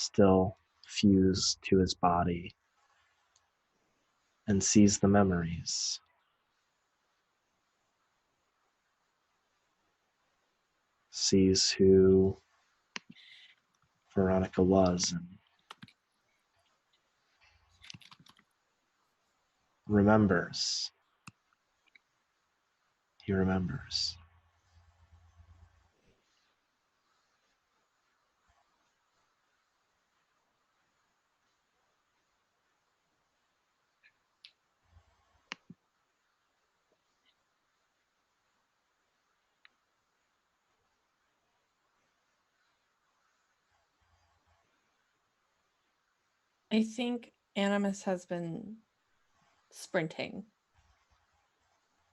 still fused to his body, and sees the memories. Sees who Veronica was and remembers. He remembers. I think Animus has been sprinting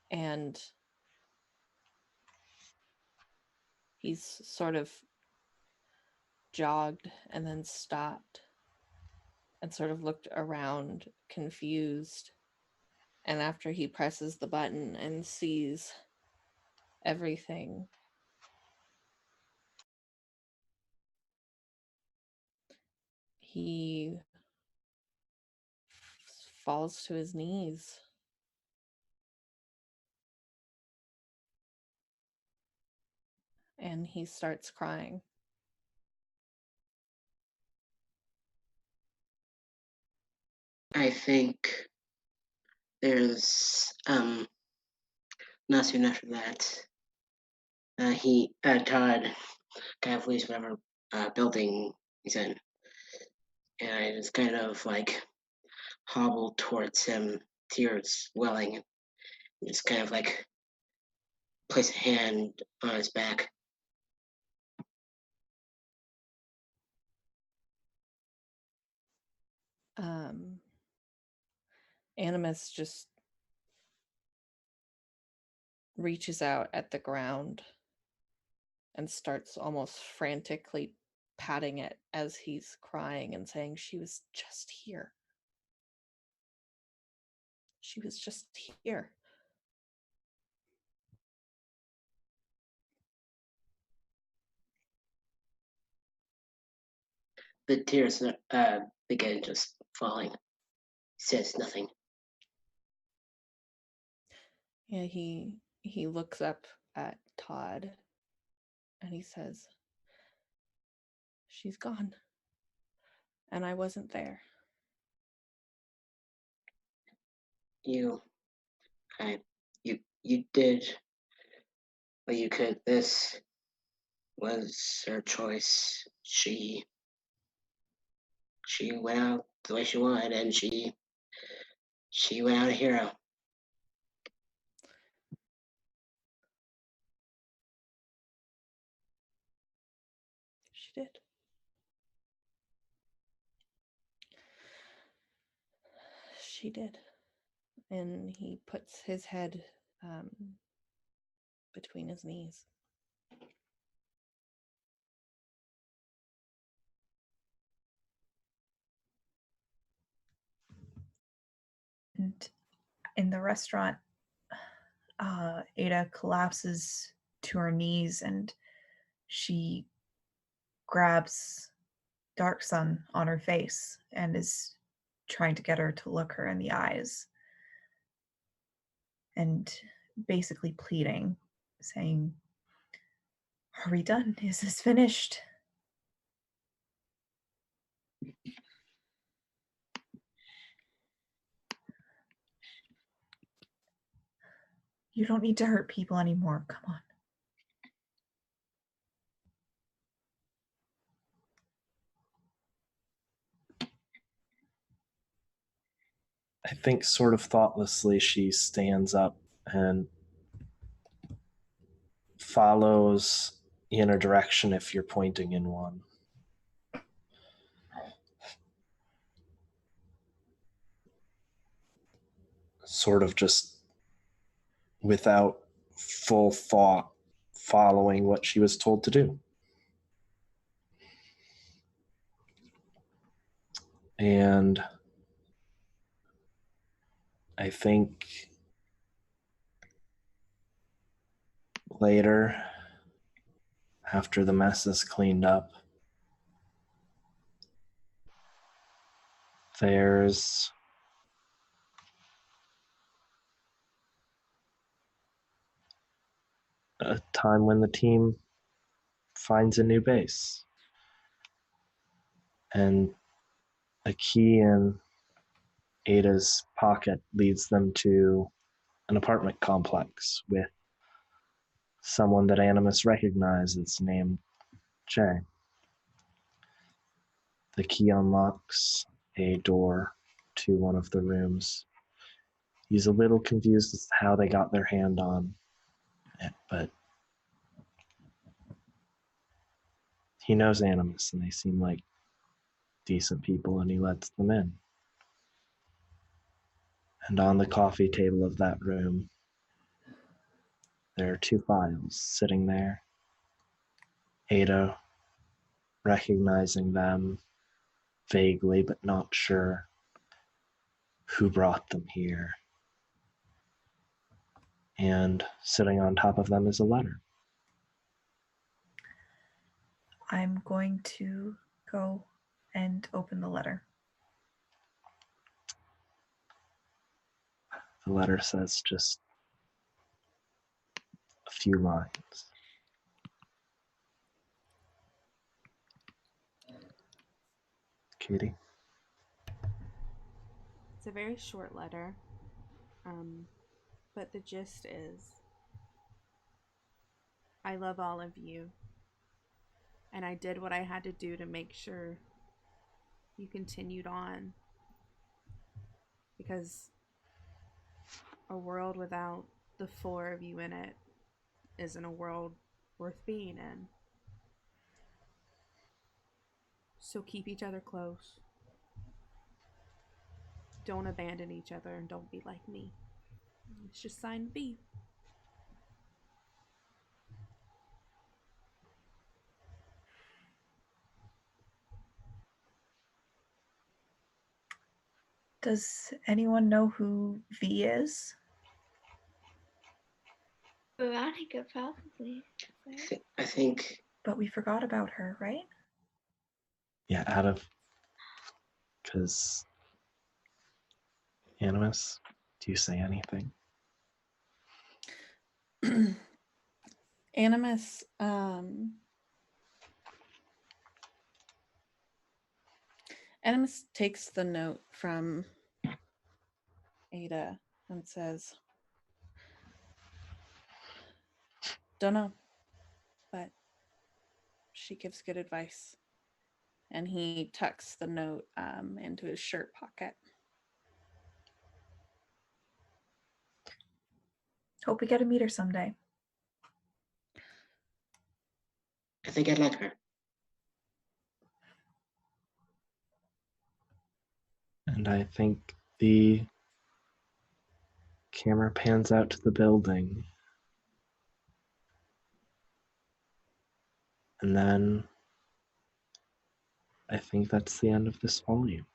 and he's sort of jogged and then stopped and sort of looked around confused. And after he presses the button and sees everything, he falls to his knees. And he starts crying. I think there's not soon after that, Todd kind of leaves whatever building he's in, and I just kind of like hobble towards him, tears welling, and just kind of like place a hand on his back. Animus just reaches out at the ground and starts almost frantically patting it as he's crying and saying, "She was just here. She was just here." The tears begin just falling. Says nothing. Yeah, he looks up at Todd and he says, "She's gone. And I wasn't there." You did what you could. This was her choice. She went out the way she wanted, and she went out a hero. She did. She did. And he puts his head between his knees. And in the restaurant, Ada collapses to her knees and she grabs Dark Sun on her face and is trying to get her to look her in the eyes and basically pleading, saying, "Are we done? Is this finished?" You don't need to hurt people anymore. Come on. I think sort of thoughtlessly she stands up and follows in a direction if you're pointing in one. Sort of just without full thought following what she was told to do. And I think later, after the mess is cleaned up, there's a time when the team finds a new base. And a key in Ada's pocket leads them to an apartment complex with someone that Animus recognizes named Jay. The key unlocks a door to one of the rooms. He's a little confused as to how they got their hand on it, but he knows Animus and they seem like decent people and he lets them in. And on the coffee table of that room, there are 2 files sitting there. Ada, recognizing them vaguely but not sure who brought them here. And sitting on top of them is a letter. I'm going to go and open the letter. The letter says just a few lines. Katie? It's a very short letter, but the gist is, I love all of you, and I did what I had to do to make sure you continued on, because a world without the 4 of you in it isn't a world worth being in. So keep each other close. Don't abandon each other and don't be like me. It's just sign B. Does anyone know who V is? Veronica, probably. I think But we forgot about her, right? Yeah, because Animus, do you say anything? Animus Animus takes the note from Ada and says, "Don't know, but she gives good advice." And he tucks the note into his shirt pocket. Hope we get to meet her someday. I think I'd like her. And I think the camera pans out to the building. And then I think that's the end of this volume.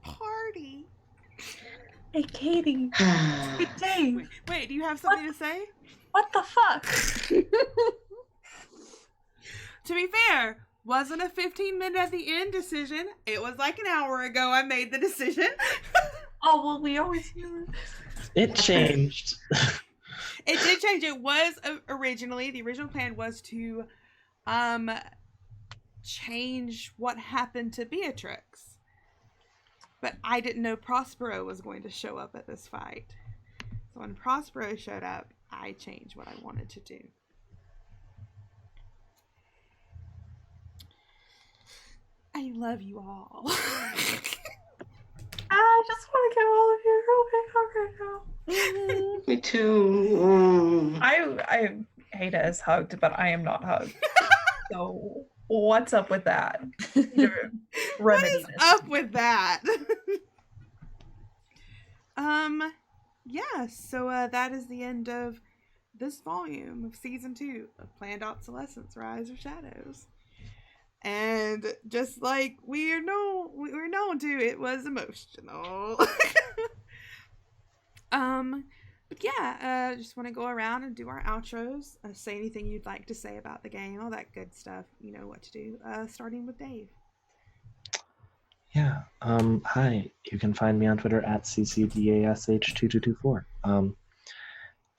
Party. Hey, Katie. Good day. Wait, do you have something to say? What the fuck? To be fair, wasn't a 15-minute at the end decision. It was like an hour ago I made the decision. Oh, well, we always knew. It changed. It did change. It was originally, the original plan was to change what happened to Beatrix. But I didn't know Prospero was going to show up at this fight. So when Prospero showed up, I changed what I wanted to do. I love you all. I just want to give all of you a real big hug right now. Me too. I Ada is hugged, but I am not hugged. So what's up with that? What is up with that? Yeah, so that is the end of this volume of season 2 of Planned Obsolescence: Rise of Shadows. And just like we're known to, it was emotional. But But yeah, just want to go around and do our outros. Say anything you'd like to say about the game, all that good stuff. You know what to do. Starting with Dave. Yeah. Hi. You can find me on Twitter at ccdash2224.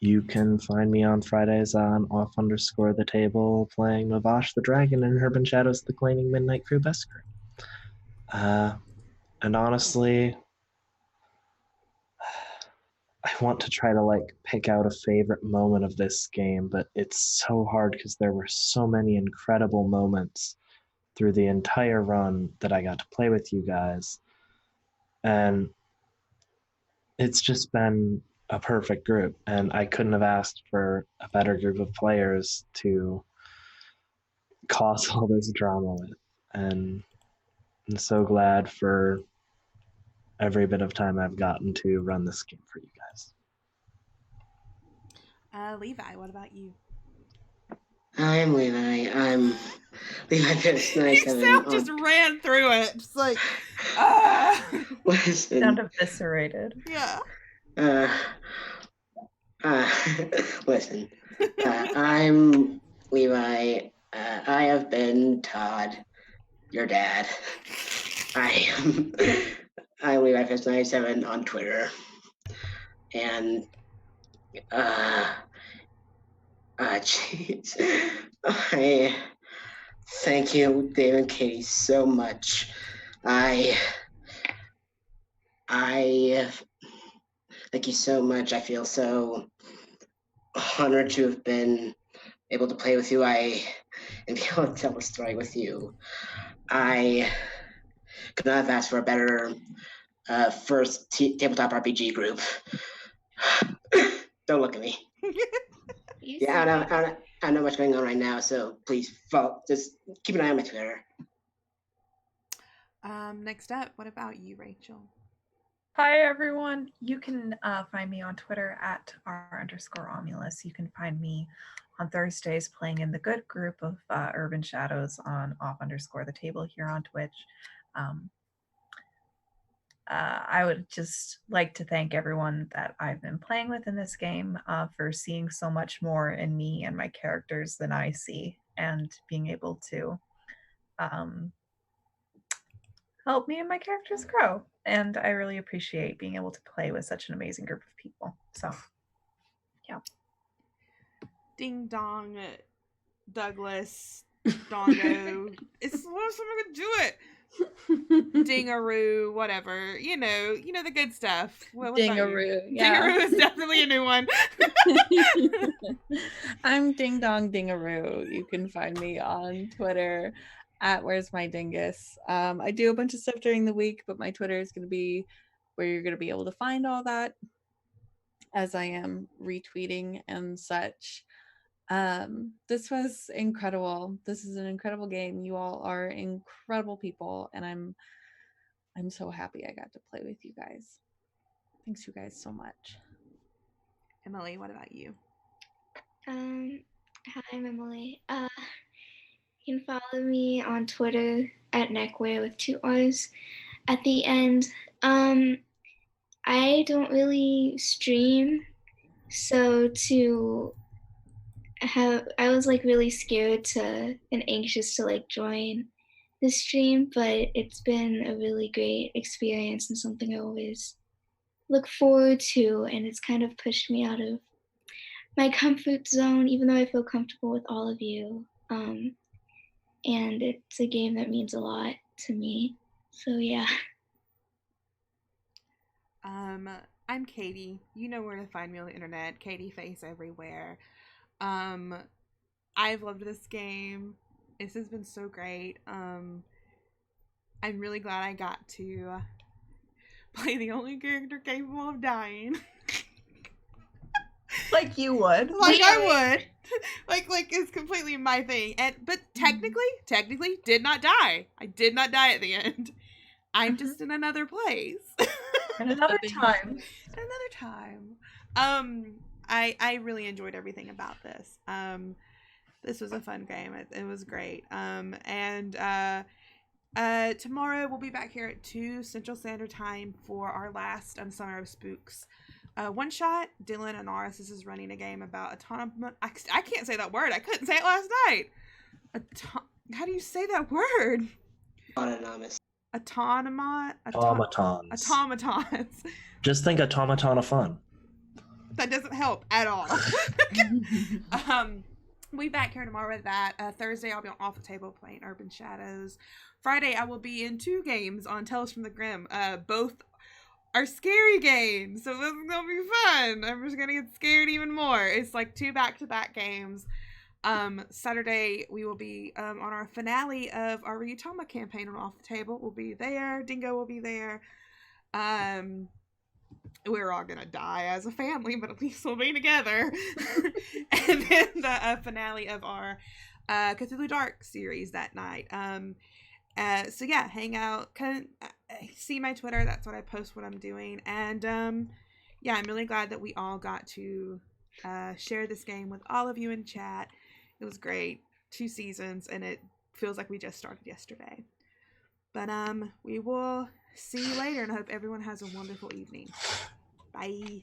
You can find me on Fridays on off_the table playing Mavash the Dragon and Urban Shadows the Claiming Midnight Crew Beskar. And honestly, I want to try to like pick out a favorite moment of this game, but it's so hard because there were so many incredible moments through the entire run that I got to play with you guys. And it's just been a perfect group, and I couldn't have asked for a better group of players to cause all this drama with. And I'm so glad for every bit of time I've gotten to run this game for you guys. Levi, what about you? I'm Levi. I'm Levi Pierce You 97 sound on just ran through it. Just like, listen. Sound eviscerated. yeah. Listen. I'm Levi. I have been Todd, your dad. I'm Levi Pierce 97 on Twitter. And jeez. I thank you, Dave and Katie, so much. I thank you so much. I feel so honored to have been able to play with you. And be able to tell a story with you. I could not have asked for a better first tabletop RPG group. Don't look at me. Yeah, I don't know what's going on right now, so please just keep an eye on my Twitter. Next up, what about you, Rachel? Hi, everyone. You can find me on Twitter at r_Omulus. You can find me on Thursdays playing in the good group of Urban Shadows on off_the table here on Twitch. I would just like to thank everyone that I've been playing with in this game for seeing so much more in me and my characters than I see, and being able to help me and my characters grow. And I really appreciate being able to play with such an amazing group of people. So, yeah. Ding dong, Douglas, Dongo. It's what if someone could do it? Dingaroo, whatever. You know the good stuff. What about you? Dingaroo, yeah. Dingaroo is definitely a new one. I'm Ding Dong Dingaroo. You can find me on Twitter at Where's My Dingus. I do a bunch of stuff during the week, but my Twitter is going to be where you're going to be able to find all that, as I am retweeting and such. This was incredible. This is an incredible game. You all are incredible people, and I'm so happy I got to play with you guys. Thanks you guys so much. Emily, what about you? Hi, I'm Emily. You can follow me on Twitter at Neckware with 2 R's at the end. I don't really stream, so I was like really scared and anxious to like join the stream, but it's been a really great experience and something I always look forward to, and it's kind of pushed me out of my comfort zone, even though I feel comfortable with all of you. And it's a game that means a lot to me. So yeah. I'm Katie. You know where to find me on the internet. Katie Face everywhere. I've loved this game. This has been so great. I'm really glad I got to play the only character capable of dying. Like you would. Like I would. like it's completely my thing. But technically did not die. I did not die at the end. I'm just in another place. And another time. Another time. I really enjoyed everything about this. This was a fun game. It was great. And tomorrow we'll be back here at 2 Central Standard Time for our last Summer of Spooks one shot. Dylan Anaris is running a game about autonomous. I can't say that word. I couldn't say it last night. How do you say that word? Autonomous. Automatons. Just think automaton of fun. That doesn't help at all. We'll be back here tomorrow with that. Thursday, I'll be on Off the Table playing Urban Shadows. Friday, I will be in 2 games on Tales from the Grim. Both are scary games, so this is gonna be fun. I'm just gonna get scared even more. It's like 2 back-to-back games. Saturday, we will be on our finale of our Ryutama campaign on Off the Table. We'll be there. Dingo will be there. We're all gonna die as a family, but at least we'll be together. And then the finale of our Cthulhu Dark series that night. So yeah, hang out, see my Twitter. That's what I post what I'm doing. And yeah, I'm really glad that we all got to share this game with all of you in chat. It was great. 2 seasons, and it feels like we just started yesterday. But we will see you later, and I hope everyone has a wonderful evening. Bye.